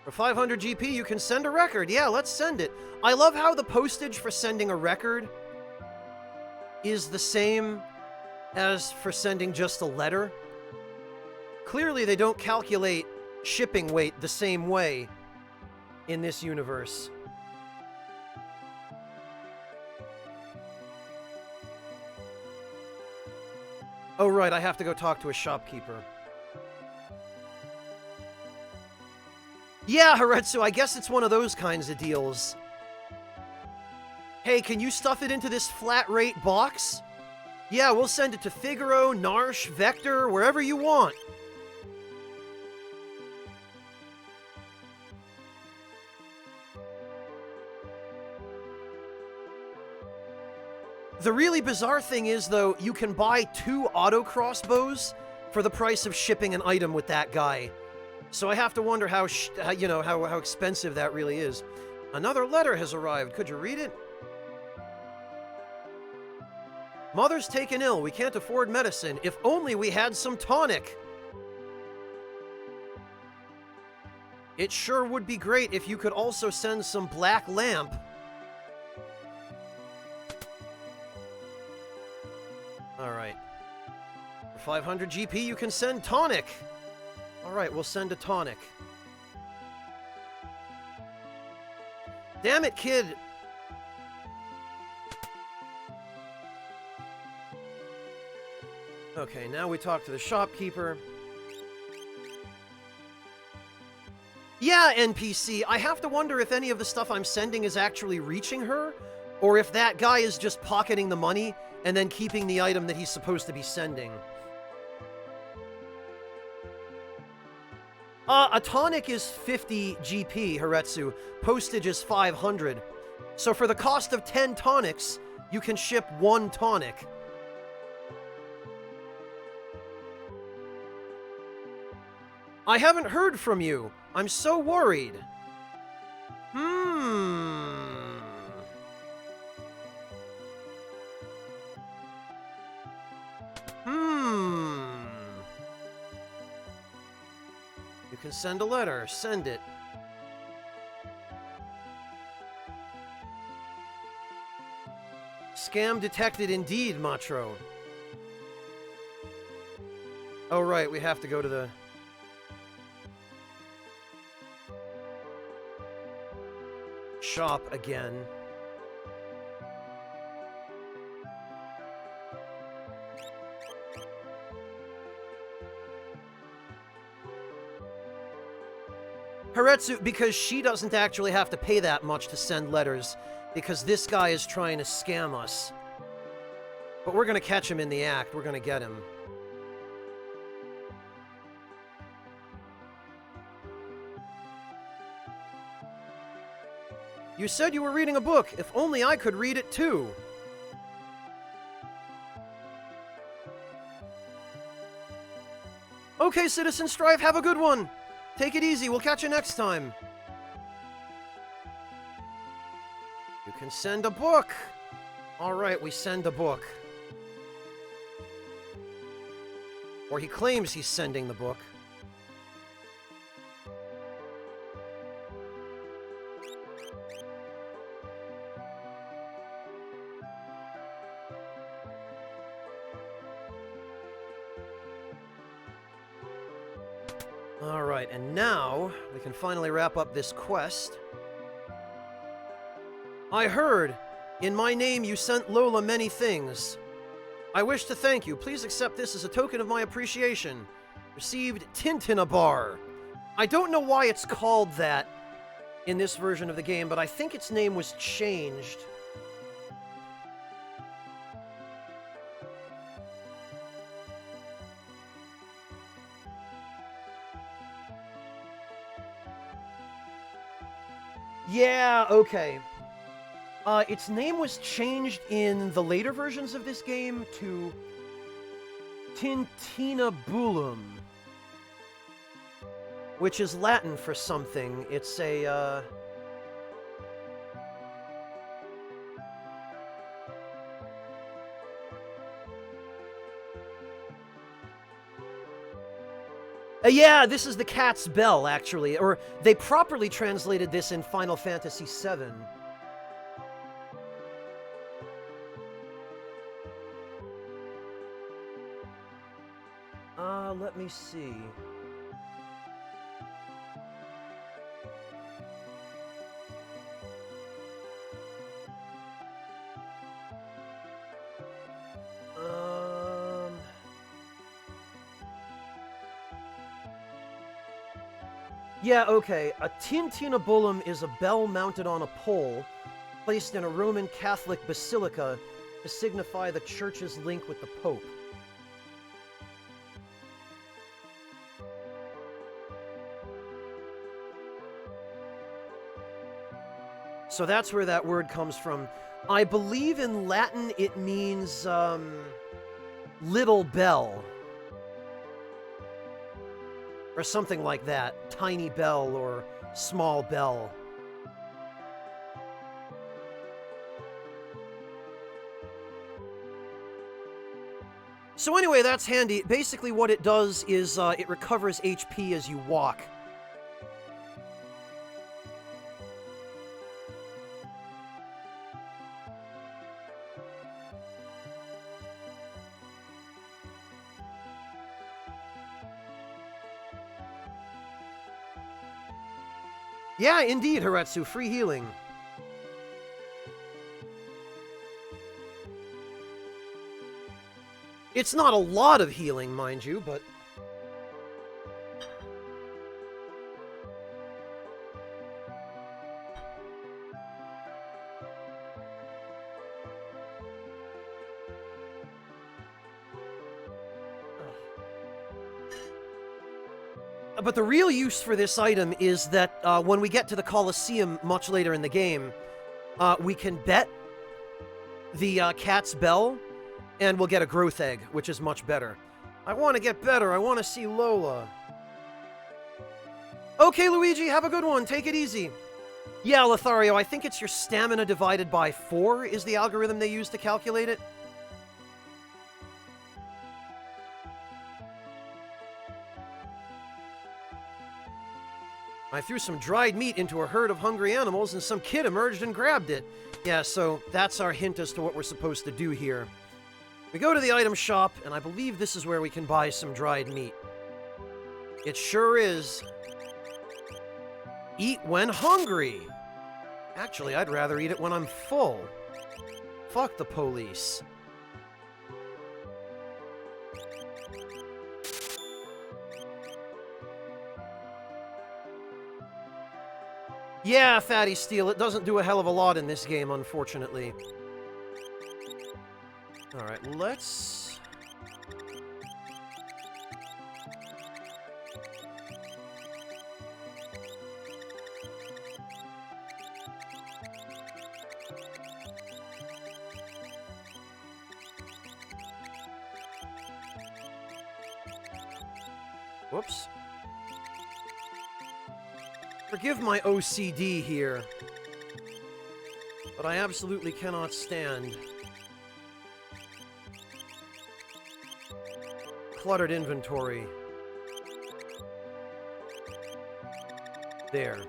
For 500 GP, you can send a record. Yeah, let's send it. I love how the postage for sending a record is the same as for sending just a letter. Clearly, they don't calculate shipping weight the same way in this universe. Oh, right, I have to go talk to a shopkeeper. Yeah, Haretsu, I guess it's one of those kinds of deals. Hey, can you stuff it into this flat-rate box? Yeah, we'll send it to Figaro, Narsh, Vector, wherever you want. The really bizarre thing is, though, you can buy 2 auto crossbows for the price of shipping an item with that guy. So I have to wonder how expensive that really is. Another letter has arrived. Could you read it? Mother's taken ill. We can't afford medicine. If only we had some tonic. It sure would be great if you could also send some black lamp. Alright. For 500 GP, you can send tonic. Alright, we'll send a tonic. Damn it, kid! Okay, now we talk to the shopkeeper. Yeah, NPC, I have to wonder if any of the stuff I'm sending is actually reaching her, or if that guy is just pocketing the money and then keeping the item that he's supposed to be sending. A tonic is 50 GP, Haretsu. Postage is 500. So for the cost of 10 tonics, you can ship 1 tonic. I haven't heard from you. I'm so worried. You can send a letter. Send it. Scam detected indeed, Matro. Oh, right, we have to go to the... shop again. Haretsu, because she doesn't actually have to pay that much to send letters, because this guy is trying to scam us. But we're gonna catch him in the act. We're gonna get him. You said you were reading a book. If only I could read it too. Okay, Citizen Strife, have a good one. Take it easy. We'll catch you next time. You can send a book. All right, we send a book. Or he claims he's sending the book. Alright, and now we can finally wrap up this quest. I heard. In my name you sent Lola many things. I wish to thank you. Please accept this as a token of my appreciation. Received Tintinabar. I don't know why it's called that in this version of the game, but I think its name was changed. Yeah, okay. Its name was changed in the later versions of this game to Tintinabulum, which is Latin for something. It's a, yeah, this is the cat's bell, actually. Or they properly translated this in Final Fantasy VII. Let me see. Yeah, okay. A tintinabulum is a bell mounted on a pole, placed in a Roman Catholic basilica to signify the church's link with the Pope. So that's where that word comes from. I believe in Latin it means, little bell. Or something like that. Tiny bell or small bell. So anyway, that's handy. Basically what it does is it recovers HP as you walk. Yeah, indeed, Haretsu. Free healing. It's not a lot of healing, mind you, but... But the real use for this item is that when we get to the Colosseum much later in the game, we can bet the cat's bell, and we'll get a growth egg, which is much better. I want to get better. I want to see Lola. Okay, Luigi, have a good one. Take it easy. Yeah, Lothario, I think it's your stamina divided by 4 is the algorithm they use to calculate it. I threw some dried meat into a herd of hungry animals and some kid emerged and grabbed it. Yeah, so that's our hint as to what we're supposed to do here. We go to the item shop, and I believe this is where we can buy some dried meat. It sure is. Eat when hungry. Actually, I'd rather eat it when I'm full. Fuck the police. Yeah, Fatty Steel, it doesn't do a hell of a lot in this game, unfortunately. Alright, let's... Whoops. Forgive my OCD here, but I absolutely cannot stand cluttered inventory. There.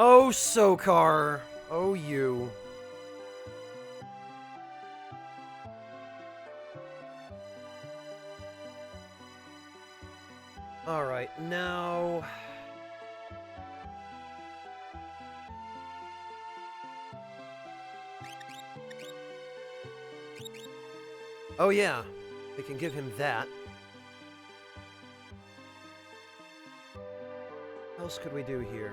Oh, Sokar. Oh, you. Alright, now... Oh, yeah. We can give him that. What else could we do here?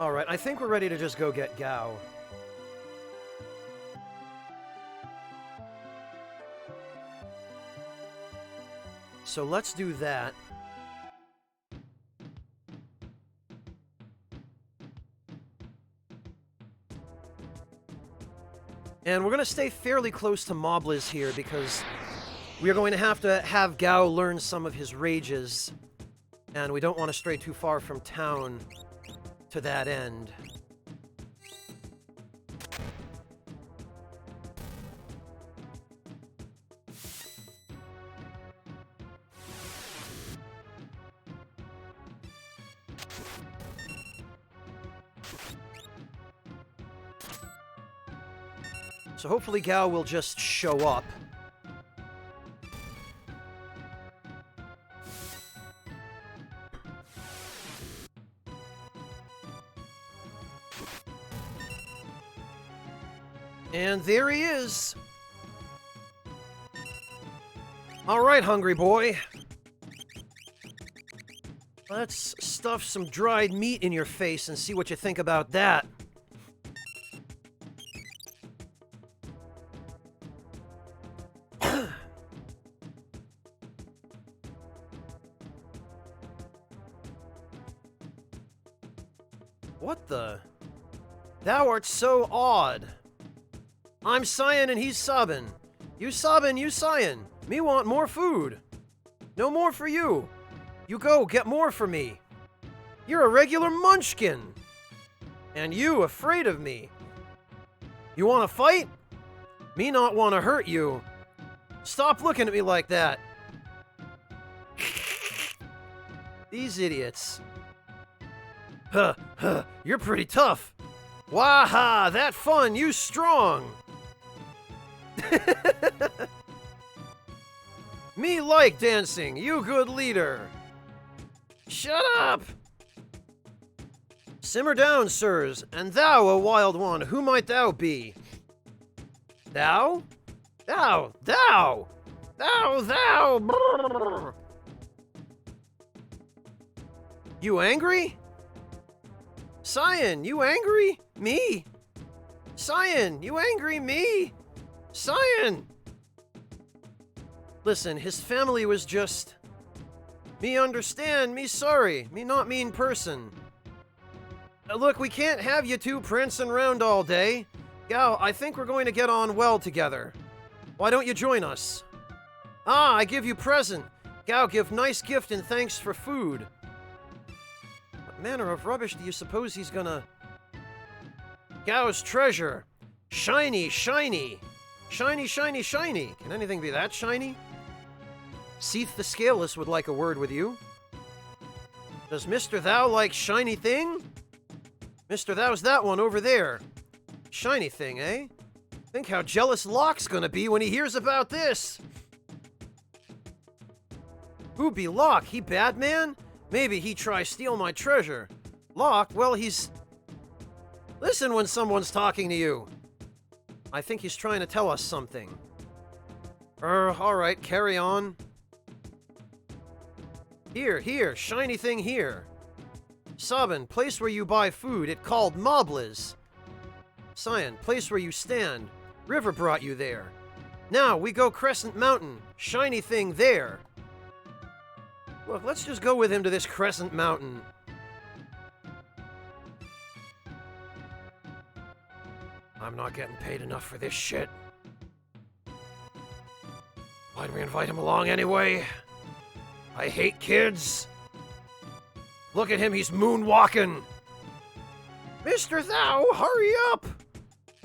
Alright, I think we're ready to just go get Gao. So let's do that. And we're going to stay fairly close to Mobliz here because we are going to have Gao learn some of his rages. And we don't want to stray too far from town to that end. So hopefully Gao will just show up. And there he is. All right, hungry boy. Let's stuff some dried meat in your face and see what you think about that. What the? Thou art so odd. I'm Cyan and he's Sabin. You Sabin, you Cyan. Me want more food. No more for you. You go, get more for me. You're a regular munchkin. And you afraid of me. You wanna fight? Me not wanna hurt you. Stop looking at me like that. These idiots. You're pretty tough. Waha, that fun, you strong. Me like dancing, you good leader. Shut up! Simmer down, sirs, and thou, a wild one, who might thou be? Thou? Thou! Thou! Thou! Thou! Brrr. You angry? Cyan, you angry? Me? Cyan, you angry? Me? Cyan! Listen, his family was just... Me understand, me sorry, me not mean person. Look, we can't have you two prancing around all day. Gao, I think we're going to get on well together. Why don't you join us? Ah, I give you present. Gao, give nice gift and thanks for food. What manner of rubbish do you suppose he's gonna... Gao's treasure. Shiny, shiny. Shiny, shiny, shiny. Can anything be that shiny? Seath the Scaleless would like a word with you. Does Mr. Thou like shiny thing? Mr. Thou's that one over there. Shiny thing, eh? Think how jealous Locke's gonna be when he hears about this. Who be Locke? He bad man? Maybe he try steal my treasure. Locke, well, he's... Listen when someone's talking to you. I think he's trying to tell us something. Alright, carry on. Here, shiny thing here. Sabin, place where you buy food, it called Moblas. Cyan, place where you stand. River brought you there. Now, we go Crescent Mountain. Shiny thing there. Look, let's just go with him to this Crescent Mountain. I'm not getting paid enough for this shit. Why'd we invite him along anyway? I hate kids. Look at him, he's moonwalking. Mr. Thou, hurry up.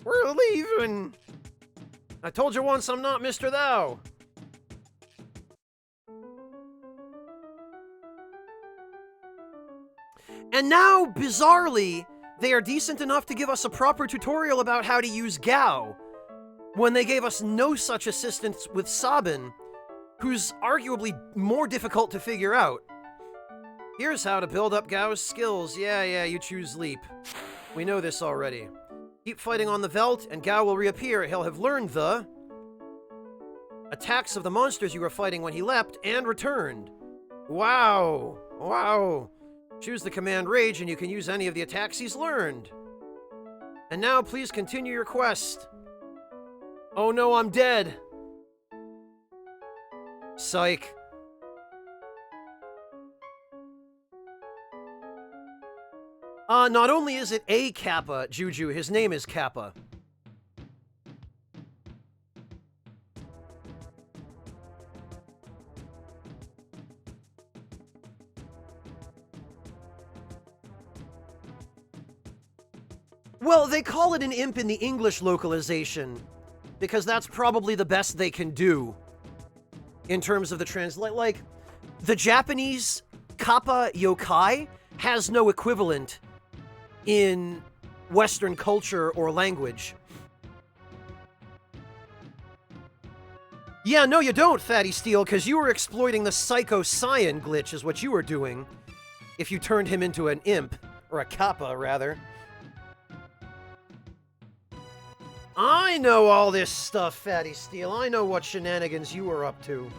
We're leaving. I told you once I'm not Mr. Thou. And now, bizarrely, they are decent enough to give us a proper tutorial about how to use Gao, when they gave us no such assistance with Sabin, who's arguably more difficult to figure out. Here's how to build up Gao's skills. Yeah, you choose Leap. We know this already. Keep fighting on the Veldt, and Gao will reappear. He'll have learned the attacks of the monsters you were fighting when he leapt and returned. Wow. Choose the command Rage, and you can use any of the attacks he's learned. And now, please continue your quest. Oh no, I'm dead. Psych. Not only is it a Kappa, Juju, his name is Kappa. Well, they call it an imp in the English localization, because that's probably the best they can do in terms of the translate. Like, the Japanese Kappa yokai has no equivalent in Western culture or language. Yeah, no you don't, Fatty Steel, because you were exploiting the Psycho Cyan glitch is what you were doing, if you turned him into an imp, or a Kappa, rather. I know all this stuff, Fatty Steel. I know what shenanigans you were up to.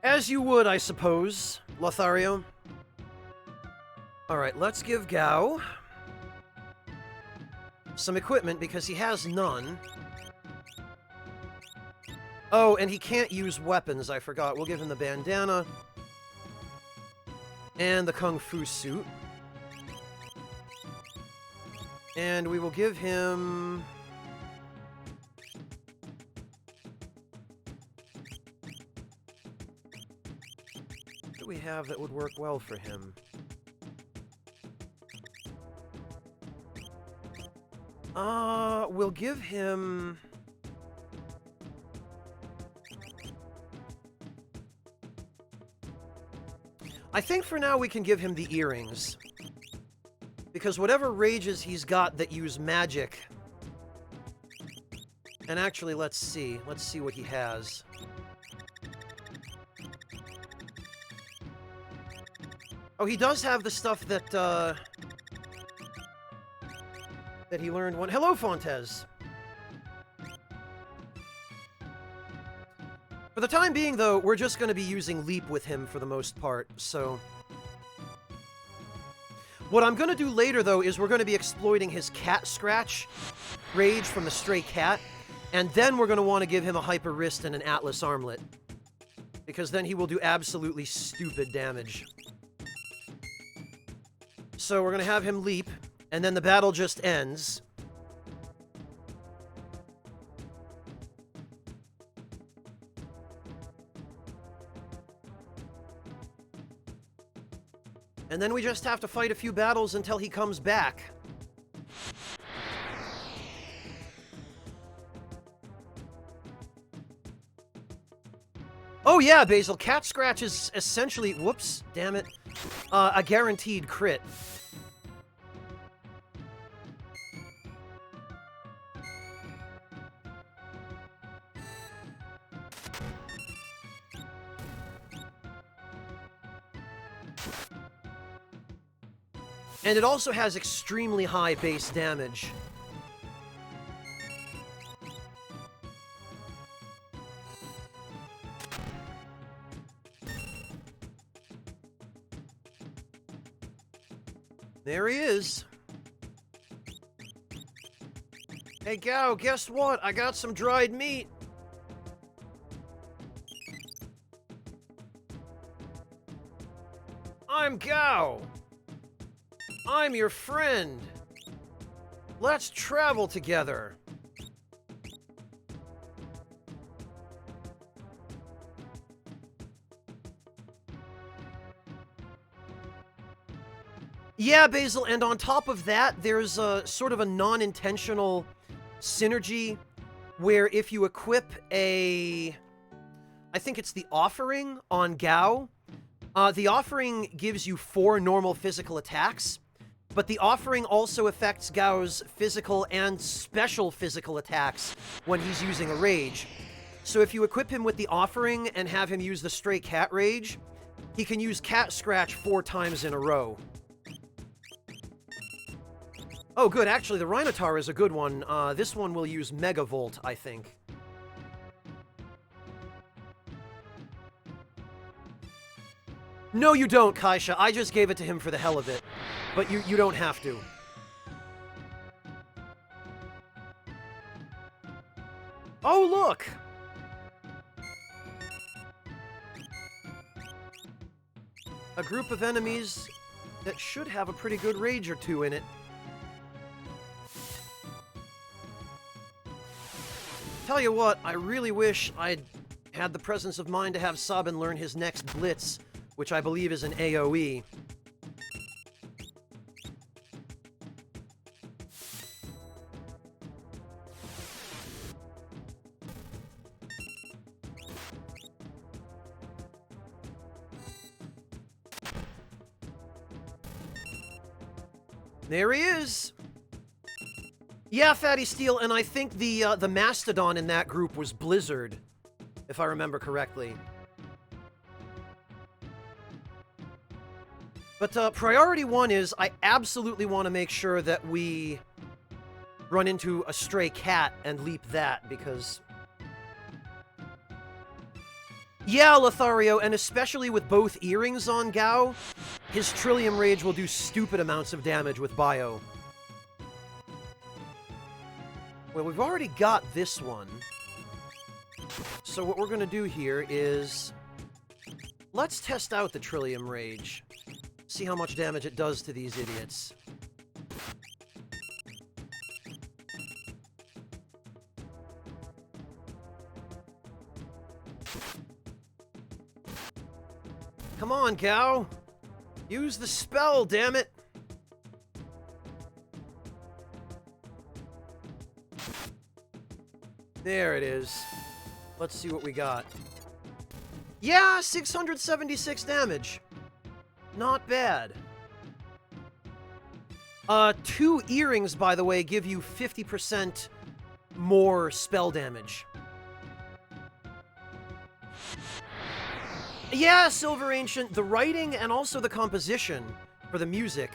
As you would, I suppose, Lothario. Alright, let's give Gao some equipment, because he has none. Oh, and he can't use weapons, I forgot. We'll give him the bandana. And the Kung Fu suit. And we will give him... what do we have that would work well for him? We'll give him... I think for now we can give him the earrings. Because whatever rages he's got that use magic... And actually, let's see. Let's see what he has. Oh, he does have the stuff that, that he learned one. Hello, Fontes! For the time being, though, we're just going to be using Leap with him for the most part, so... What I'm going to do later, though, is we're going to be exploiting his cat scratch rage from the stray cat, and then we're going to want to give him a hyper wrist and an Atlas armlet. Because then he will do absolutely stupid damage. So we're going to have him leap, and then the battle just ends. And then we just have to fight a few battles until he comes back. Oh yeah, Basil, Cat Scratch is essentially... whoops, damn it. A guaranteed crit. And it also has extremely high base damage. There he is. Hey, Gao, guess what? I got some dried meat. I'm Gao. I'm your friend. Let's travel together. Yeah, Basil, and on top of that, there's a sort of a non-intentional synergy where if you equip a... I think it's the Offering on Gao. The Offering gives you 4 normal physical attacks, but the Offering also affects Gao's physical and special physical attacks when he's using a rage. So if you equip him with the Offering and have him use the Stray Cat Rage, he can use Cat Scratch 4 times in a row. Oh, good. Actually, the Rhinotaur is a good one. This one will use Megavolt, I think. No, you don't, Kaisha. I just gave it to him for the hell of it. But you don't have to. Oh, look! A group of enemies that should have a pretty good rage or two in it. Tell you what, I really wish I'd had the presence of mind to have Sabin learn his next Blitz, which I believe is an AoE. There he is! Yeah, Fatty Steel, and I think the Mastodon in that group was Blizzard, if I remember correctly. But priority 1 is I absolutely want to make sure that we run into a stray cat and leap that, because... Yeah, Lothario, and especially with both earrings on Gao, his Trillium Rage will do stupid amounts of damage with Bio. Well, we've already got this one. So what we're going to do here is... let's test out the Trillium Rage. See how much damage it does to these idiots. Come on, Gao! Use the spell, damn it! There it is. Let's see what we got. Yeah, 676 damage. Not bad. 2 earrings, by the way, give you 50% more spell damage. Yeah, Silver Ancient, the writing and also the composition for the music.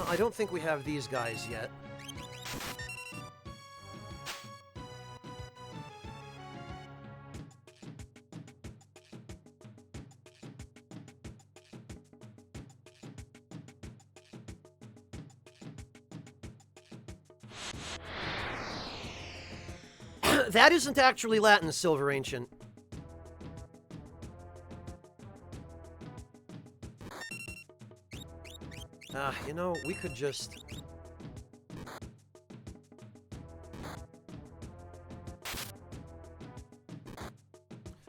I don't think we have these guys yet. That isn't actually Latin, Silver Ancient. You know, we could just...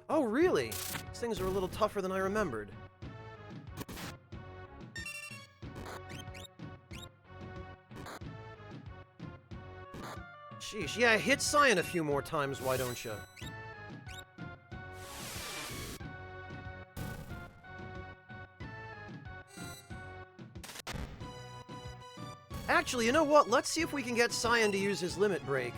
Oh, really? These things are a little tougher than I remembered. Sheesh, yeah, hit Cyan a few more times, why don't you? Actually, you know what? Let's see if we can get Cyan to use his limit break.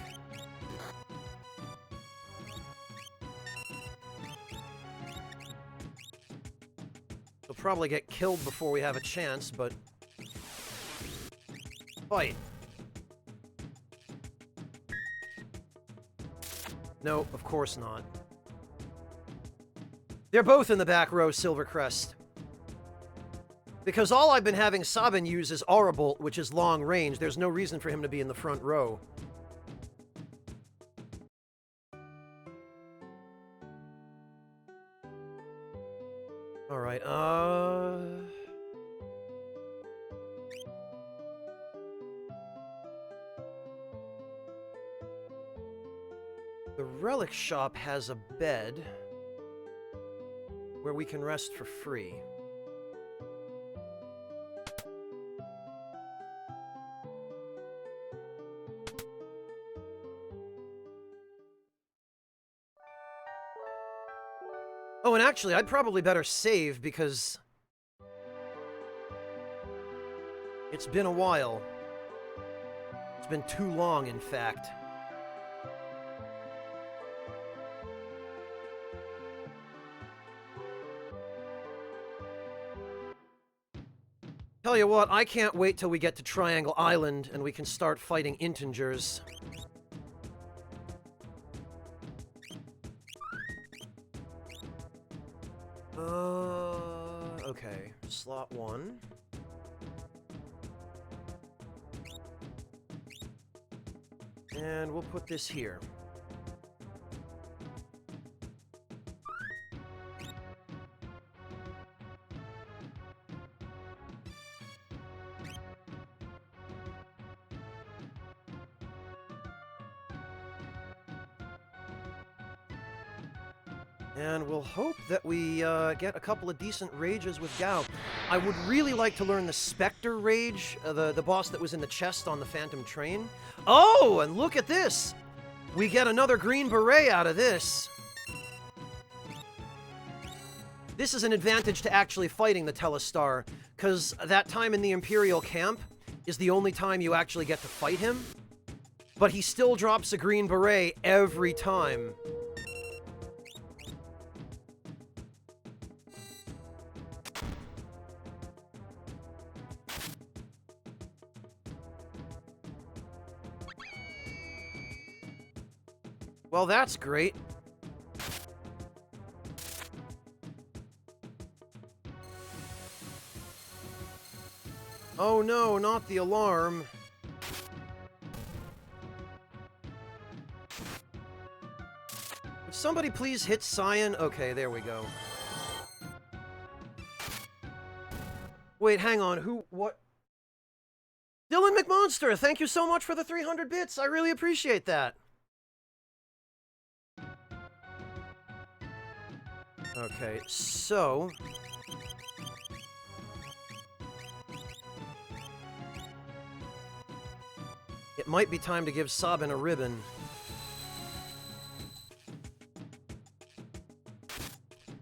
He'll probably get killed before we have a chance, but... fight. No, of course not. They're both in the back row, Silvercrest. Because all I've been having Sabin use is Aura Bolt, which is long range. There's no reason for him to be in the front row. Alright, the Relic Shop has a bed where we can rest for free. Oh, and actually, I'd probably better save because it's been a while. It's been too long, in fact. Tell you what, I can't wait till we get to Triangle Island and we can start fighting Intingers. Okay. Slot 1. And we'll put this here. And we'll hope that we get a couple of decent rages with Gao. I would really like to learn the Spectre Rage, the boss that was in the chest on the Phantom Train. Oh, and look at this! We get another green beret out of this. This is an advantage to actually fighting the Telestar, because that time in the Imperial camp is the only time you actually get to fight him. But he still drops a green beret every time. Well, that's great. Oh no, not the alarm. Would somebody please hit Cyan? Okay, there we go. Wait, hang on. Who? What? Dylan McMonster, thank you so much for the 300 bits. I really appreciate that. Okay, so... it might be time to give Sabin a ribbon.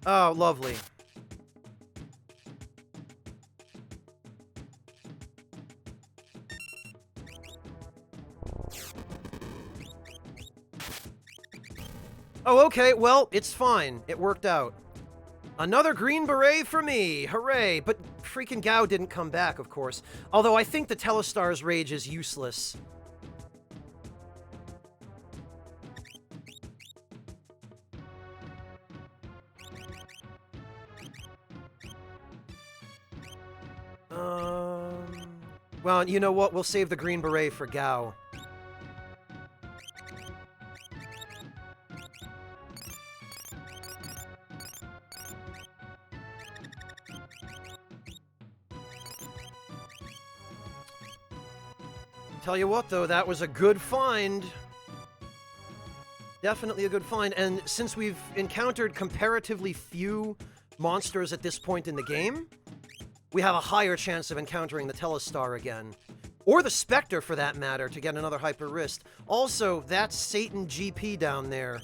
Oh, lovely. Oh, okay, well, it's fine. It worked out. Another green beret for me! Hooray! But freaking Gao didn't come back, of course. Although I think the Telestar's rage is useless. Well, you know what? We'll save the green beret for Gao. Tell you what, though, that was a good find. Definitely a good find, and since we've encountered comparatively few monsters at this point in the game, we have a higher chance of encountering the Telestar again. Or the Spectre, for that matter, to get another Hyper Wrist. Also, that's Satan GP down there.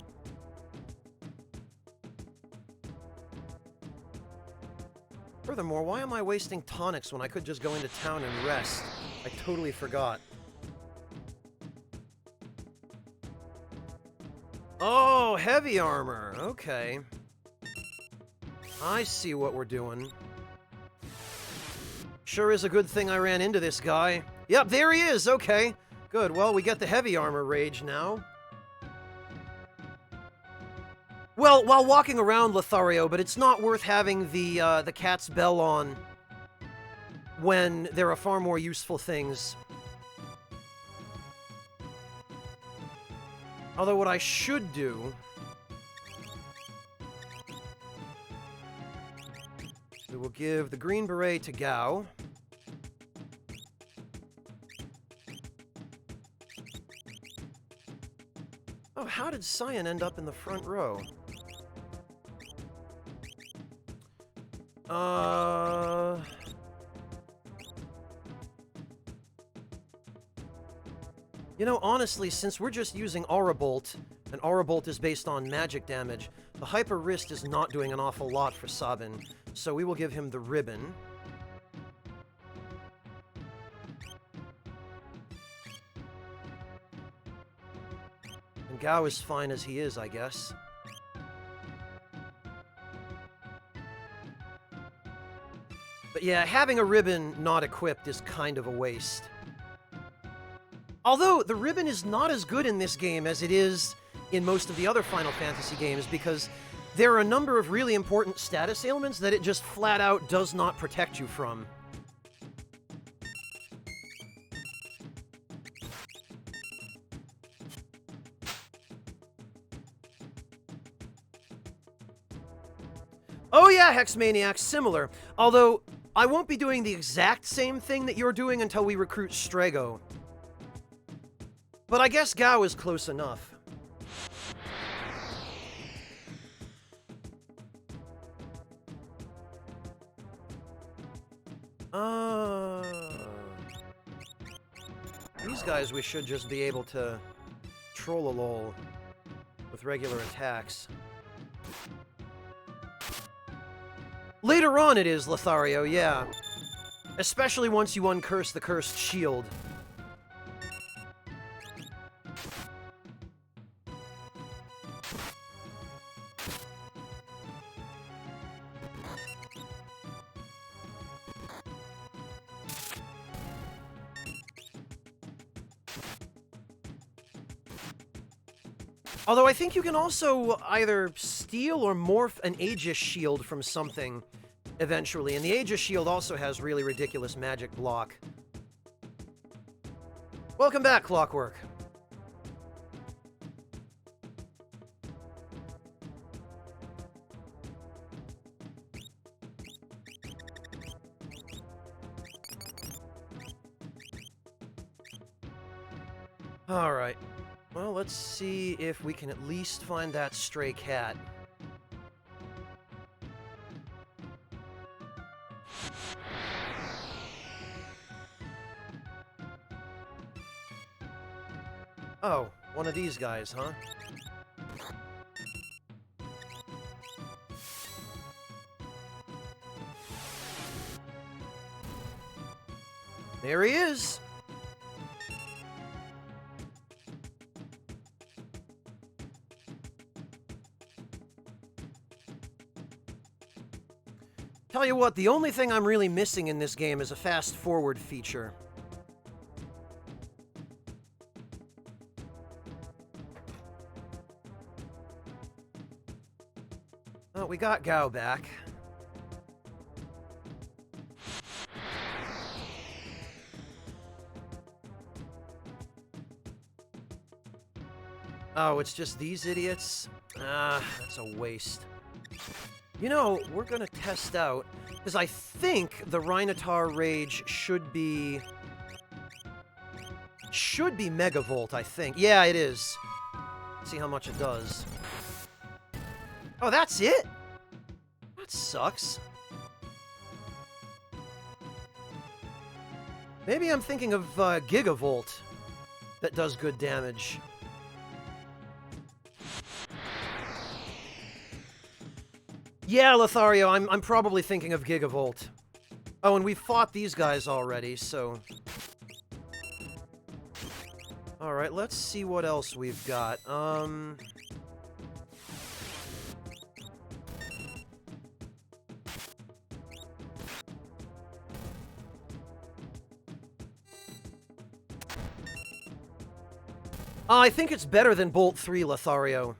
Furthermore, why am I wasting tonics when I could just go into town and rest? I totally forgot. Oh, heavy armor. Okay. I see what we're doing. Sure is a good thing I ran into this guy. Yep, there he is. Okay. Good. Well, we get the heavy armor rage now. Well, while walking around Lothario, but it's not worth having the cat's bell on when there are far more useful things. Although what I should do... we will give the green beret to Gao. Oh, how did Cyan end up in the front row? You know, honestly, since we're just using Aura Bolt, and Aura Bolt is based on magic damage, the Hyper Wrist is not doing an awful lot for Sabin, so we will give him the ribbon. And Gao is fine as he is, I guess. But yeah, having a ribbon not equipped is kind of a waste. Although, the ribbon is not as good in this game as it is in most of the other Final Fantasy games, because there are a number of really important status ailments that it just flat out does not protect you from. Oh yeah, Hexmaniac, similar. Although, I won't be doing the exact same thing that you're doing until we recruit Strago. But I guess Gao is close enough. These guys we should just be able to troll a lol with regular attacks. Later on it is, Lothario, yeah. Especially once you uncurse the cursed shield. Although I think you can also either steal or morph an Aegis shield from something eventually, and the Aegis shield also has really ridiculous magic block. Welcome back, Clockwork. Alright. Well, let's see if we can at least find that stray cat. Oh, one of these guys, huh? There he is! Tell you what, the only thing I'm really missing in this game is a fast-forward feature. Oh, we got Gao back. Oh, it's just these idiots? Ah, that's a waste. You know, we're gonna test out, because I think the Rhinotaur Rage should be Megavolt, I think. Yeah, it is. Let's see how much it does. Oh, that's it? That sucks. Maybe I'm thinking of Gigavolt that does good damage. Yeah, Lothario, I'm probably thinking of Gigavolt. Oh, and we've fought these guys already, so... Alright, let's see what else we've got. I think it's better than Bolt 3, Lothario.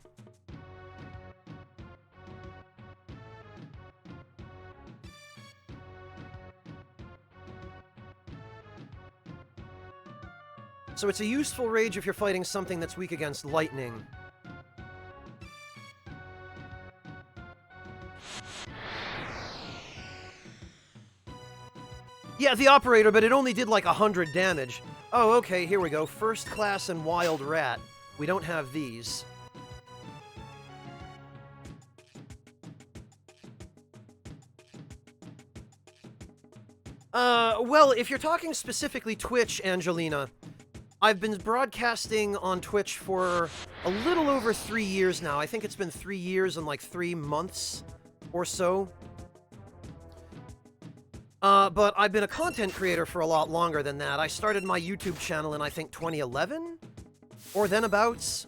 So it's a useful rage if you're fighting something that's weak against lightning. Yeah, the operator, but it only did like 100 damage. Oh, okay, here we go. First class and wild rat. We don't have these. Well, if you're talking specifically Twitch, Angelina, I've been broadcasting on Twitch for a little over 3 years now. I think it's been 3 years and like 3 months or so. But I've been a content creator for a lot longer than that. I started my YouTube channel in, I think, 2011? Or thenabouts?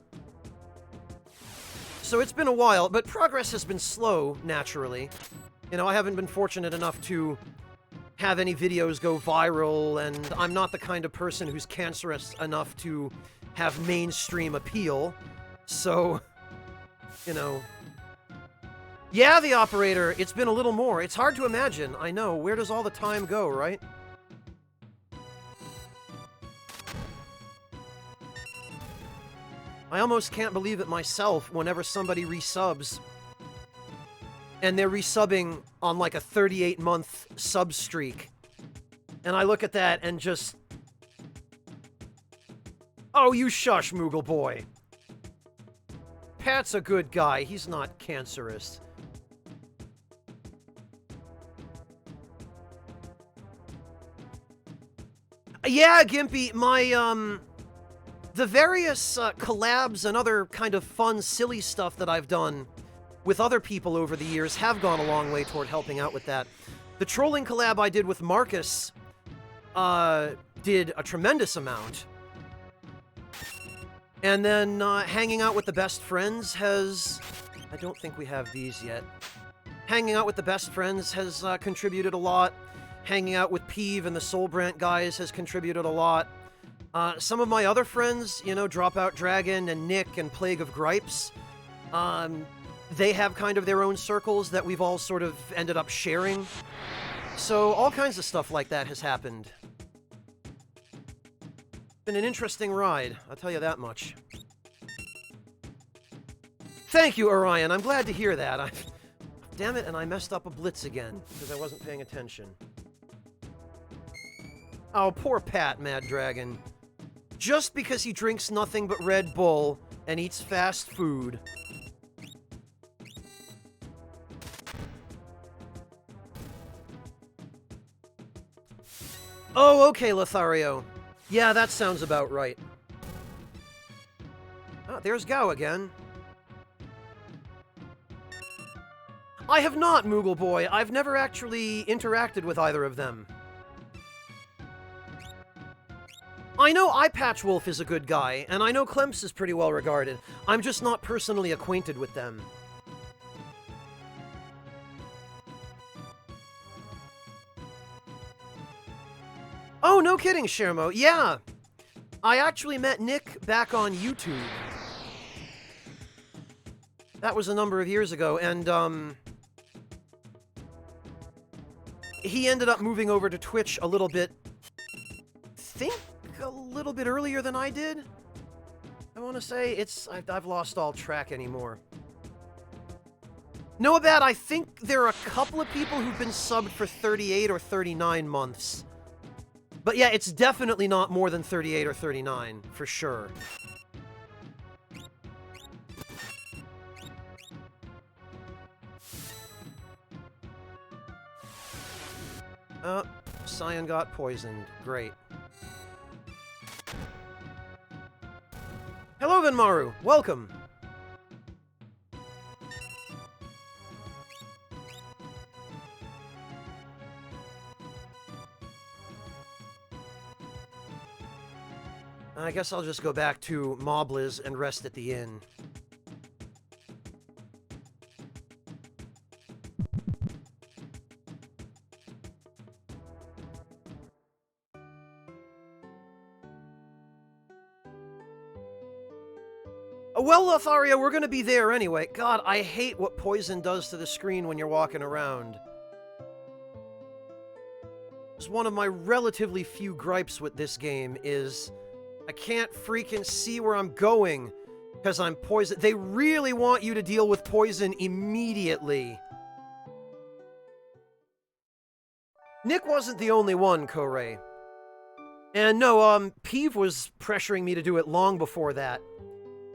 So it's been a while, but progress has been slow, naturally. You know, I haven't been fortunate enough to have any videos go viral, and I'm not the kind of person who's cancerous enough to have mainstream appeal. So, you know... Yeah, the operator, it's been a little more. It's hard to imagine, I know. Where does all the time go, right? I almost can't believe it myself whenever somebody resubs. And they're resubbing on like a 38-month sub streak. And I look at that and just... Oh, you shush, Moogle boy. Pat's a good guy. He's not cancerous. Yeah, Gimpy, my, the various collabs and other kind of fun, silly stuff that I've done with other people over the years have gone a long way toward helping out with that. The trolling collab I did with Marcus did a tremendous amount. And then hanging out with the best friends has... I don't think we have these yet. Hanging out with the best friends has contributed a lot. Hanging out with Peeve and the Soulbrant guys has contributed a lot. Some of my other friends, you know, Dropout Dragon and Nick and Plague of Gripes, they have kind of their own circles that we've all sort of ended up sharing. So all kinds of stuff like that has happened. Been an interesting ride, I'll tell you that much. Thank you, Orion. I'm glad to hear that. Damn it, and I messed up a blitz again because I wasn't paying attention. Oh, poor Pat, Mad Dragon. Just because he drinks nothing but Red Bull and eats fast food. Oh, okay, Lothario. Yeah, that sounds about right. Oh, there's Gao again. I have not, Moogle Boy. I've never actually interacted with either of them. I know Eyepatchwolf is a good guy, and I know Clemps is pretty well regarded. I'm just not personally acquainted with them. Oh, no kidding, Shermo. Yeah. I actually met Nick back on YouTube. That was a number of years ago, and, he ended up moving over to Twitch a little bit, think a little bit earlier than I did. I want to say I've lost all track anymore. Noabad, I think there are a couple of people who've been subbed for 38 or 39 months. But yeah, it's definitely not more than 38 or 39, for sure. Cyan got poisoned. Great. Hello, Venmaru. Welcome. I guess I'll just go back to Mobliz and rest at the inn. Well, Lothario, we're gonna be there anyway. God, I hate what poison does to the screen when you're walking around. It's one of my relatively few gripes with this game is I can't freaking see where I'm going because I'm poisoned. They really want you to deal with poison immediately. Nick wasn't the only one, Korei. And no, Peeve was pressuring me to do it long before that.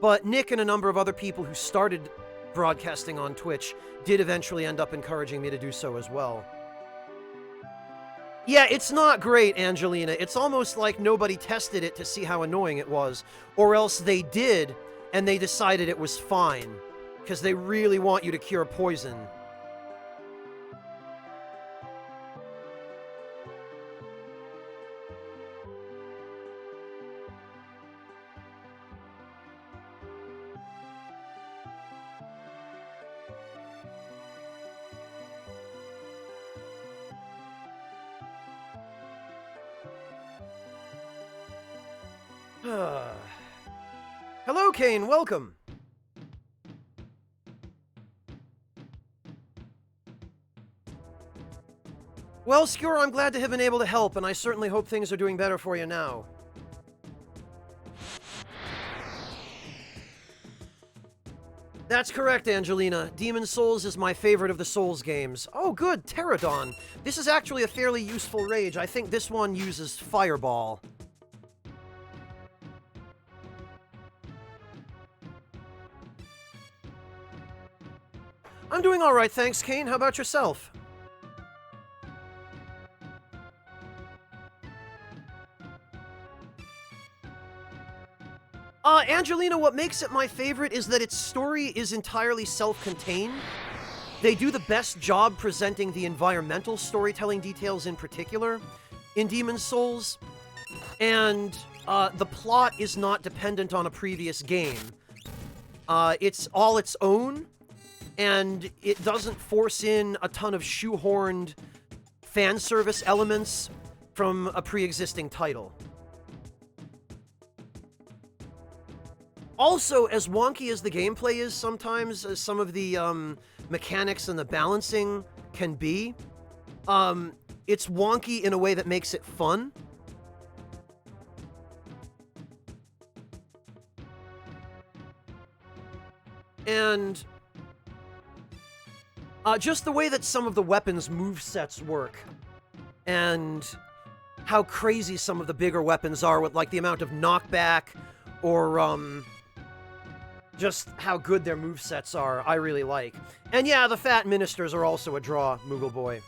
But Nick and a number of other people who started broadcasting on Twitch did eventually end up encouraging me to do so as well. Yeah, it's not great, Angelina. It's almost like nobody tested it to see how annoying it was. Or else they did, and they decided it was fine. Because they really want you to cure poison. Hello, Kane. Welcome. Well, Skewer, I'm glad to have been able to help, and I certainly hope things are doing better for you now. That's correct, Angelina. Demon's Souls is my favorite of the Souls games. Oh, good. Pterodon. This is actually a fairly useful rage. I think this one uses Fireball. I'm doing all right, thanks, Kane. How about yourself? Angelina, what makes it my favorite is that its story is entirely self-contained. They do the best job presenting the environmental storytelling details in particular in Demon's Souls, and the plot is not dependent on a previous game. It's all its own, and it doesn't force in a ton of shoehorned fan service elements from a pre-existing title. Also, as wonky as the gameplay is sometimes, as some of the mechanics and the balancing can be, it's wonky in a way that makes it fun. And just the way that some of the weapons' movesets work, and how crazy some of the bigger weapons are with, like, the amount of knockback, or, just how good their movesets are, I really like. And yeah, the fat ministers are also a draw, Moogle Boy.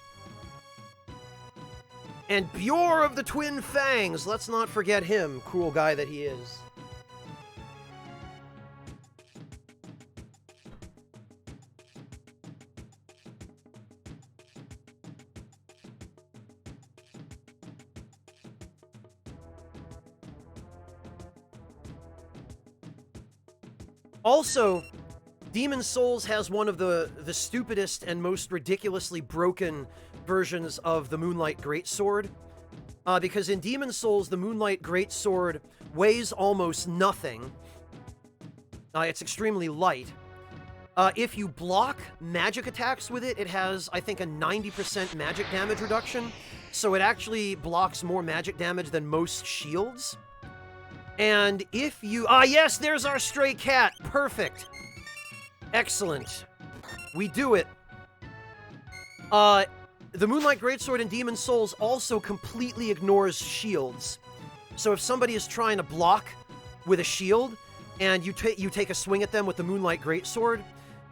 And Bjor of the Twin Fangs, let's not forget him, cool guy that he is. Also, Demon's Souls has one of the stupidest and most ridiculously broken versions of the Moonlight Greatsword. Because in Demon's Souls, the Moonlight Greatsword weighs almost nothing. It's extremely light. If you block magic attacks with it, it has, I think, a 90% magic damage reduction. So it actually blocks more magic damage than most shields. And if you... yes, there's our stray cat. Perfect. Excellent. We do it. The Moonlight Greatsword in Demon's Souls also completely ignores shields. So if somebody is trying to block with a shield, and you take a swing at them with the Moonlight Greatsword,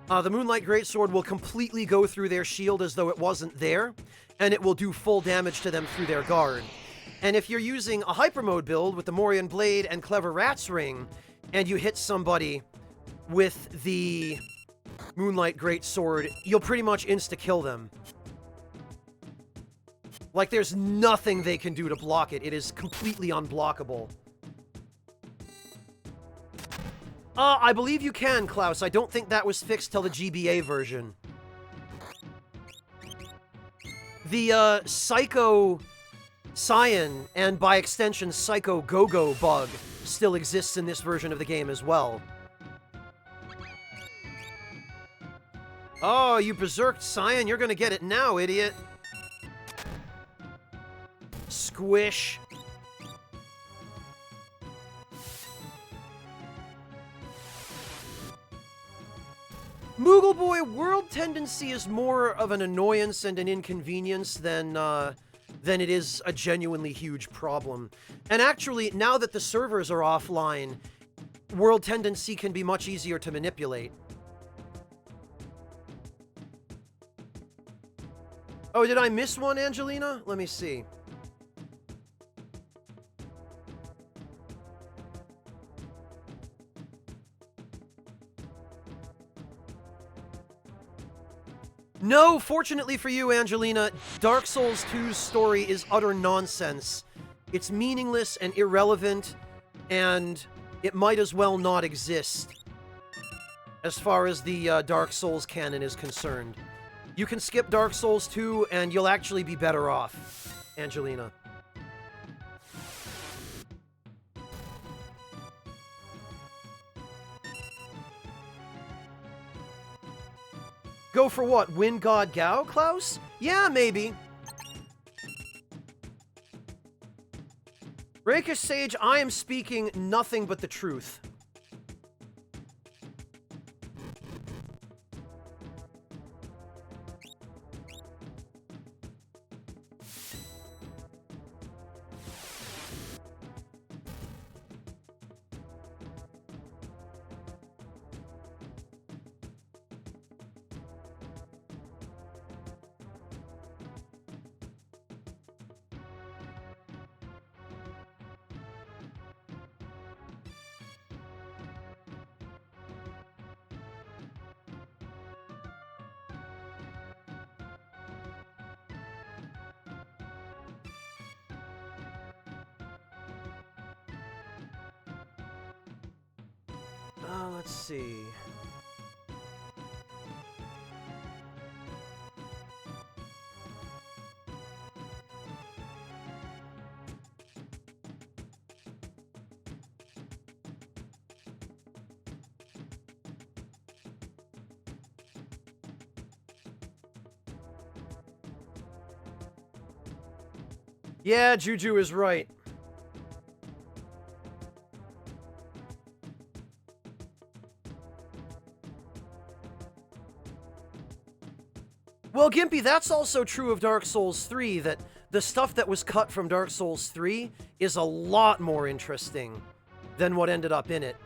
the Moonlight Greatsword will completely go through their shield as though it wasn't there, and it will do full damage to them through their guard. And if you're using a Hyper Mode build with the Morian Blade and Clever Rat's Ring, and you hit somebody with the Moonlight Greatsword, you'll pretty much insta-kill them. Like, there's nothing they can do to block it. It is completely unblockable. I believe you can, Klaus. I don't think that was fixed till the GBA version. The, Psycho Cyan, and by extension Psycho Go-Go bug, still exists in this version of the game as well. Oh, you berserked Cyan, you're gonna get it now, idiot. Squish. Moogle Boy, world tendency is more of an annoyance and an inconvenience than it is a genuinely huge problem. And actually, now that the servers are offline, world tendency can be much easier to manipulate. Oh, did I miss one, Angelina? Let me see. No, fortunately for you, Angelina, Dark Souls 2's story is utter nonsense. It's meaningless and irrelevant, and it might as well not exist, as far as the Dark Souls canon is concerned. You can skip Dark Souls 2, and you'll actually be better off, Angelina. Go for what? Win God Gao, Klaus? Yeah, maybe. Rakish Sage, I am speaking nothing but the truth. Let's see. Yeah, Juju is right. Well, Gimpy, that's also true of Dark Souls 3, that the stuff that was cut from Dark Souls 3 is a lot more interesting than what ended up in it.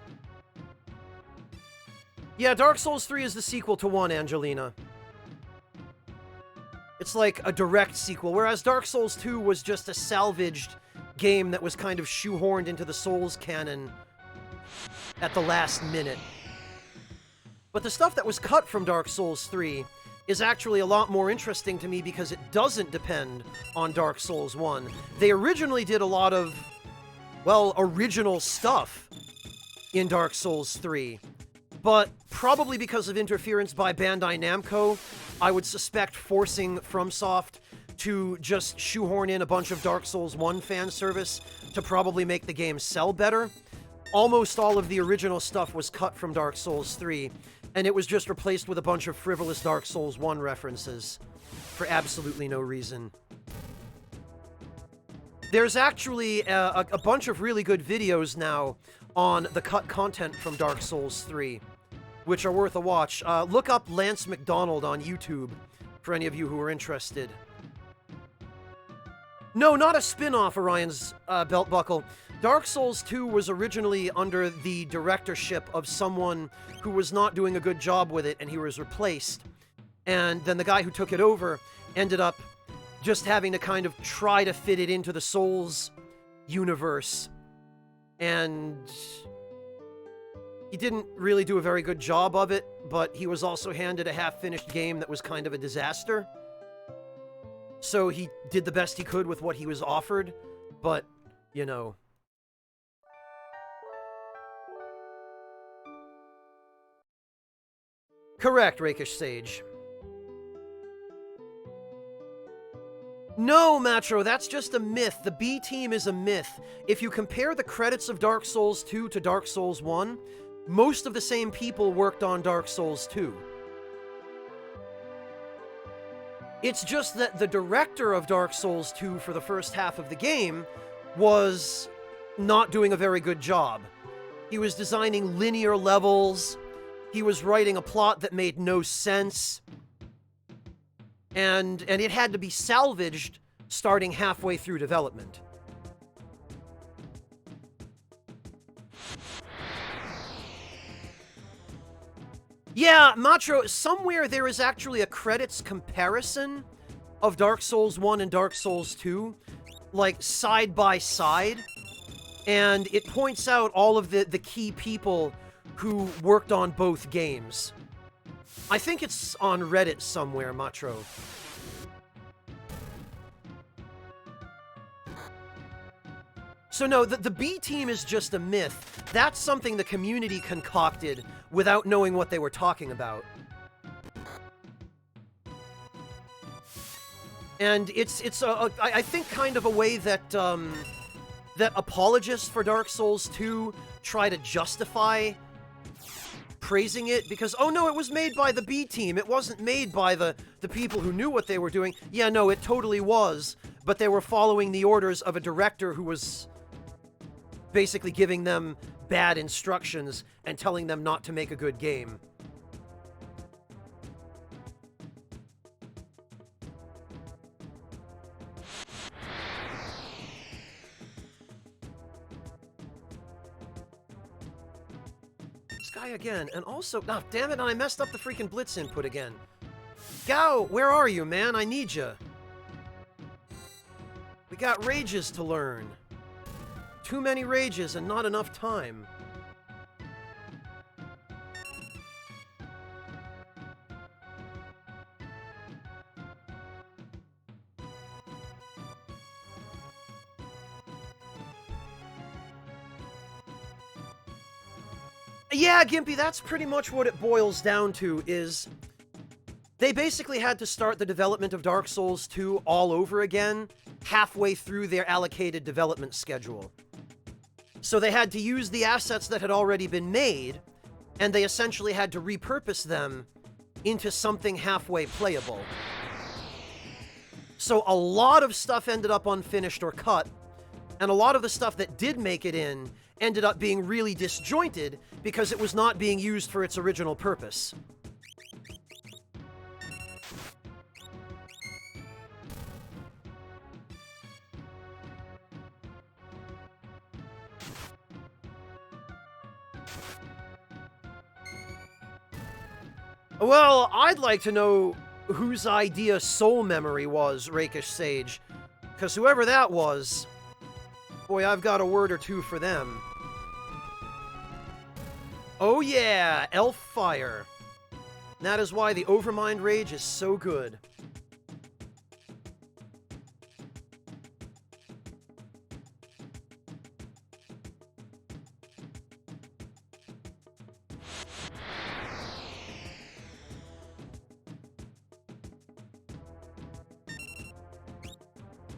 Yeah, Dark Souls 3 is the sequel to 1, Angelina. It's like a direct sequel, whereas Dark Souls 2 was just a salvaged game that was kind of shoehorned into the Souls canon at the last minute. But the stuff that was cut from Dark Souls 3 is actually a lot more interesting to me because it doesn't depend on Dark Souls 1. They originally did a lot of, well, original stuff in Dark Souls 3. But probably because of interference by Bandai Namco, I would suspect forcing FromSoft to just shoehorn in a bunch of Dark Souls 1 fan service to probably make the game sell better. Almost all of the original stuff was cut from Dark Souls 3, and it was just replaced with a bunch of frivolous Dark Souls 1 references for absolutely no reason. There's actually a bunch of really good videos now on the cut content from Dark Souls 3, which are worth a watch. Look up Lance McDonald on YouTube for any of you who are interested. No, not a spin-off, Orion's belt buckle. Dark Souls 2 was originally under the directorship of someone who was not doing a good job with it, and he was replaced. And then the guy who took it over ended up just having to kind of try to fit it into the Souls universe. And he didn't really do a very good job of it, but he was also handed a half-finished game that was kind of a disaster. So he did the best he could with what he was offered, but, you know. Correct, Rakish Sage. No, Matro, that's just a myth. The B team is a myth. If you compare the credits of Dark Souls 2 to Dark Souls 1, most of the same people worked on Dark Souls 2. It's just that the director of Dark Souls 2 for the first half of the game was not doing a very good job. He was designing linear levels, he was writing a plot that made no sense, and it had to be salvaged starting halfway through development. Yeah, Matro, somewhere there is actually a credits comparison of Dark Souls 1 and Dark Souls 2, like side by side, and it points out all of the key people who worked on both games. I think it's on Reddit somewhere, Matro. So no, the B team is just a myth. That's something the community concocted without knowing what they were talking about. And it's I think kind of a way that that apologists for Dark Souls 2 try to justify praising it, because, oh no, it was made by the B team. It wasn't made by the people who knew what they were doing. Yeah, no, it totally was, but they were following the orders of a director who was basically giving them bad instructions and telling them not to make a good game. This guy again, and also, oh, damn it, I messed up the freaking Blitz input again. Gao, where are you, man? I need you. We got rages to learn. Too many rages and not enough time. Yeah, Gimpy, that's pretty much what it boils down to, is they basically had to start the development of Dark Souls 2 all over again, halfway through their allocated development schedule. So they had to use the assets that had already been made, and they essentially had to repurpose them into something halfway playable. So a lot of stuff ended up unfinished or cut, and a lot of the stuff that did make it in ended up being really disjointed because it was not being used for its original purpose. Well, I'd like to know whose idea soul memory was, Rakish Sage. Because whoever that was, boy, I've got a word or two for them. Oh yeah, Elf Fire. And that is why the Overmind Rage is so good.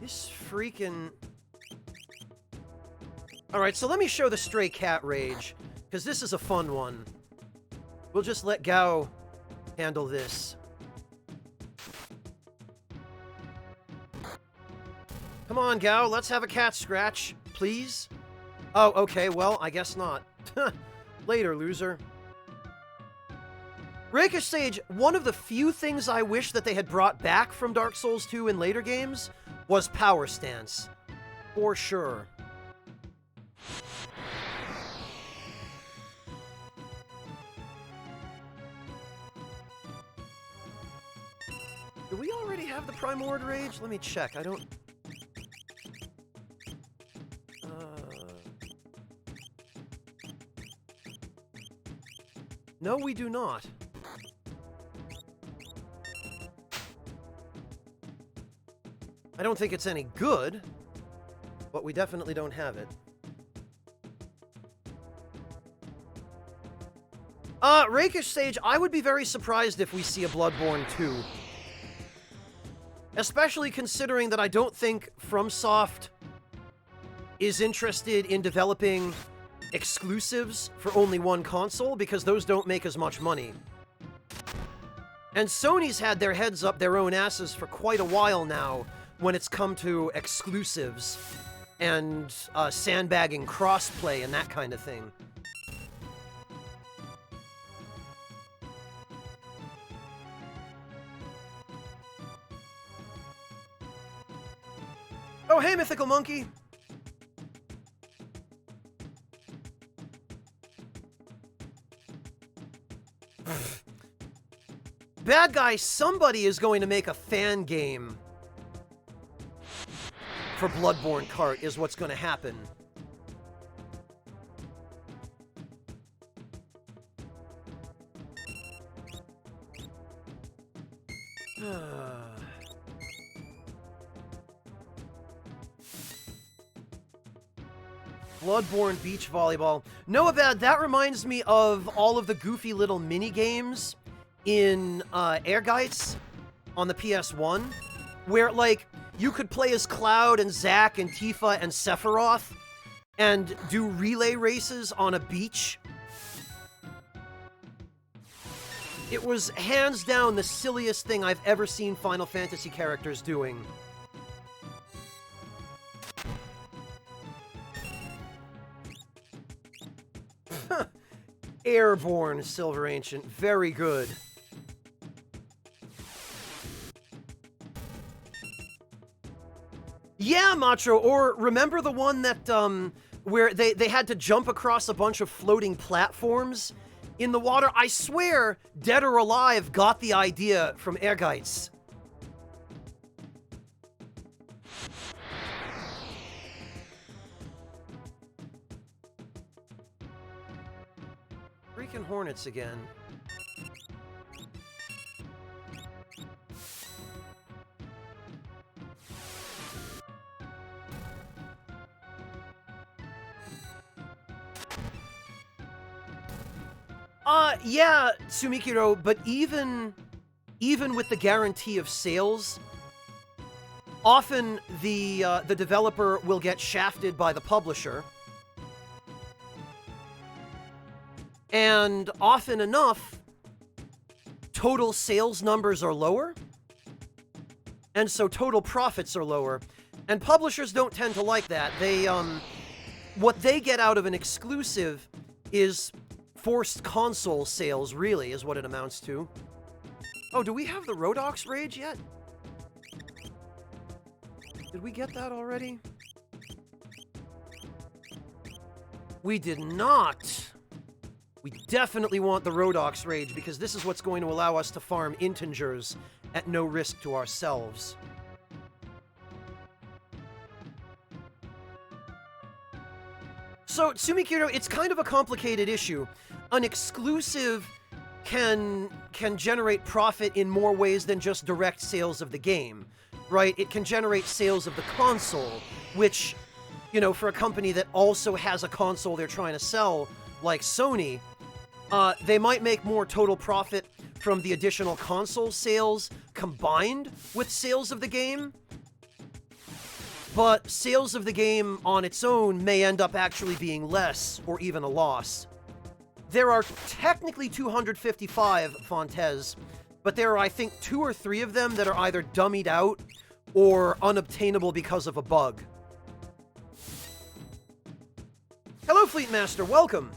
This freaking... Alright, so let me show the Stray Cat Rage, because this is a fun one. We'll just let Gao handle this. Come on, Gao, let's have a cat scratch, please. Oh, okay, well, I guess not. Later, loser. Rakish Sage, one of the few things I wish that they had brought back from Dark Souls 2 in later games was Power Stance. For sure. Do we already have the Primord Rage? Let me check. I don't... No, we do not. I don't think it's any good, but we definitely don't have it. Rakish Sage, I would be very surprised if we see a Bloodborne 2. Especially considering that I don't think FromSoft is interested in developing exclusives for only one console, because those don't make as much money. And Sony's had their heads up their own asses for quite a while now when it's come to exclusives and sandbagging crossplay and that kind of thing. Oh, hey, Mythical Monkey! Bad guy, somebody is going to make a fan game for Bloodborne Kart, is what's going to happen. Bloodborne Beach Volleyball. No, Abad, that reminds me of all of the goofy little mini-games in Ehrgeiz on the PS1, where, like, you could play as Cloud and Zack and Tifa and Sephiroth and do relay races on a beach. It was hands down the silliest thing I've ever seen Final Fantasy characters doing. Airborne, Silver Ancient. Very good. Yeah, Macho, or remember the one that, where they had to jump across a bunch of floating platforms in the water? I swear, Dead or Alive got the idea from Ehrgeiz. Freaking Hornets again. Yeah, Sumikiro, but even with the guarantee of sales, often the developer will get shafted by the publisher. And often enough, total sales numbers are lower. and so total profits are lower. And publishers don't tend to like that. They, what they get out of an exclusive is forced console sales, really, is what it amounts to. Oh, do we have the Rhodox Rage yet? Did we get that already? We did not. We definitely want the Rhodox Rage, because this is what's going to allow us to farm integers at no risk to ourselves. So, Tsumikiro, it's kind of a complicated issue. An exclusive can generate profit in more ways than just direct sales of the game, right? It can generate sales of the console, which, you know, for a company that also has a console they're trying to sell, like Sony, they might make more total profit from the additional console sales combined with sales of the game. But sales of the game on its own may end up actually being less, or even a loss. There are technically 255 Fontes, but there are, I think, 2 or 3 of them that are either dummied out or unobtainable because of a bug. Hello, Fleetmaster, welcome!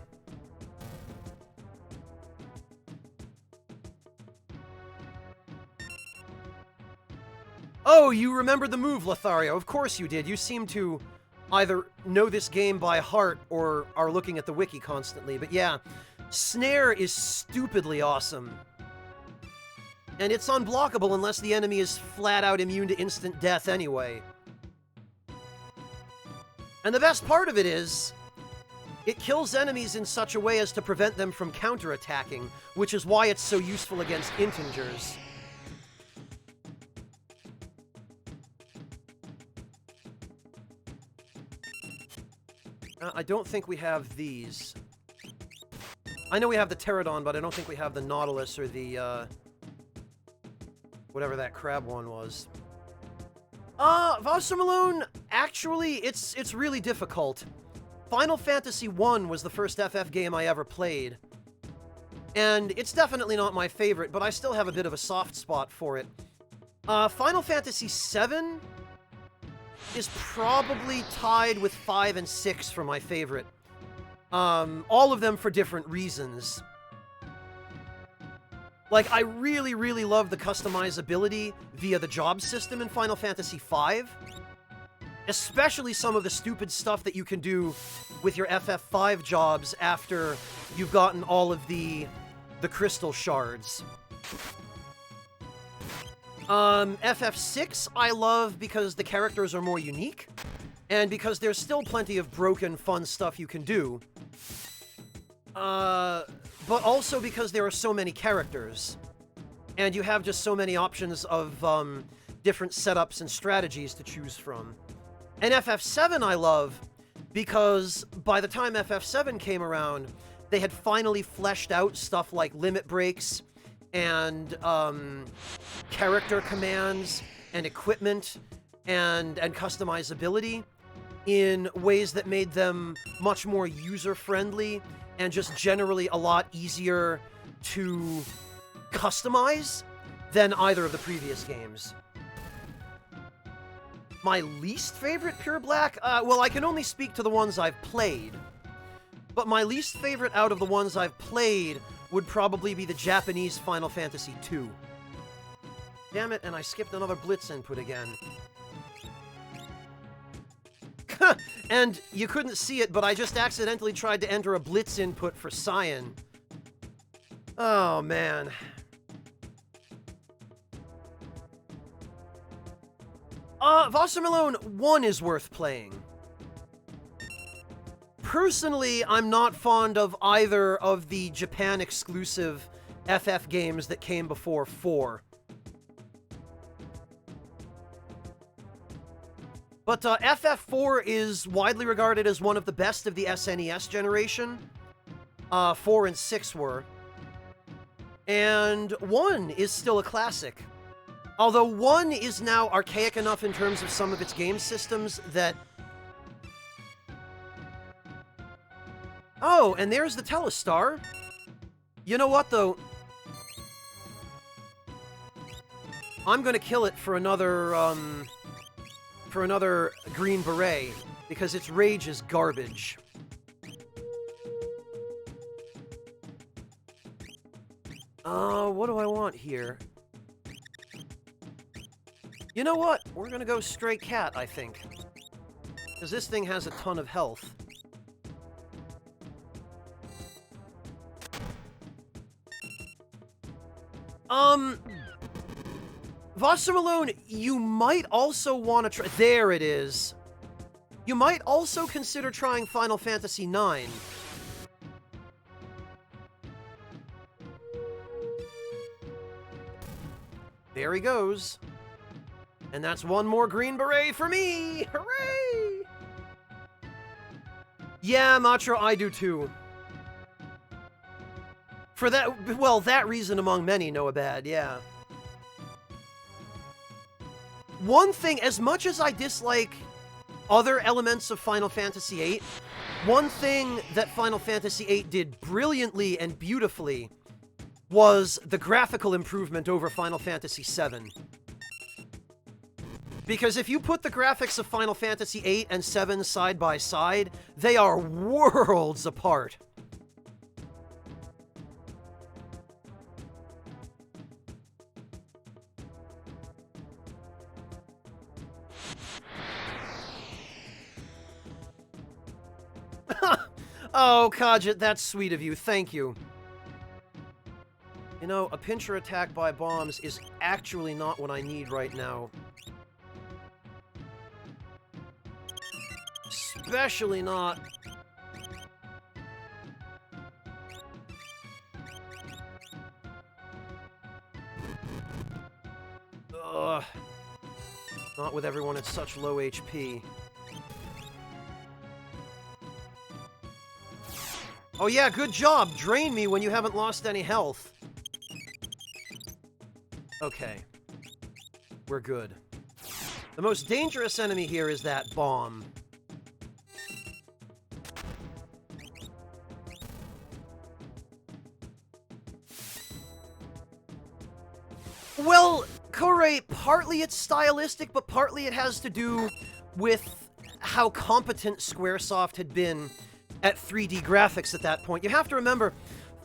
Oh, you remembered the move, Lothario. Of course you did. You seem to either know this game by heart or are looking at the wiki constantly. But yeah, Snare is stupidly awesome. And it's unblockable unless the enemy is flat out immune to instant death anyway. And the best part of it is, it kills enemies in such a way as to prevent them from counterattacking, which is why it's so useful against integers. I don't think we have these. I know we have the Pterodon, but I don't think we have the Nautilus or the, whatever that crab one was. Vossum actually, it's really difficult. Final Fantasy I was the first FF game I ever played. And it's definitely not my favorite, but I still have a bit of a soft spot for it. Final Fantasy VII is probably tied with 5 and 6 for my favorite. All of them for different reasons. Like, I really, really love the customizability via the job system in Final Fantasy V. Especially some of the stupid stuff that you can do with your FF5 jobs after you've gotten all of the crystal shards. FF6 I love because the characters are more unique, and because there's still plenty of broken, fun stuff you can do. But also because there are so many characters, and you have just so many options of different setups and strategies to choose from. And FF7 I love because by the time FF7 came around, they had finally fleshed out stuff like limit breaks and character commands and equipment and customizability in ways that made them much more user-friendly and just generally a lot easier to customize than either of the previous games. My least favorite Pure Black? Well, I can only speak to the ones I've played. But my least favorite out of the ones I've played would probably be the Japanese Final Fantasy II. Damn it, and I skipped another Blitz input again. And you couldn't see it, but I just accidentally tried to enter a Blitz input for Cyan. Oh, man. Vossum 1 is worth playing. Personally, I'm not fond of either of the Japan-exclusive FF games that came before 4. But FF4 is widely regarded as one of the best of the SNES generation. 4 and 6 were. And 1 is still a classic. Although 1 is now archaic enough in terms of some of its game systems that... Oh, and there's the Telestar. You know what, though? I'm gonna kill it for another green beret, because its rage is garbage. What do I want here? You know what? We're gonna go stray cat, I think. Because this thing has a ton of health. Voster Malone, you might also want to try... There it is. You might also consider trying Final Fantasy IX. There he goes. And that's one more green beret for me! Hooray! Yeah, Matra, I do too. For that, well, that reason among many, Noah Bad, yeah. One thing, as much as I dislike other elements of Final Fantasy VIII, one thing that Final Fantasy VIII did brilliantly and beautifully was the graphical improvement over Final Fantasy VII. Because if you put the graphics of Final Fantasy VIII and VII side by side, they are worlds apart. Oh, Kajit, that's sweet of you. Thank you. You know, a pincher attack by bombs is actually not what I need right now. Especially not... Ugh. Not with everyone at such low HP. Oh yeah, good job! Drain me when you haven't lost any health. Okay. We're good. The most dangerous enemy here is that bomb. Well, Korei, partly it's stylistic, but partly it has to do with how competent Squaresoft had been at 3D graphics at that point. You have to remember,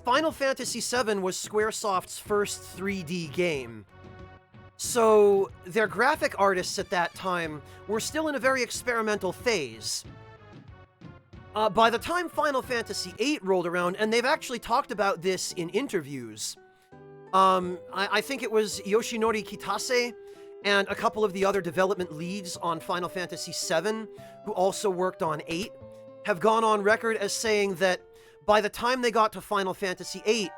Final Fantasy VII was Squaresoft's first 3D game. So their graphic artists at that time were still in a very experimental phase. By the time Final Fantasy VIII rolled around, and they've actually talked about this in interviews, I think it was Yoshinori Kitase and a couple of the other development leads on Final Fantasy VII, who also worked on 8, have gone on record as saying that by the time they got to Final Fantasy VIII,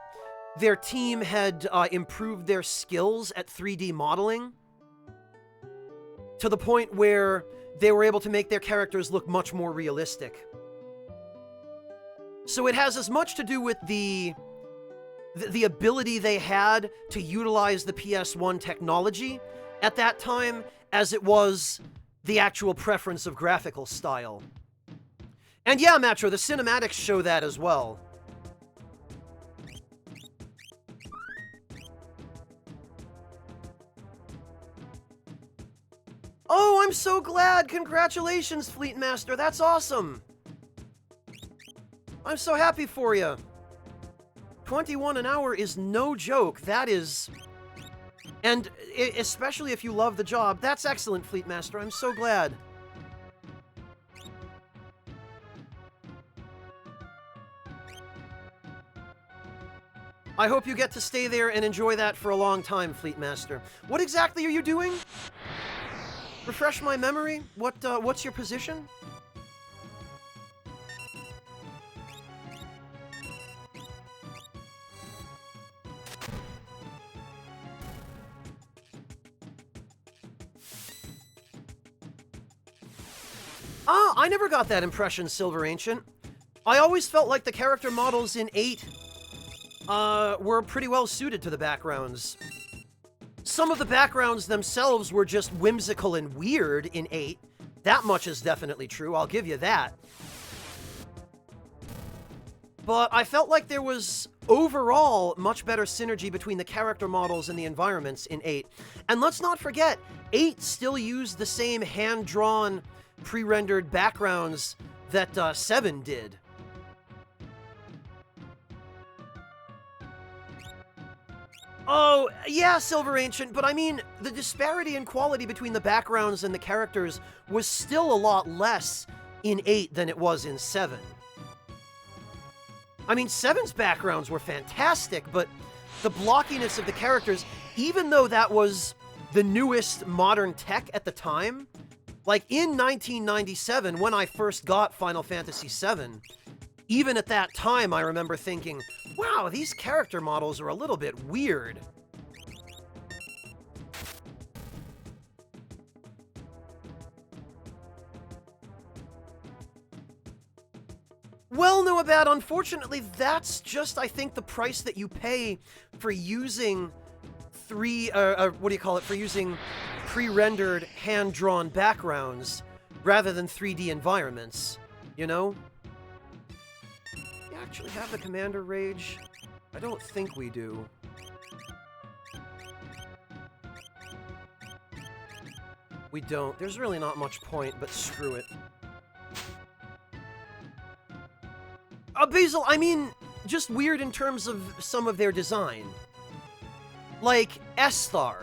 their team had improved their skills at 3D modeling to the point where they were able to make their characters look much more realistic. So it has as much to do with the ability they had to utilize the PS1 technology at that time as it was the actual preference of graphical style. And yeah, Matro, the cinematics show that as well. Oh, I'm so glad! Congratulations, Fleet Master! That's awesome! I'm so happy for you! 21 an hour is no joke. That is... And especially if you love the job, that's excellent, Fleet Master. I'm so glad. I hope you get to stay there and enjoy that for a long time, Fleet Master. What exactly are you doing? Refresh my memory. What's your position? Ah, I never got that impression, Silver Ancient. I always felt like the character models in 8 were pretty well suited to the backgrounds. Some of the backgrounds themselves were just whimsical and weird in 8. That much is definitely true, I'll give you that. But I felt like there was overall, much better synergy between the character models and the environments in 8. And let's not forget, 8 still used the same hand-drawn, pre-rendered backgrounds that 7 did. Oh, yeah, Silver Ancient, but I mean, the disparity in quality between the backgrounds and the characters was still a lot less in 8 than it was in 7. I mean, 7's backgrounds were fantastic, but the blockiness of the characters, even though that was the newest modern tech at the time, like in 1997, when I first got Final Fantasy VII, even at that time, I remember thinking, wow, these character models are a little bit weird. Well, Noabad, unfortunately, that's just, I think, the price that you pay for using for using pre-rendered, hand-drawn backgrounds rather than 3D environments, you know? We actually have the Commander Rage? I don't think we do. We don't. There's really not much point, but screw it. Basil, I mean, just weird in terms of some of their design. Like, Esthar.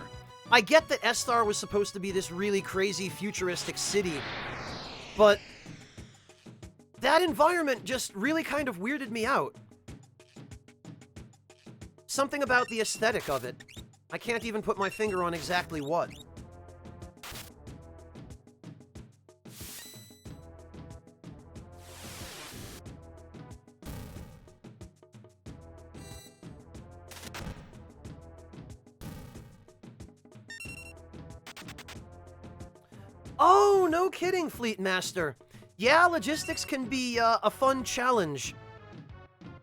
I get that Esthar was supposed to be this really crazy futuristic city, but that environment just really kind of weirded me out. Something about the aesthetic of it. I can't even put my finger on exactly what. Oh, no kidding, Fleet Master. Yeah, logistics can be a fun challenge.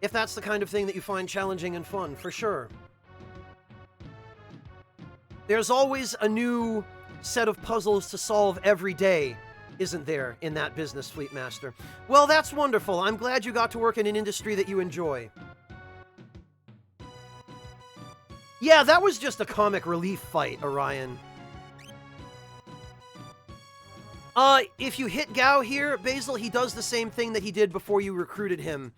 If that's the kind of thing that you find challenging and fun, for sure. There's always a new set of puzzles to solve every day, isn't there, in that business, Fleet Master? Well, that's wonderful. I'm glad you got to work in an industry that you enjoy. Yeah, that was just a comic relief fight, Orion. If you hit Gao here, Basil, he does the same thing that he did before you recruited him.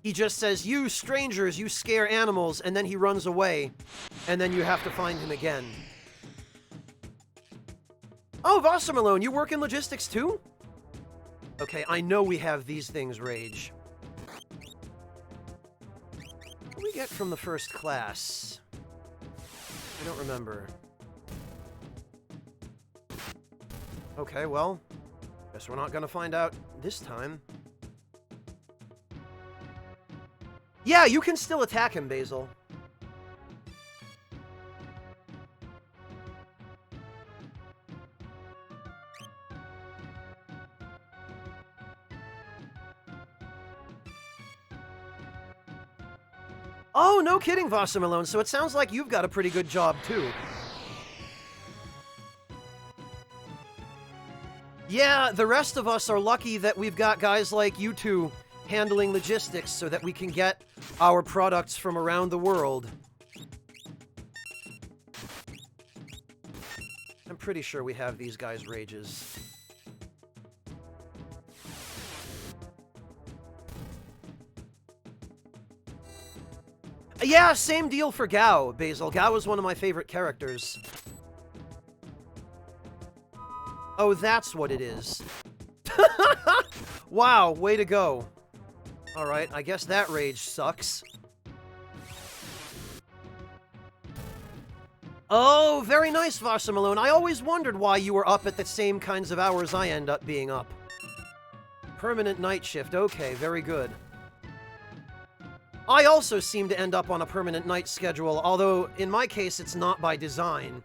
He just says, "You strangers, you scare animals," and then he runs away. And then you have to find him again. Oh, Wassermalone, you work in logistics too? Okay, I know we have these things, Rage. What do we get from the first class? I don't remember. Okay, well, guess we're not gonna find out this time. Yeah, you can still attack him, Basil. Oh, no kidding, Wassermalone, so it sounds like you've got a pretty good job, too. Yeah, the rest of us are lucky that we've got guys like you two handling logistics so that we can get our products from around the world. I'm pretty sure we have these guys' rages. Yeah, same deal for Gao, Basil. Gao is one of my favorite characters. Oh, that's what it is. Wow, way to go. Alright, I guess that rage sucks. Oh, very nice, Wassermalone. I always wondered why you were up at the same kinds of hours I end up being up. Permanent night shift. Okay, very good. I also seem to end up on a permanent night schedule, although in my case it's not by design.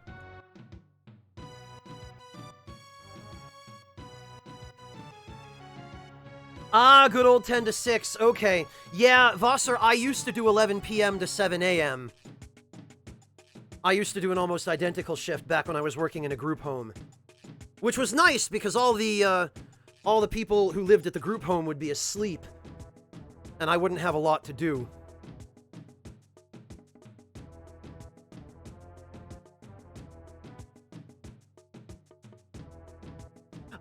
Ah, good old 10 to 6. Okay. Yeah, Vasser, I used to do 11 p.m. to 7 a.m. I used to do an almost identical shift back when I was working in a group home. Which was nice, because all the people who lived at the group home would be asleep. And I wouldn't have a lot to do.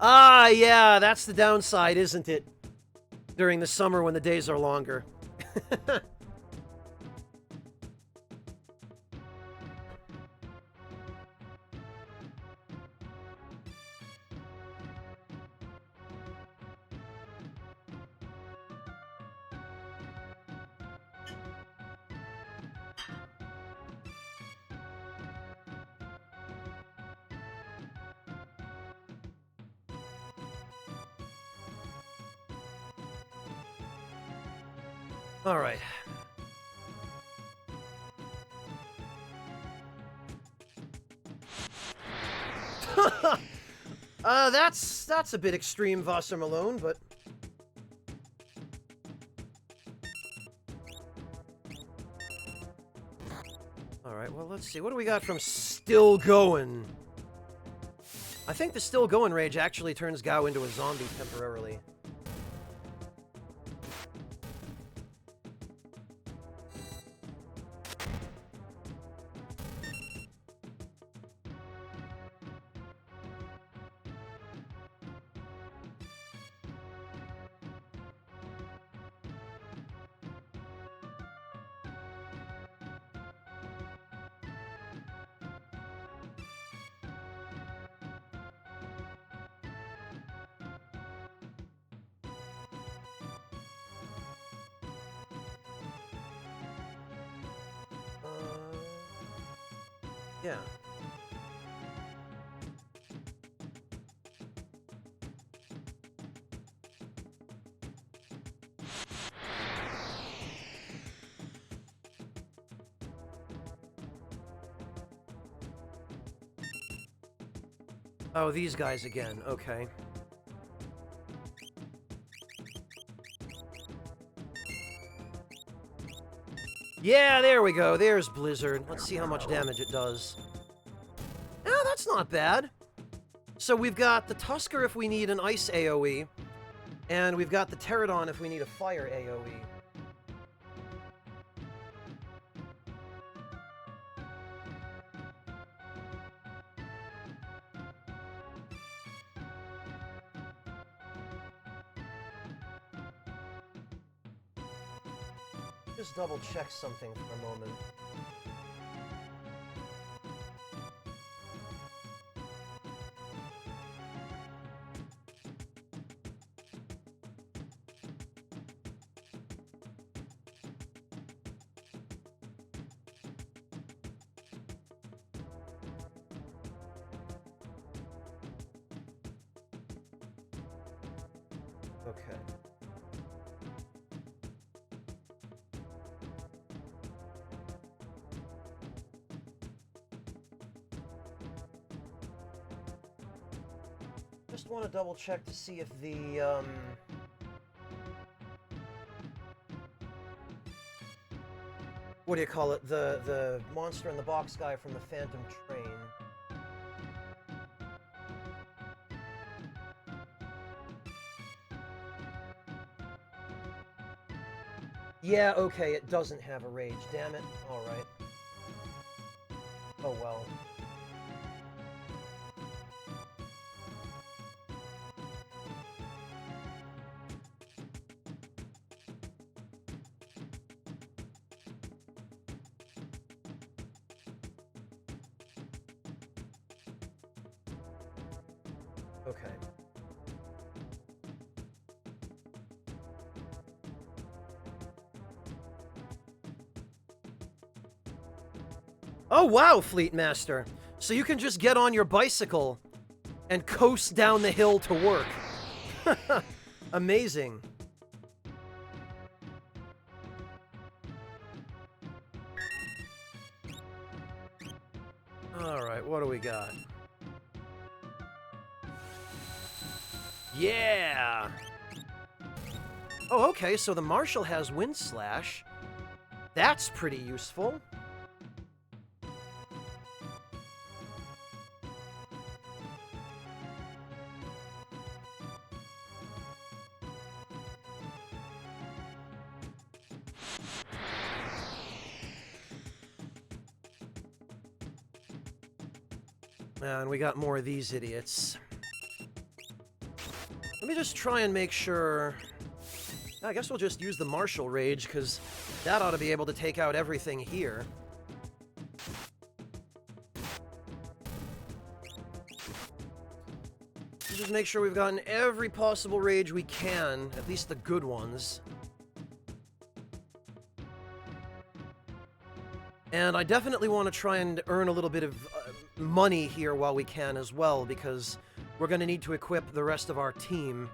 Ah, yeah, that's the downside, isn't it? During the summer when the days are longer. All right. That's a bit extreme, Wasser Malone, but all right. Well, let's see. What do we got from Still Going? I think the Still Going rage actually turns Gao into a zombie temporarily. Yeah. Oh, these guys again. Okay. Yeah, there we go. There's Blizzard. Let's see how much damage it does. Oh, that's not bad. So we've got the Tusker if we need an Ice AoE, and we've got the Pterodon if we need a Fire AoE. Just double check something for a moment. Okay. Just want to double check to see if the, what do you call it? The monster in the box guy from the Phantom Train. Yeah, okay, it doesn't have a rage. Damn it. Alright. Oh well. Okay. Oh wow, Fleet Master. So you can just get on your bicycle and coast down the hill to work. Amazing. Alright, what do we got? Yeah! Oh, okay, so the Marshal has Wind Slash. That's pretty useful. And we got more of these idiots. Let me just try and make sure... I guess we'll just use the Martial Rage, because that ought to be able to take out everything here. Just make sure we've gotten every possible rage we can, at least the good ones. And I definitely want to try and earn a little bit of money here while we can as well, because we're going to need to equip the rest of our team.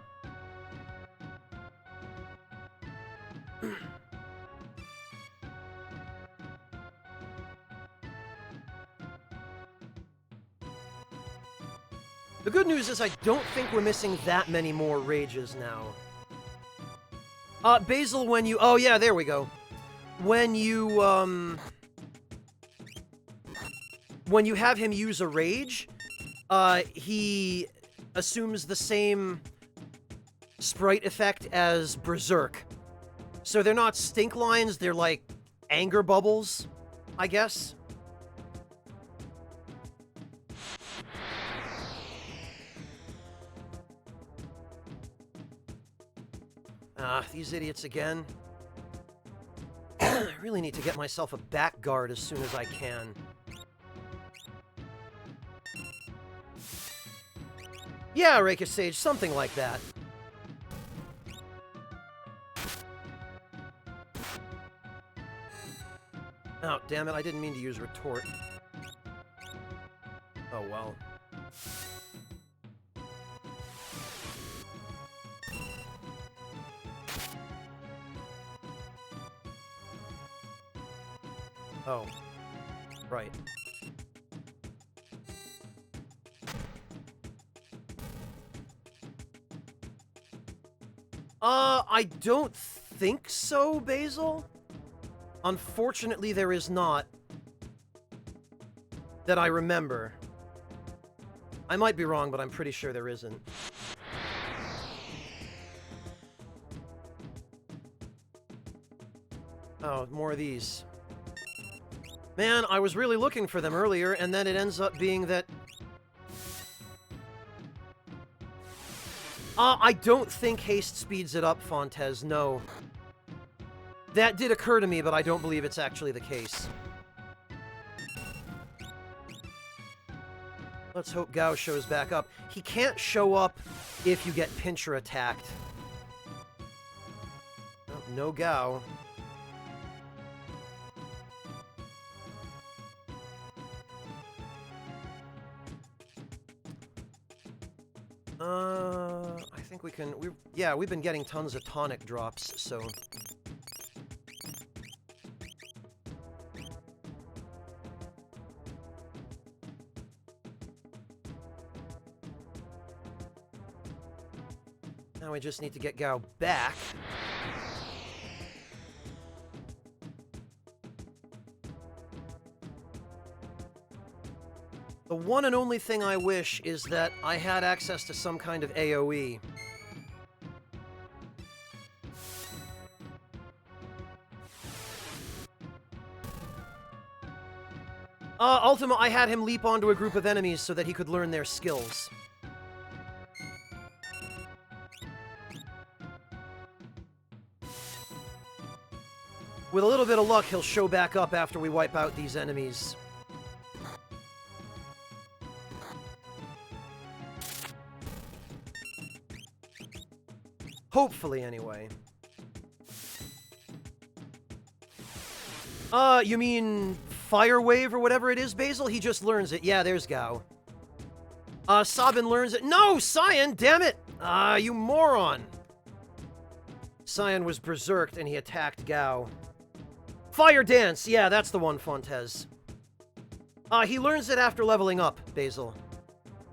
The good news is I don't think we're missing that many more rages now. Basil, when you... Oh, yeah, there we go. When you have him use a rage, he assumes the same sprite effect as Berserk. So they're not stink lines, they're like anger bubbles, I guess. These idiots again. I really need to get myself a back guard as soon as I can. Yeah, Rakish Sage, something like that. Oh, damn it, I didn't mean to use retort. Oh, well. Oh, right. I don't think so, Basil. Unfortunately, there is not. That I remember. I might be wrong, but I'm pretty sure there isn't. Oh, more of these. Man, I was really looking for them earlier, and then it ends up being that... I don't think haste speeds it up, Fontes, no. That did occur to me, but I don't believe it's actually the case. Let's hope Gao shows back up. He can't show up if you get pincher attacked. Oh, no Gao. I think we can... yeah, we've been getting tons of tonic drops, so... Now we just need to get Gao back. The one and only thing I wish is that I had access to some kind of AoE. Ultima, I had him leap onto a group of enemies so that he could learn their skills. With a little bit of luck, he'll show back up after we wipe out these enemies. Hopefully, anyway. You mean Fire Wave or whatever it is, Basil? He just learns it. Yeah, there's Gao. Sabin learns it. No, Cyan, damn it! You moron! Cyan was berserked and he attacked Gao. Fire Dance! Yeah, that's the one, Fontes. He learns it after leveling up, Basil.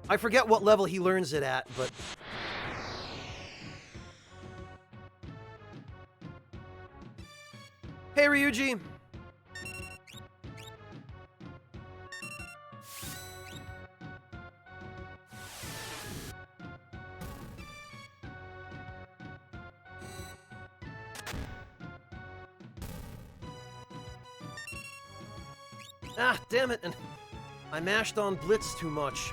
I forget what level he learns it at, but... Hey, Ryuji! Ah, damn it, and I mashed on Blitz too much.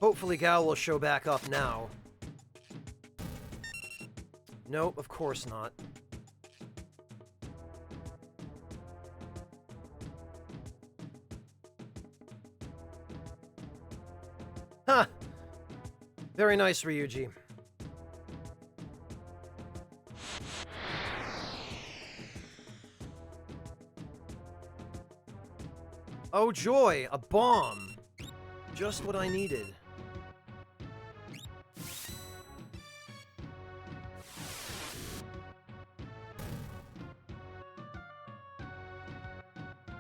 Hopefully Gao will show back up now. Nope, of course not. Ha! Very nice, Ryuji. Oh joy, a bomb. Just what I needed.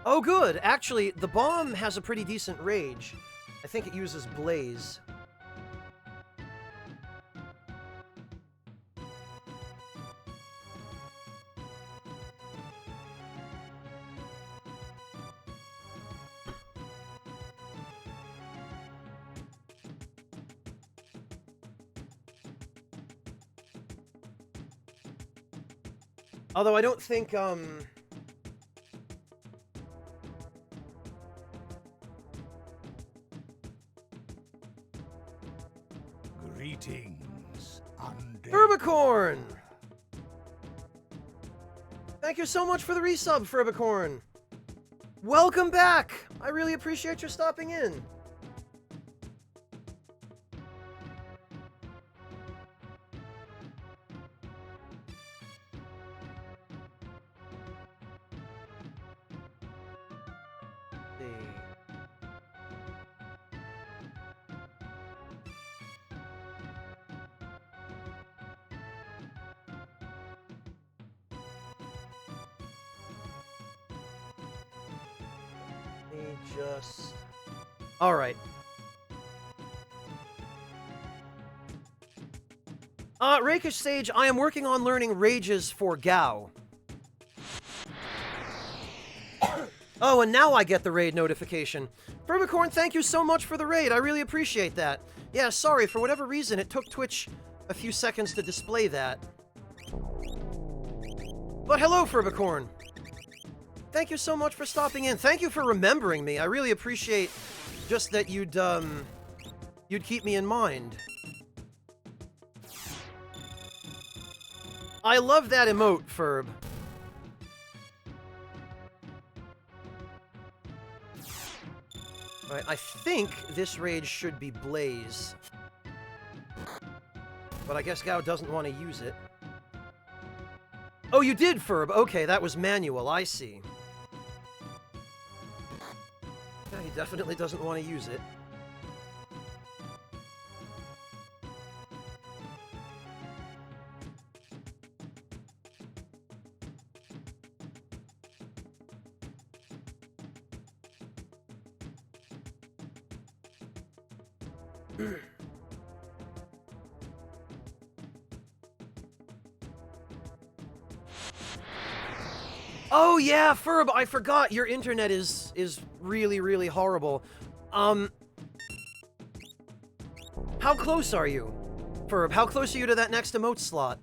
Oh good, actually, the bomb has a pretty decent rage. I think it uses blaze. Although I don't think, Greetings, undead. Furbicorn! Thank you so much for the resub, Furbicorn! Welcome back! I really appreciate your stopping in. Alright. Rakish Sage, I am working on learning rages for Gao. Oh, and now I get the raid notification. Furbicorn, thank you so much for the raid. I really appreciate that. Yeah, sorry, for whatever reason, it took Twitch a few seconds to display that. But hello, Furbicorn. Thank you so much for stopping in. Thank you for remembering me. I really appreciate just that you'd keep me in mind. I love that emote, Furb. Alright, I think this raid should be Blaze. But I guess Gao doesn't want to use it. Oh, you did, Furb! Okay, that was manual, I see. Yeah, he definitely doesn't want to use it. Oh yeah, Furb, I forgot your internet is really, really horrible. How close are you? Furb, how close are you to that next emote slot?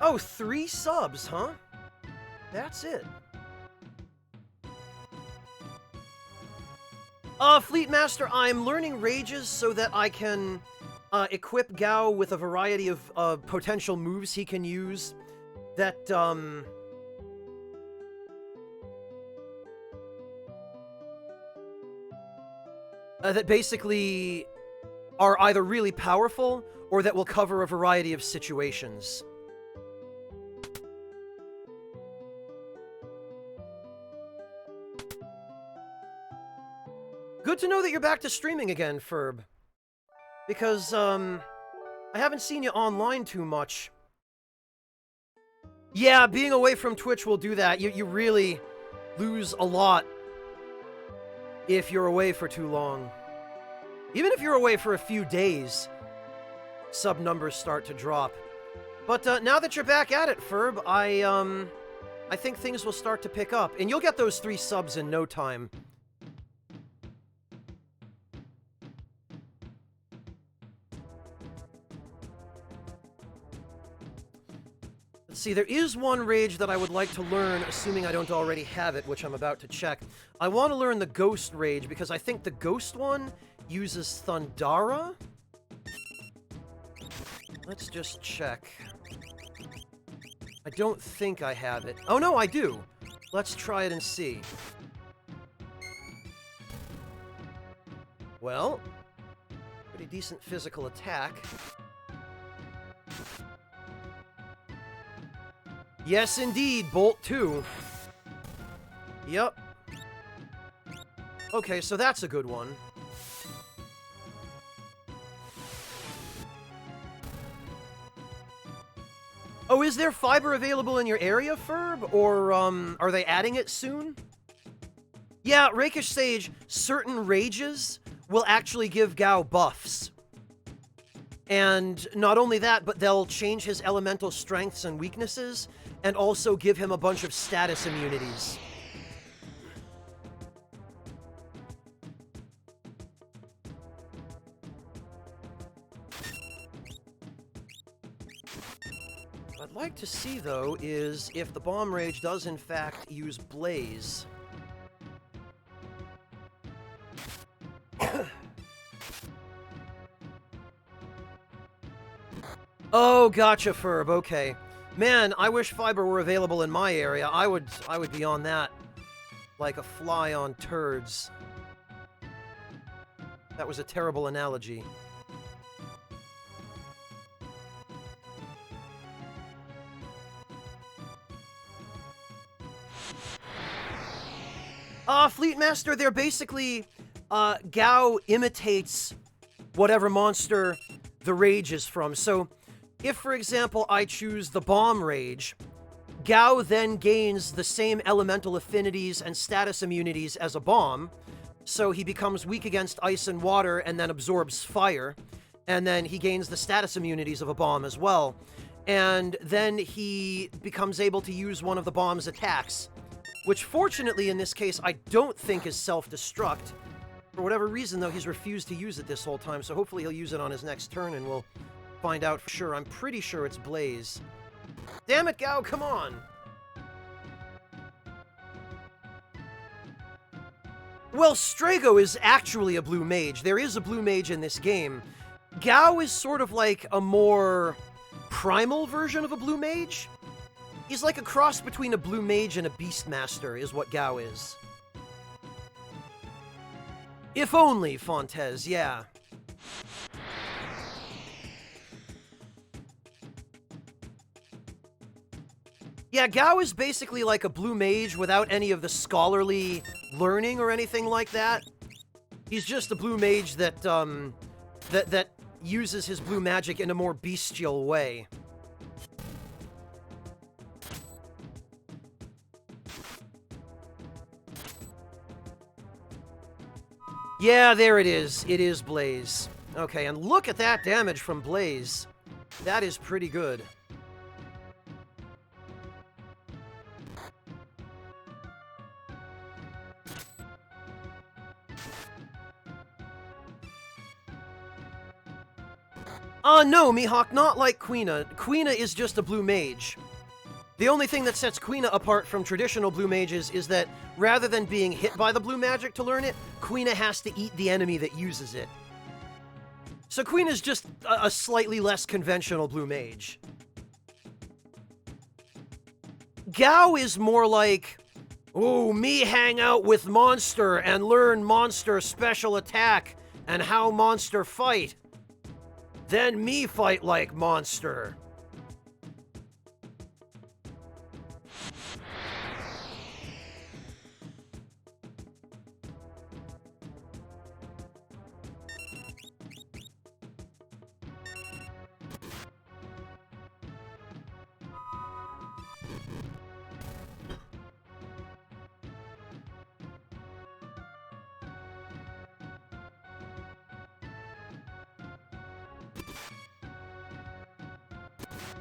Oh, 3 subs, huh? That's it. Fleet Master, I'm learning rages so that I can equip Gao with a variety of potential moves he can use that, that basically are either really powerful or that will cover a variety of situations. Good to know that you're back to streaming again, Furb. Because, I haven't seen you online too much. Yeah, being away from Twitch will do that. You really lose a lot if you're away for too long. Even if you're away for a few days, sub numbers start to drop. But, now that you're back at it, Furb, I think things will start to pick up. And you'll get those 3 subs in no time. see, there is one rage that I would like to learn, assuming I don't already have it, which I'm about to check. I want to learn the Ghost Rage, because I think the Ghost one uses Thundara? Let's just check. I don't think I have it. Oh no, I do! Let's try it and see. Well, pretty decent physical attack. Yes, indeed, Bolt 2. Yep. Okay, so that's a good one. Oh, is there fiber available in your area, Ferb? Or, are they adding it soon? Yeah, Rakish Sage, certain rages will actually give Gao buffs. And not only that, but they'll change his elemental strengths and weaknesses, and also give him a bunch of status immunities. What I'd like to see, though, is if the Bomb Rage does in fact use Blaze. Oh, gotcha, Ferb, okay. Man, I wish fiber were available in my area. I would be on that like a fly on turds. That was a terrible analogy. Fleetmaster, they're basically, Gao imitates whatever monster the rage is from. So, if, for example, I choose the Bomb Rage, Gao then gains the same elemental affinities and status immunities as a bomb, so he becomes weak against ice and water and then absorbs fire, and then he gains the status immunities of a bomb as well, and then he becomes able to use one of the bomb's attacks, which fortunately in this case I don't think is self-destruct. For whatever reason, though, he's refused to use it this whole time, so hopefully he'll use it on his next turn and we'll find out for sure. I'm pretty sure it's Blaze. Damn it, Gao, come on! Well, Strago is actually a blue mage. There is a blue mage in this game. Gao is sort of like a more primal version of a blue mage. He's like a cross between a blue mage and a beastmaster, is what Gao is. If only, Fontes, yeah. Yeah, Gao is basically like a blue mage without any of the scholarly learning or anything like that. He's just a blue mage that, that uses his blue magic in a more bestial way. Yeah, there it is. It is Blaze. Okay, and look at that damage from Blaze. That is pretty good. No, Mihawk, not like Quina. Quina is just a blue mage. The only thing that sets Quina apart from traditional blue mages is that rather than being hit by the blue magic to learn it, Quina has to eat the enemy that uses it. So Quina's just a slightly less conventional blue mage. Gao is more like, ooh, me hang out with Monster and learn Monster special attack and how Monster fight. Then me fight like Monster.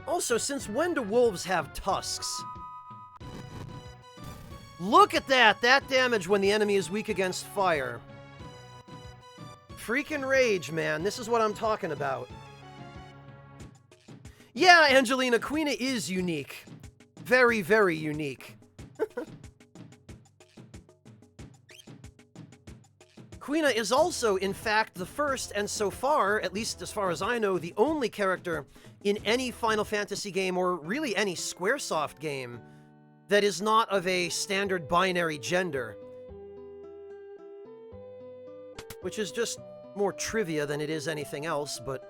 Also, since when do wolves have tusks? Look at that! That damage when the enemy is weak against fire. Freaking rage, man. This is what I'm talking about. Yeah, Angelina, Quina is unique. Very, very unique. Quina is also, in fact, the first, and so far, at least as far as I know, the only character in any Final Fantasy game, or really any Squaresoft game, that is not of a standard binary gender. Which is just more trivia than it is anything else, but...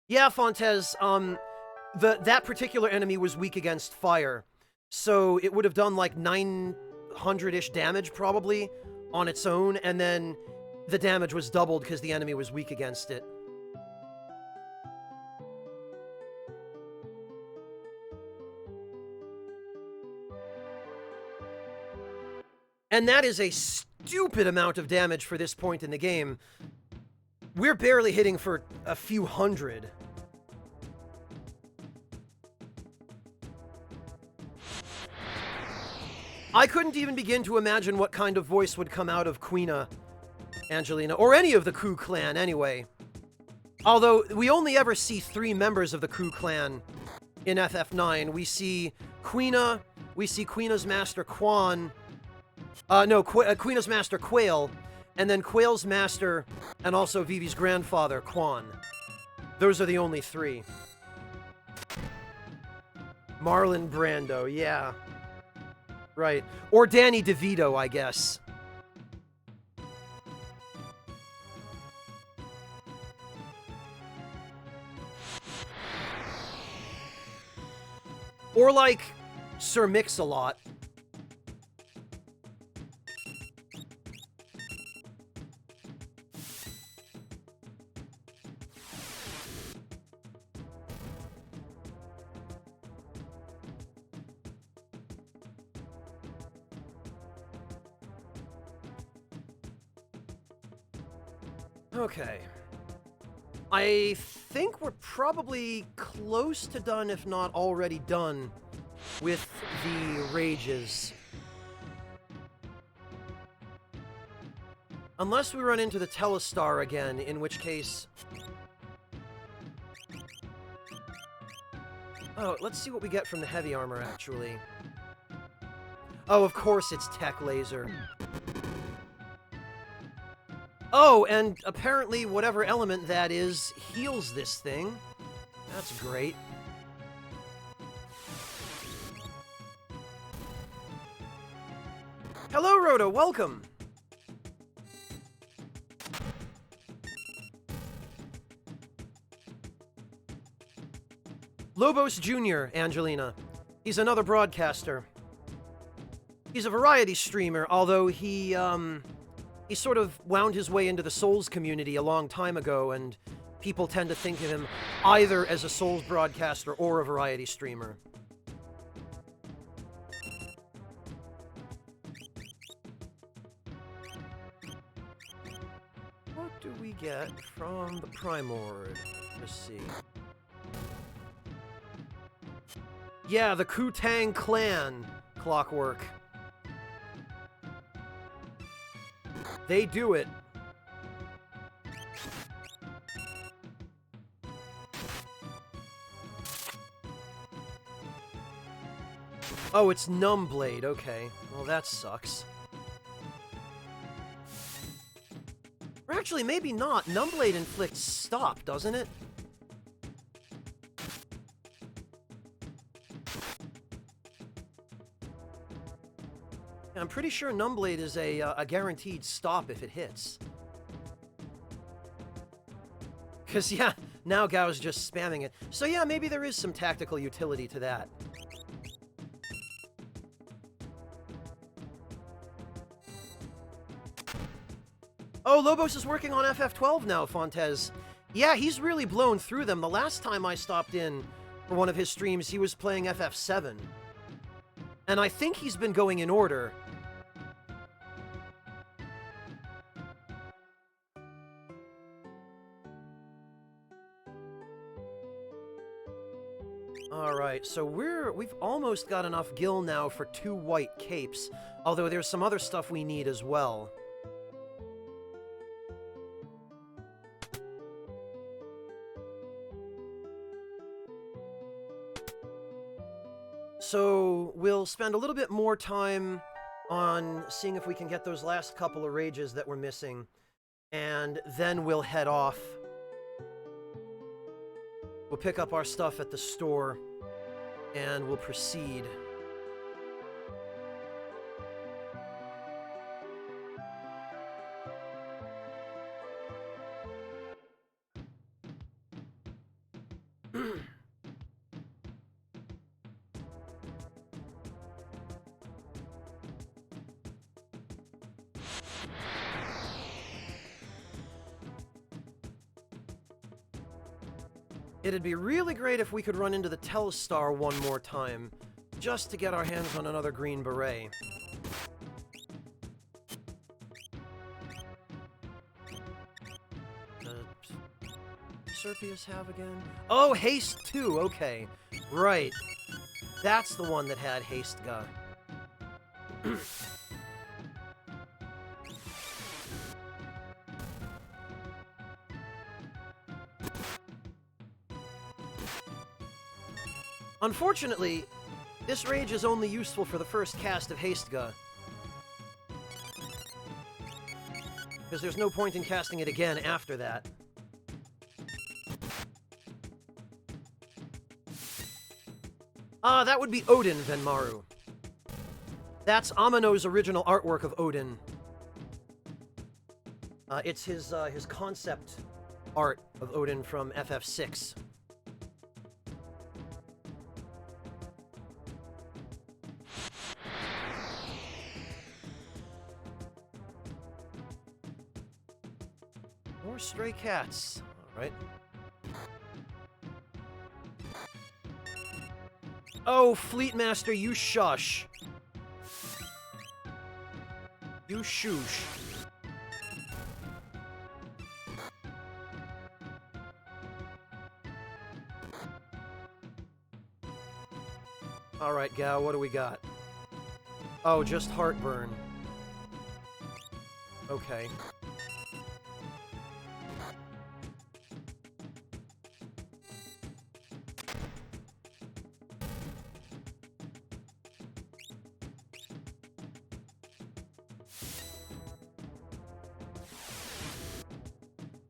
Yeah, Fontes, that particular enemy was weak against fire. So it would have done like 900-ish damage, probably, on its own, and then the damage was doubled because the enemy was weak against it. And that is a stupid amount of damage for this point in the game. We're barely hitting for a few hundred. I couldn't even begin to imagine what kind of voice would come out of Quina, Angelina, or any of the Ku clan, anyway. Although, we only ever see 3 members of the Ku clan in FF9. We see Quina, we see Quina's master Quan, Quina's master Quail, and then Quail's master, and also Vivi's grandfather, Quan. Those are the only 3. Marlon Brando, yeah. Right. Or Danny DeVito, I guess. Or like Sir Mix-a-Lot. Okay. I think we're probably close to done, if not already done, with the rages. Unless we run into the Telestar again, in which case... Oh, let's see what we get from the heavy armor, actually. Oh, of course it's Tech Laser. Oh, and apparently whatever element that is heals this thing. That's great. Hello, Rhoda, welcome! Lobos Jr., Angelina. He's another broadcaster. He's a variety streamer, although he sort of wound his way into the Souls community a long time ago, and people tend to think of him either as a Souls broadcaster or a variety streamer. What do we get from the Primord? Let's see. Yeah, the Ku-Tang clan, Clockwork. They do it. Oh, it's Numbblade, okay. Well, that sucks. Or actually, maybe not. Numbblade inflicts stop, doesn't it? I'm pretty sure Numbblade is a guaranteed stop if it hits. Because, yeah, now Gao's just spamming it. So, yeah, maybe there is some tactical utility to that. Oh, Lobos is working on FF12 now, Fontes. Yeah, he's really blown through them. The last time I stopped in for one of his streams, he was playing FF7. And I think he's been going in order. Alright, so we've almost got enough gil now for 2 white capes, although there's some other stuff we need as well. So we'll spend a little bit more time on seeing if we can get those last couple of rages that we're missing, and then we'll head off. We'll pick up our stuff at the store, and we'll proceed. It'd be really great if we could run into the Telstar one more time, just to get our hands on another green beret. Serpius have again? Oh, Haste 2, okay. Right. That's the one that had Haste Ga. Unfortunately, this rage is only useful for the first cast of Haste Ga. Because there's no point in casting it again after that. Ah, that would be Odin Venmaru. That's Amano's original artwork of Odin. It's his concept art of Odin from FF6. More stray cats. All right. Oh, Fleetmaster, you shush. You shoosh. Alright, Gal, what do we got? Oh, just heartburn. Okay.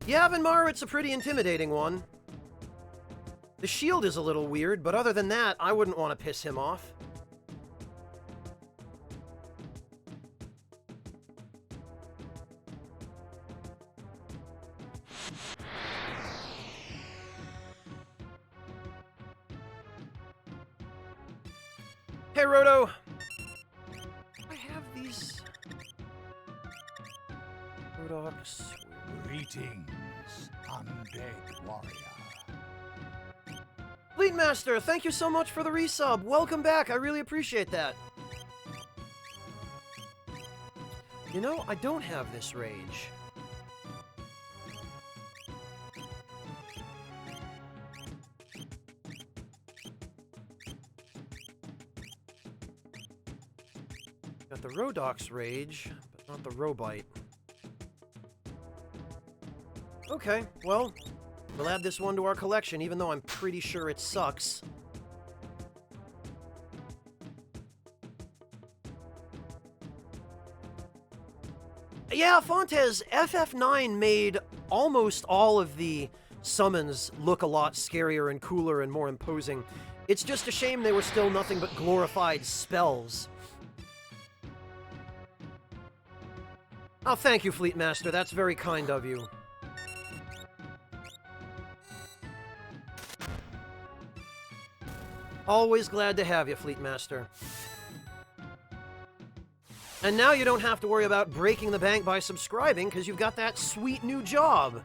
Yeah, Venmaru, it's a pretty intimidating one. The shield is a little weird, but other than that, I wouldn't want to piss him off. Hey, Roto! I have these... Rodox... Greetings, undead warrior. Fleetmaster, thank you so much for the resub. Welcome back. I really appreciate that. You know, I don't have this rage. Got the Rodox rage, but not the Robite. Okay, well, we'll add this one to our collection, even though I'm pretty sure it sucks. Yeah, Fontes, FF9 made almost all of the summons look a lot scarier and cooler and more imposing. It's just a shame they were still nothing but glorified spells. Oh, thank you, Fleetmaster. That's very kind of you. Always glad to have you, Fleetmaster. And now you don't have to worry about breaking the bank by subscribing, because you've got that sweet new job.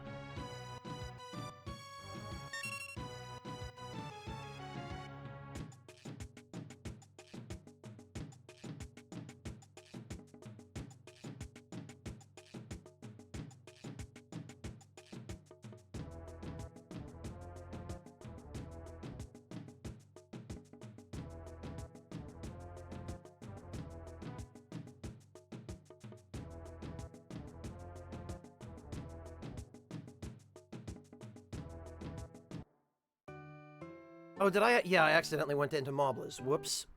Oh, did I? Yeah, I accidentally went into Moblas. Whoops.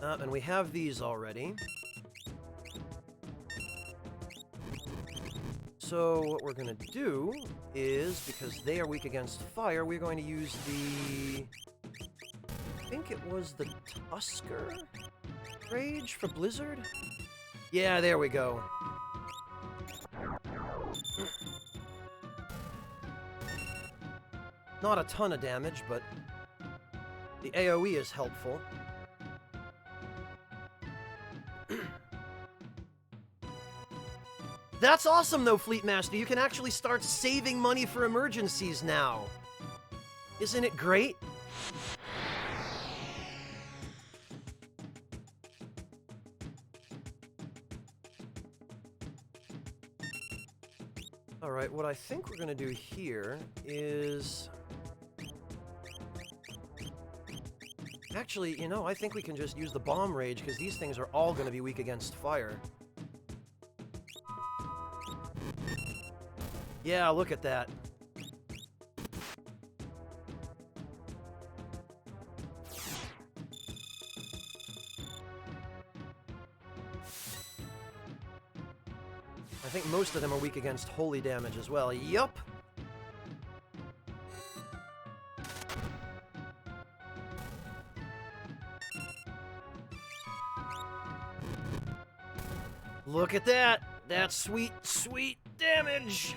And we have these already. So what we're going to do is, because they are weak against fire, we're going to use the... I think it was the Tusker Rage for Blizzard? Yeah, there we go. Not a ton of damage, but the AoE is helpful. That's awesome, though, Fleet Master. You can actually start saving money for emergencies now. Isn't it great? Alright, what I think we're going to do here is... Actually, you know, I think we can just use the Bomb Rage, because these things are all going to be weak against fire. Yeah, look at that. I think most of them are weak against holy damage as well. Yup! Look at that! That's sweet, sweet damage!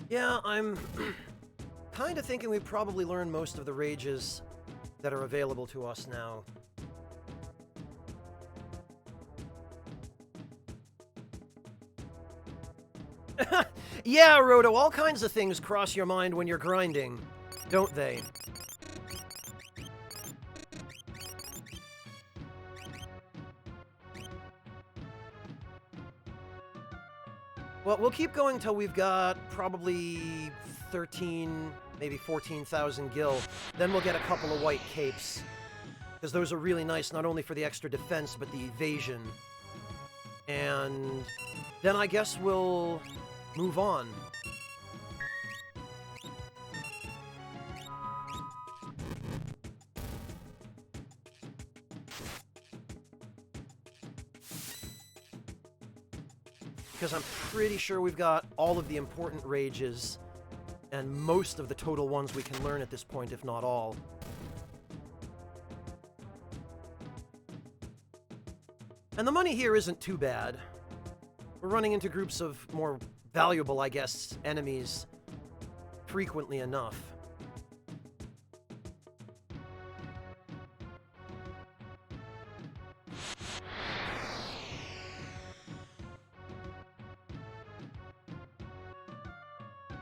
Yeah, I'm kind of thinking we've probably learned most of the rages that are available to us now. Yeah, Roto, all kinds of things cross your mind when you're grinding, don't they? Well, we'll keep going till we've got probably 13, maybe 14,000 gil. Then we'll get a couple of white capes. Because those are really nice, not only for the extra defense, but the evasion. And then I guess we'll move on. Because I'm pretty sure we've got all of the important rages and most of the total ones we can learn at this point, if not all. And the money here isn't too bad. We're running into groups of more valuable, I guess, enemies frequently enough.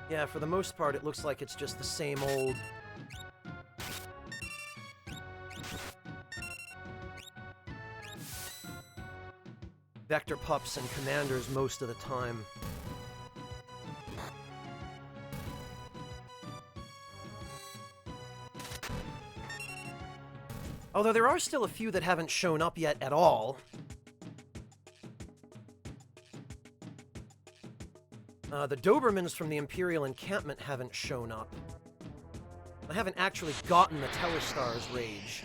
Yeah, for the most part, it looks like it's just the same old... Vector pups and commanders most of the time. Although there are still a few that haven't shown up yet at all. The Dobermans from the Imperial encampment haven't shown up. I haven't actually gotten the Telestar's Rage.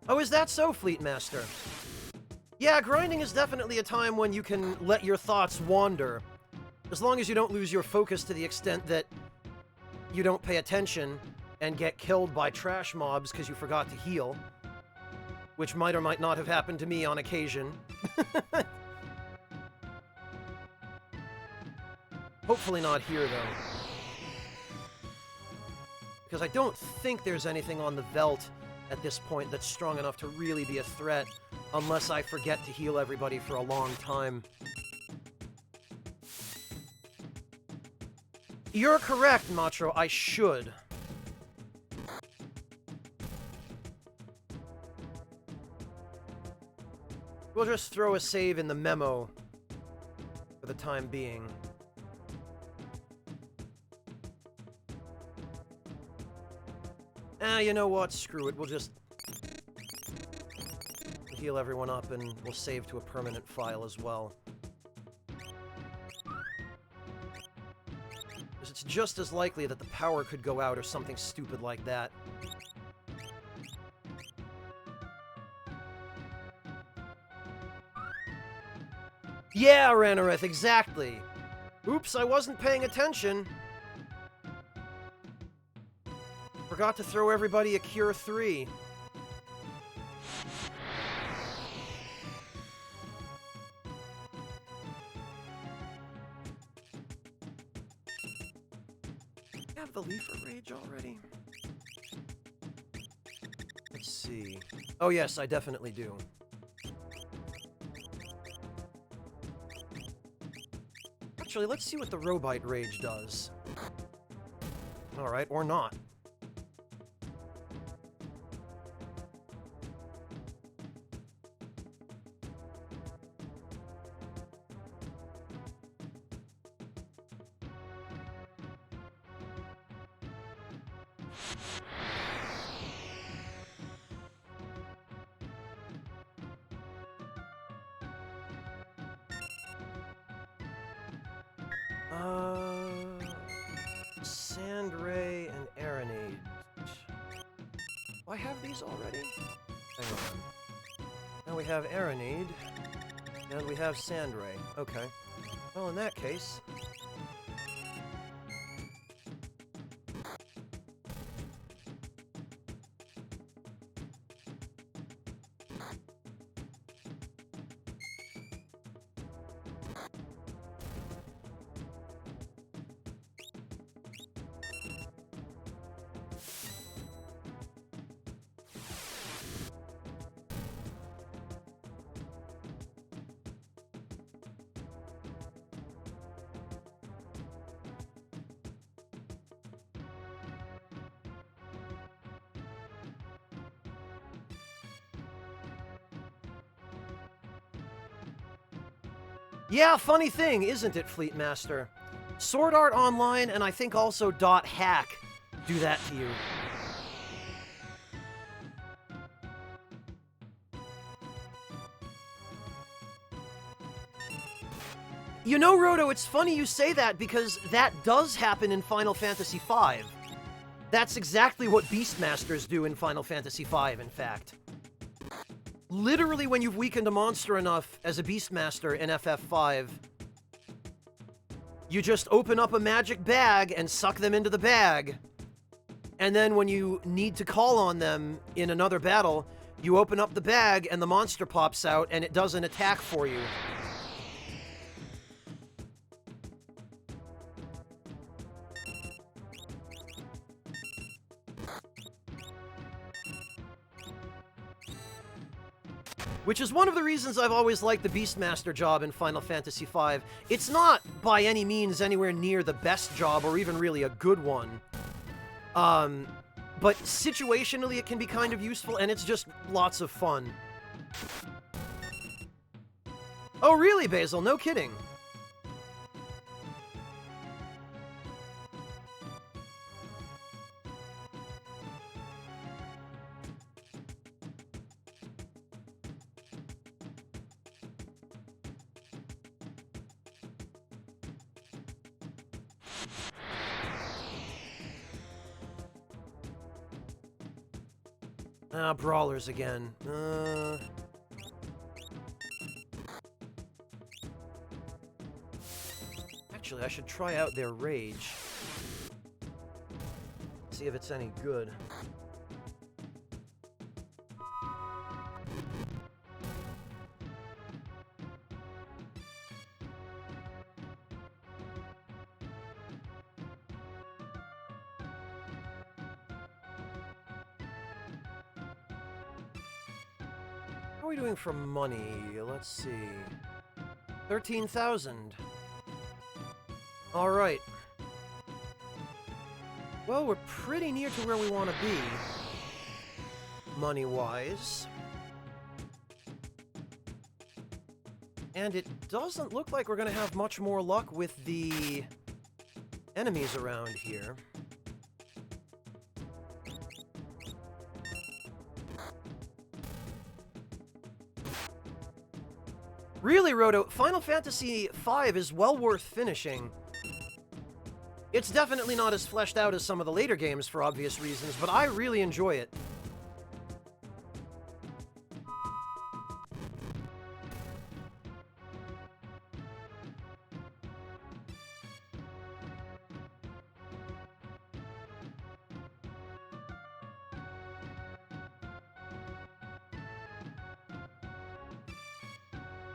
Oh, is that so, Fleet Master? Yeah, grinding is definitely a time when you can let your thoughts wander. As long as you don't lose your focus to the extent that you don't pay attention and get killed by trash mobs because you forgot to heal. Which might or might not have happened to me on occasion. Hopefully not here, though. Because I don't think there's anything on the Veldt at this point that's strong enough to really be a threat, unless I forget to heal everybody for a long time. You're correct, Matro, I should. We'll just throw a save in the memo for the time being. You know what? Screw it. We'll just heal everyone up and we'll save to a permanent file as well. Because it's just as likely that the power could go out or something stupid like that. Yeah, Ranareth, exactly. Oops, I wasn't paying attention. Forgot to throw everybody a Cure 3. Have the Leafer Rage already? Let's see. Oh yes, I definitely do. Actually, let's see what the Robite Rage does. Alright, or not. Sand Ray and Aeronade. Do I have these already? Hang on. Now we have Aeronade, and we have Sand Ray. Okay. Well, in that case... Yeah, funny thing, isn't it, Fleet Master? Sword Art Online and I think also .hack do that to you. You know, Roto, it's funny you say that because that does happen in Final Fantasy V. That's exactly what Beastmasters do in Final Fantasy V, in fact. Literally, when you've weakened a monster enough as a Beastmaster in FF5, you just open up a magic bag and suck them into the bag. And then when you need to call on them in another battle, you open up the bag and the monster pops out and it does an attack for you. Which is one of the reasons I've always liked the Beastmaster job in Final Fantasy V. It's not, by any means, anywhere near the best job, or even really a good one. But situationally it can be kind of useful, and it's just lots of fun. Oh really, Basil? No kidding. Brawlers again. Actually, I should try out their rage. See if it's any good. How are we doing for money? Let's see. 13,000. Alright. Well, we're pretty near to where we want to be. Money-wise. And it doesn't look like we're going to have much more luck with the enemies around here. Really, Roto, Final Fantasy V is well worth finishing. It's definitely not as fleshed out as some of the later games for obvious reasons, but I really enjoy it.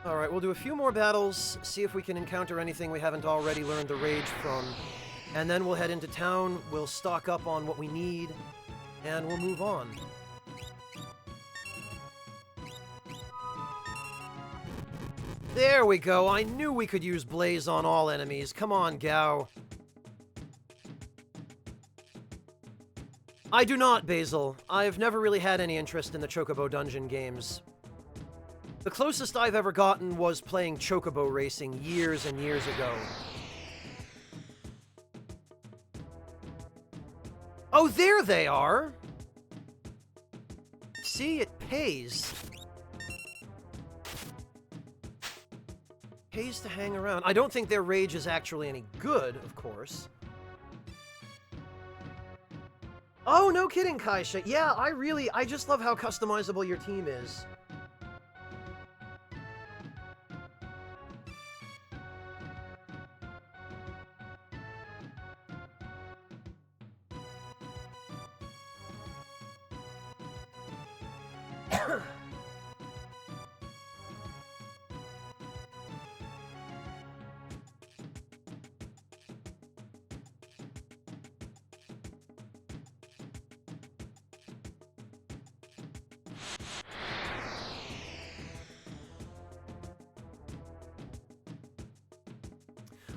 Alright, we'll do a few more battles, see if we can encounter anything we haven't already learned the rage from, and then we'll head into town, we'll stock up on what we need, and we'll move on. There we go, I knew we could use Blaze on all enemies. Come on, Gao. I do not, Basil. I've never really had any interest in the Chocobo Dungeon games. The closest I've ever gotten was playing Chocobo Racing years and years ago. Oh, there they are! See, it pays. Pays to hang around. I don't think their rage is actually any good, of course. Oh, no kidding, Kaisha. Yeah, I just love how customizable your team is.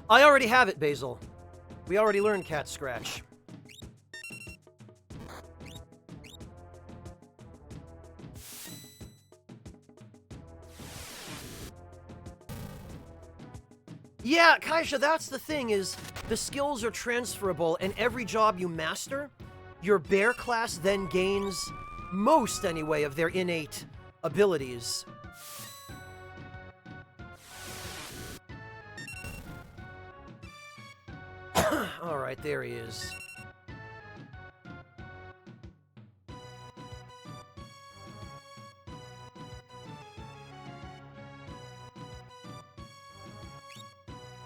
I already have it, Basil. We already learned Cat Scratch. Yeah, Kaisha, that's the thing, is the skills are transferable, and every job you master, your bear class then gains most, anyway, of their innate abilities. Alright, there he is.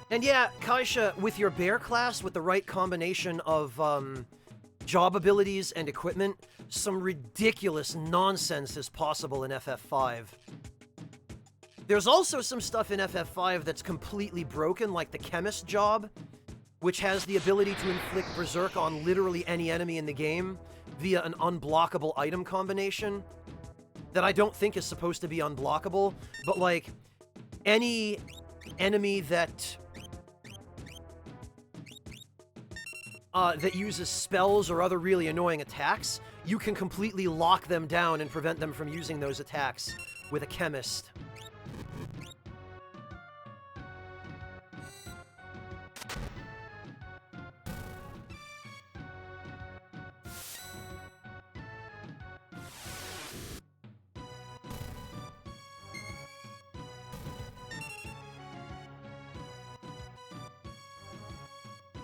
And yeah, Kaisha, with your bear class, with the right combination of job abilities and equipment, some ridiculous nonsense is possible in FF5. There's also some stuff in FF5 that's completely broken, like the chemist job, which has the ability to inflict Berserk on literally any enemy in the game via an unblockable item combination that I don't think is supposed to be unblockable, but like any enemy that that uses spells or other really annoying attacks, you can completely lock them down and prevent them from using those attacks with a chemist.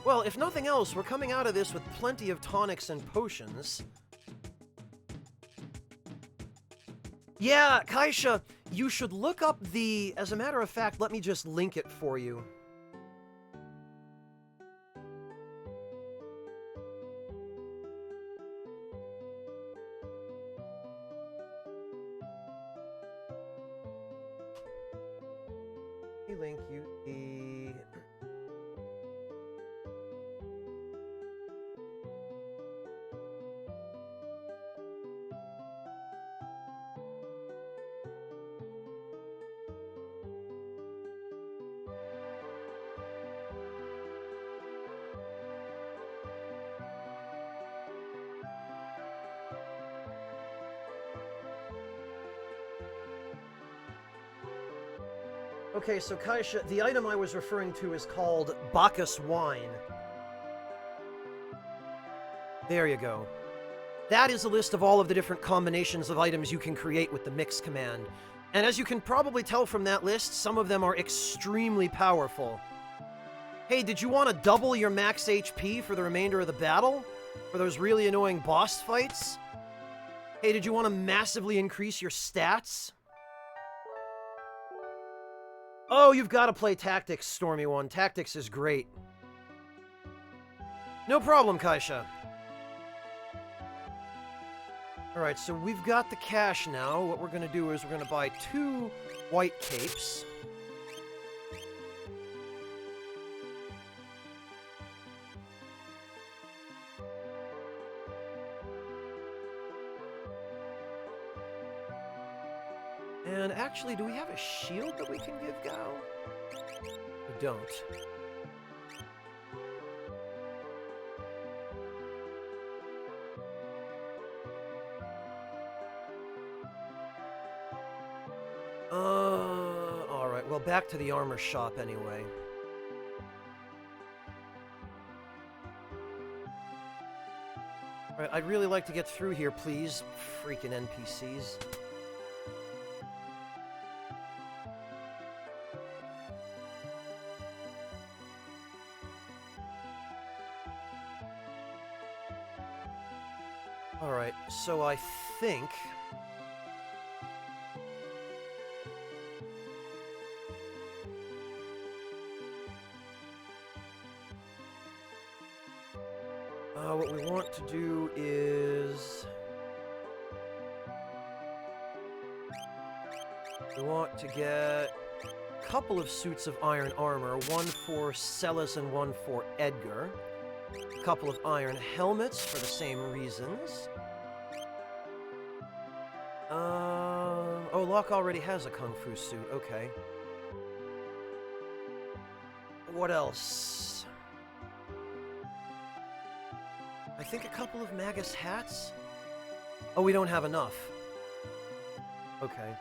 Well, if nothing else, we're coming out of this with plenty of tonics and potions. Yeah, Kaisha, you should look up the... As a matter of fact, let me just link it for you. Let me link you the... Okay, so Kaisha, the item I was referring to is called Bacchus Wine. There you go. That is a list of all of the different combinations of items you can create with the mix command. And as you can probably tell from that list, some of them are extremely powerful. Hey, did you want to double your max HP for the remainder of the battle? For those really annoying boss fights? Hey, did you want to massively increase your stats? Oh, you've got to play Tactics, Stormy One. Tactics is great. No problem, Kaisha. Alright, so we've got the cash now. What we're going to do is we're going to buy 2 white capes. And actually, do we have a shield that we can give Gao? We don't. Alright, well, back to the armor shop anyway. Alright, I'd really like to get through here, please. Freaking NPCs. Alright, so I think... what we want to do is... we want to get a couple of suits of iron armor, one for Celis and one for Edgar. A couple of iron helmets for the same reasons. Oh, Locke already has a Kung Fu suit, okay. What else? I think a couple of Magus hats? Oh, we don't have enough. Okay.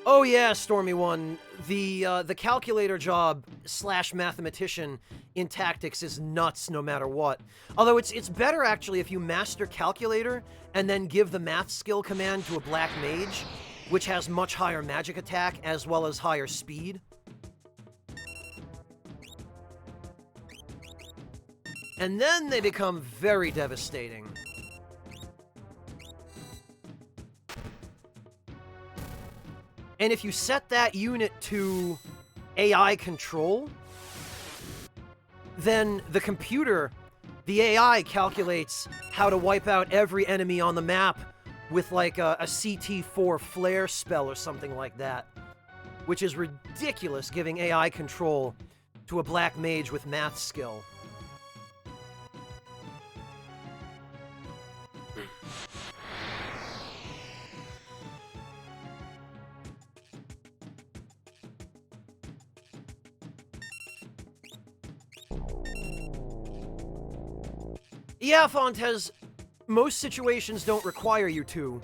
Oh yeah, Stormy One. The calculator job / mathematician in Tactics is nuts no matter what. Although it's better actually if you master calculator and then give the math skill command to a black mage, which has much higher magic attack as well as higher speed. And then they become very devastating. And if you set that unit to AI control, then the computer, the AI, calculates how to wipe out every enemy on the map with like a CT4 flare spell or something like that. Which is ridiculous, giving AI control to a black mage with math skill. Yeah, Fontes, most situations don't require you to,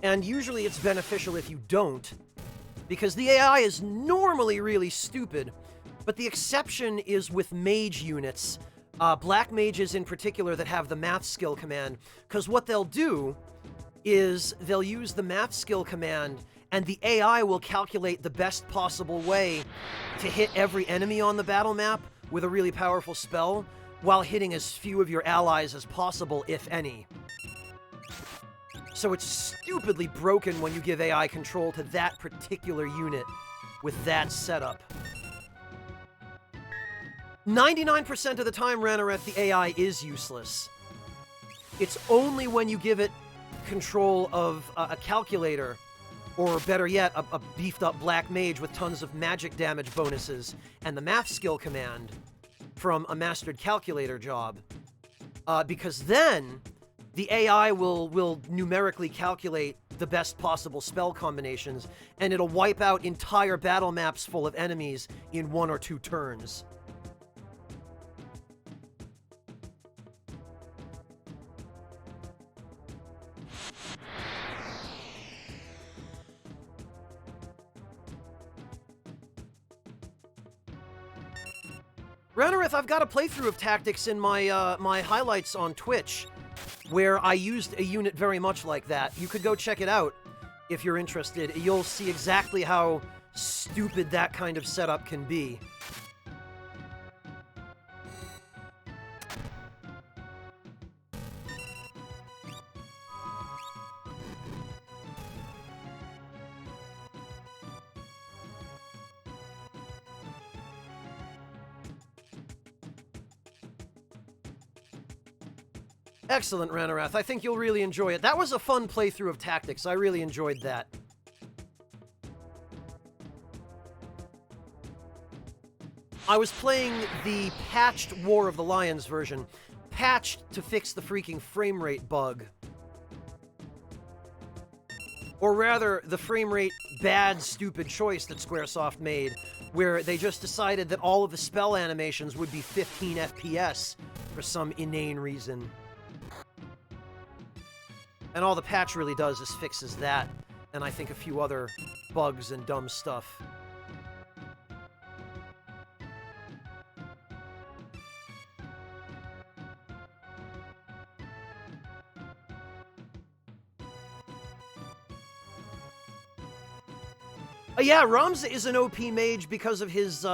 and usually it's beneficial if you don't, because the AI is normally really stupid, but the exception is with mage units, black mages in particular that have the math skill command, because what they'll do is they'll use the math skill command, and the AI will calculate the best possible way to hit every enemy on the battle map with a really powerful spell, while hitting as few of your allies as possible, if any. So it's stupidly broken when you give AI control to that particular unit with that setup. 99% of the time, Ranaret, the AI is useless. It's only when you give it control of a calculator, or better yet, a beefed-up black mage with tons of magic damage bonuses, and the math skill command from a mastered calculator job, because then the AI will numerically calculate the best possible spell combinations, and it'll wipe out entire battle maps full of enemies in 1 or 2 turns. Ranarith, I've got a playthrough of Tactics in my my highlights on Twitch, where I used a unit very much like that. You could go check it out if you're interested. You'll see exactly how stupid that kind of setup can be. Excellent, Ranarath. I think you'll really enjoy it. That was a fun playthrough of Tactics. I really enjoyed that. I was playing the patched War of the Lions version, patched to fix the freaking frame rate bug. Or rather, the frame rate bad, stupid choice that Squaresoft made, where they just decided that all of the spell animations would be 15 FPS for some inane reason. And all the patch really does is fixes that, and I think a few other bugs and dumb stuff. Yeah, Ramza is an OP mage because of his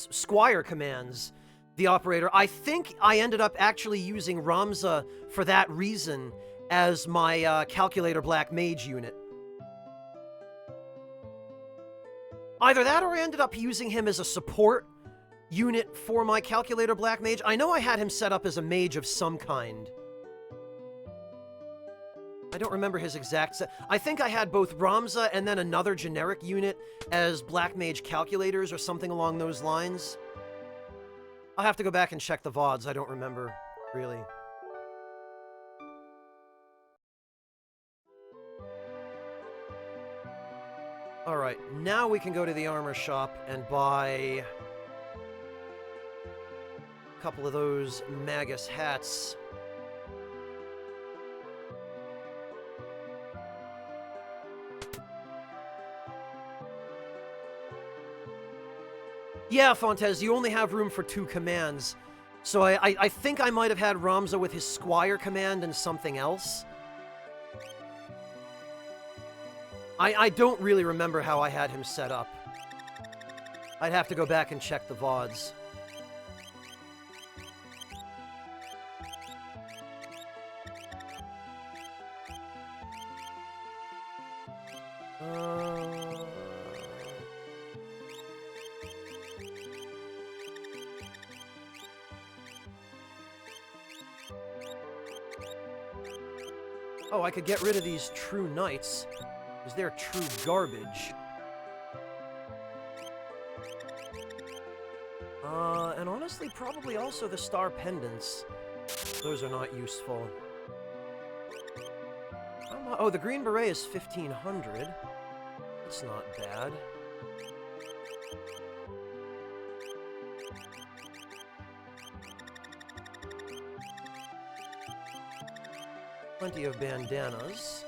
Squire commands, the operator. I think I ended up actually using Ramza for that reason as my Calculator Black Mage unit. Either that or I ended up using him as a support unit for my Calculator Black Mage. I know I had him set up as a mage of some kind. I don't remember his exact set. I think I had both Ramza and then another generic unit as Black Mage Calculators or something along those lines. I'll have to go back and check the VODs. I don't remember, really. Alright, now we can go to the armor shop and buy a couple of those Magus hats. Yeah, Fontes, you only have room for 2 commands. So I think I might have had Ramza with his Squire command and something else. I don't really remember how I had him set up. I'd have to go back and check the VODs. Oh, I could get rid of these True Knights, because they're true garbage. And honestly, probably also the Star Pendants. Those are not useful. Oh, the Green Beret is 1,500. That's not bad. Plenty of bandanas.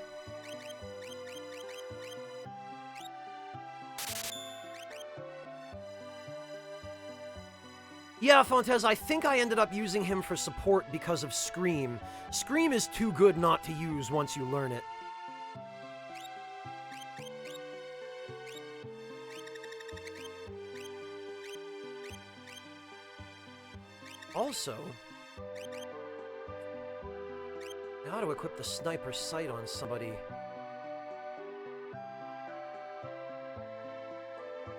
Yeah, Fontes, I think I ended up using him for support because of Scream. Scream is too good not to use once you learn it. Also, how to equip the sniper sight on somebody.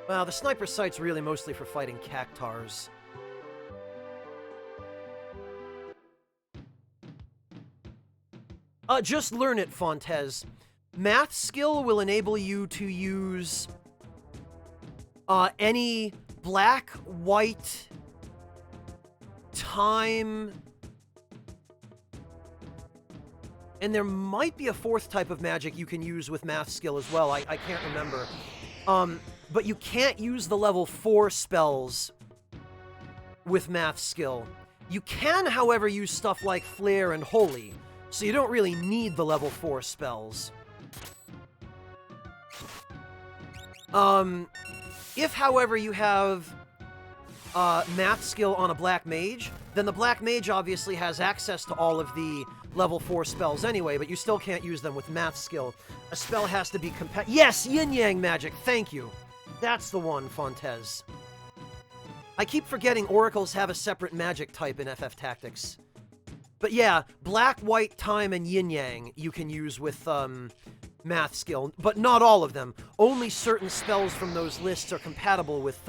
Well, the sniper sight's really mostly for fighting cactars. Just learn it, Fontes. Math skill will enable you to use any black, white, time, And there might be a fourth type of magic you can use with math skill as well. I can't remember. But you can't use the level 4 spells with math skill. You can, however, use stuff like Flare and Holy, so you don't really need the level 4 spells. If, however, you have math skill on a Black Mage, then the Black Mage obviously has access to all of the level 4 spells anyway, but you still can't use them with math skill. A spell has to be Yes! Yin-Yang magic! Thank you! That's the one, Fontez. I keep forgetting oracles have a separate magic type in FF Tactics. But yeah, Black, White, Time, and Yin-Yang you can use with, math skill, but not all of them. Only certain spells from those lists are compatible with,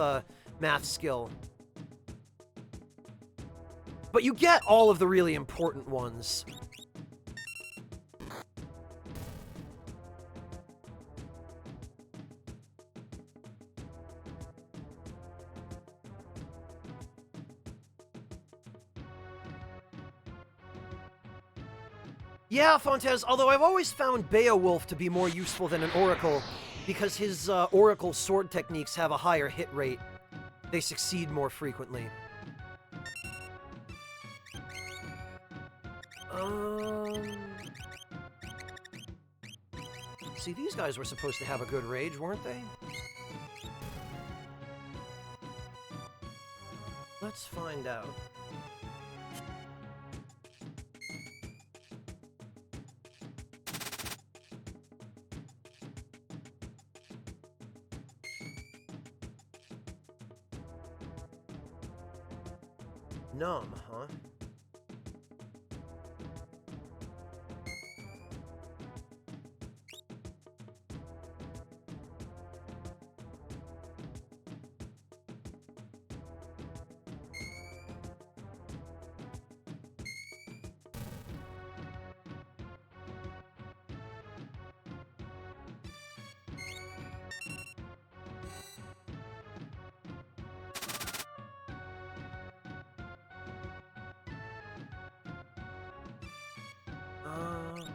math skill. But you get all of the really important ones. Yeah, Fontez, although I've always found Beowulf to be more useful than an Oracle, because his Oracle sword techniques have a higher hit rate. They succeed more frequently. See, these guys were supposed to have a good rage, weren't they? Let's find out. Numb, huh?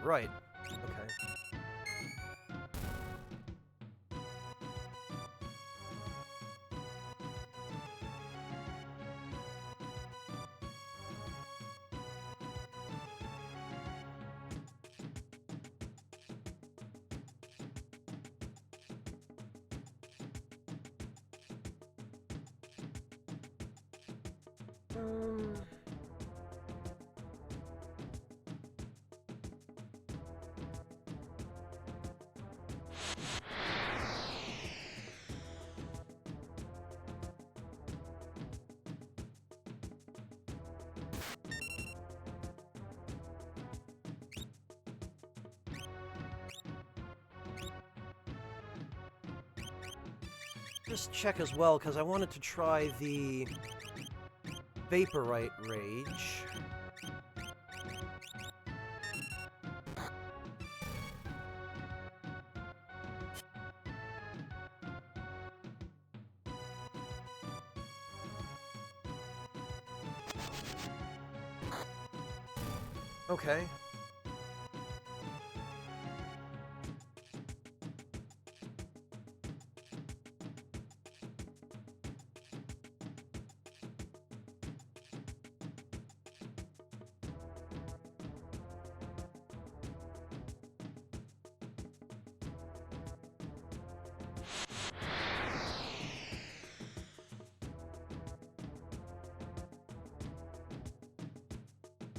Right. Okay. Just check as well, because I wanted to try the Vaporite Rage. Okay.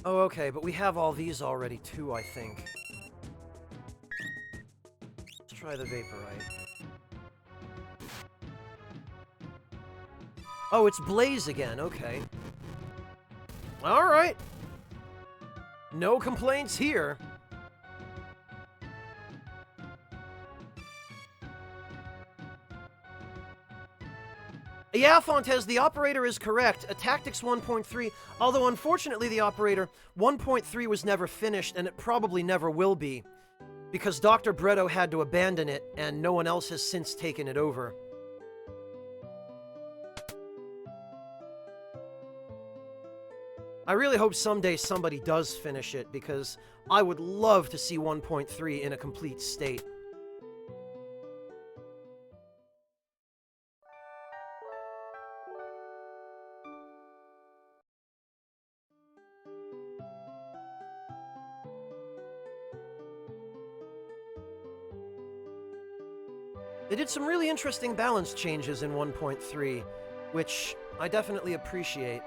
Oh, okay, but we have all these already, too, I think. Let's try the Vaporite. Oh, it's Blaze again, okay. Alright. No complaints here. Yeah, Fontez, the operator is correct. A Tactics 1.3, although unfortunately the operator 1.3 was never finished, and it probably never will be, because Dr. Bretto had to abandon it, and no one else has since taken it over. I really hope someday somebody does finish it, because I would love to see 1.3 in a complete state. They did some really interesting balance changes in 1.3, which I definitely appreciate.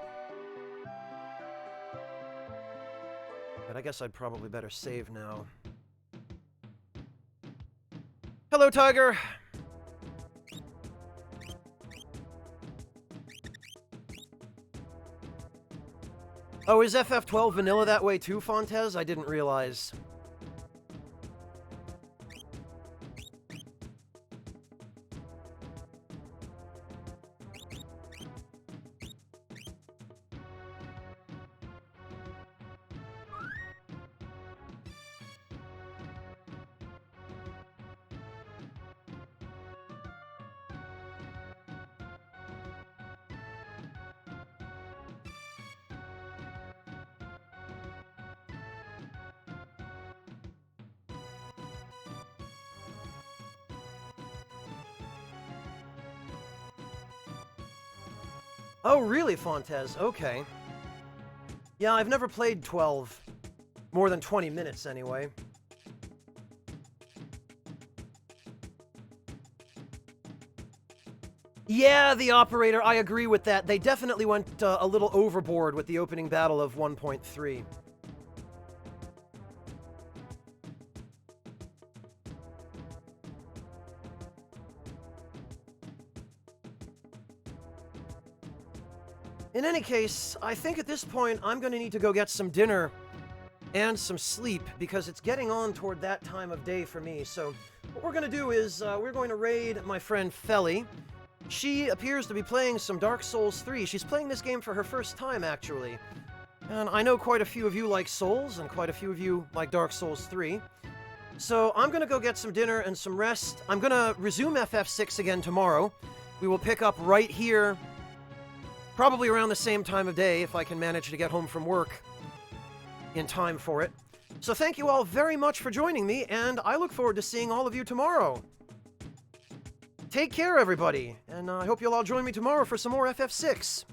But I guess I'd probably better save now. Hello, Tiger! Oh, is FF12 vanilla that way too, Fontez? I didn't realize. Oh, really, Fontez? Okay. Yeah, I've never played 12. More than 20 minutes, anyway. Yeah, the operator, I agree with that. They definitely went a little overboard with the opening battle of 1.3. In any case, I think at this point I'm going to need to go get some dinner and some sleep, because it's getting on toward that time of day for me. So what we're going to do is we're going to raid my friend Felly. She appears to be playing some Dark Souls 3. She's playing this game for her first time, actually. And I know quite a few of you like Souls, and quite a few of you like Dark Souls 3. So I'm going to go get some dinner and some rest. I'm going to resume FF6 again tomorrow. We will pick up right here, probably around the same time of day, if I can manage to get home from work in time for it. So thank you all very much for joining me, and I look forward to seeing all of you tomorrow. Take care, everybody, and I hope you'll all join me tomorrow for some more FF6.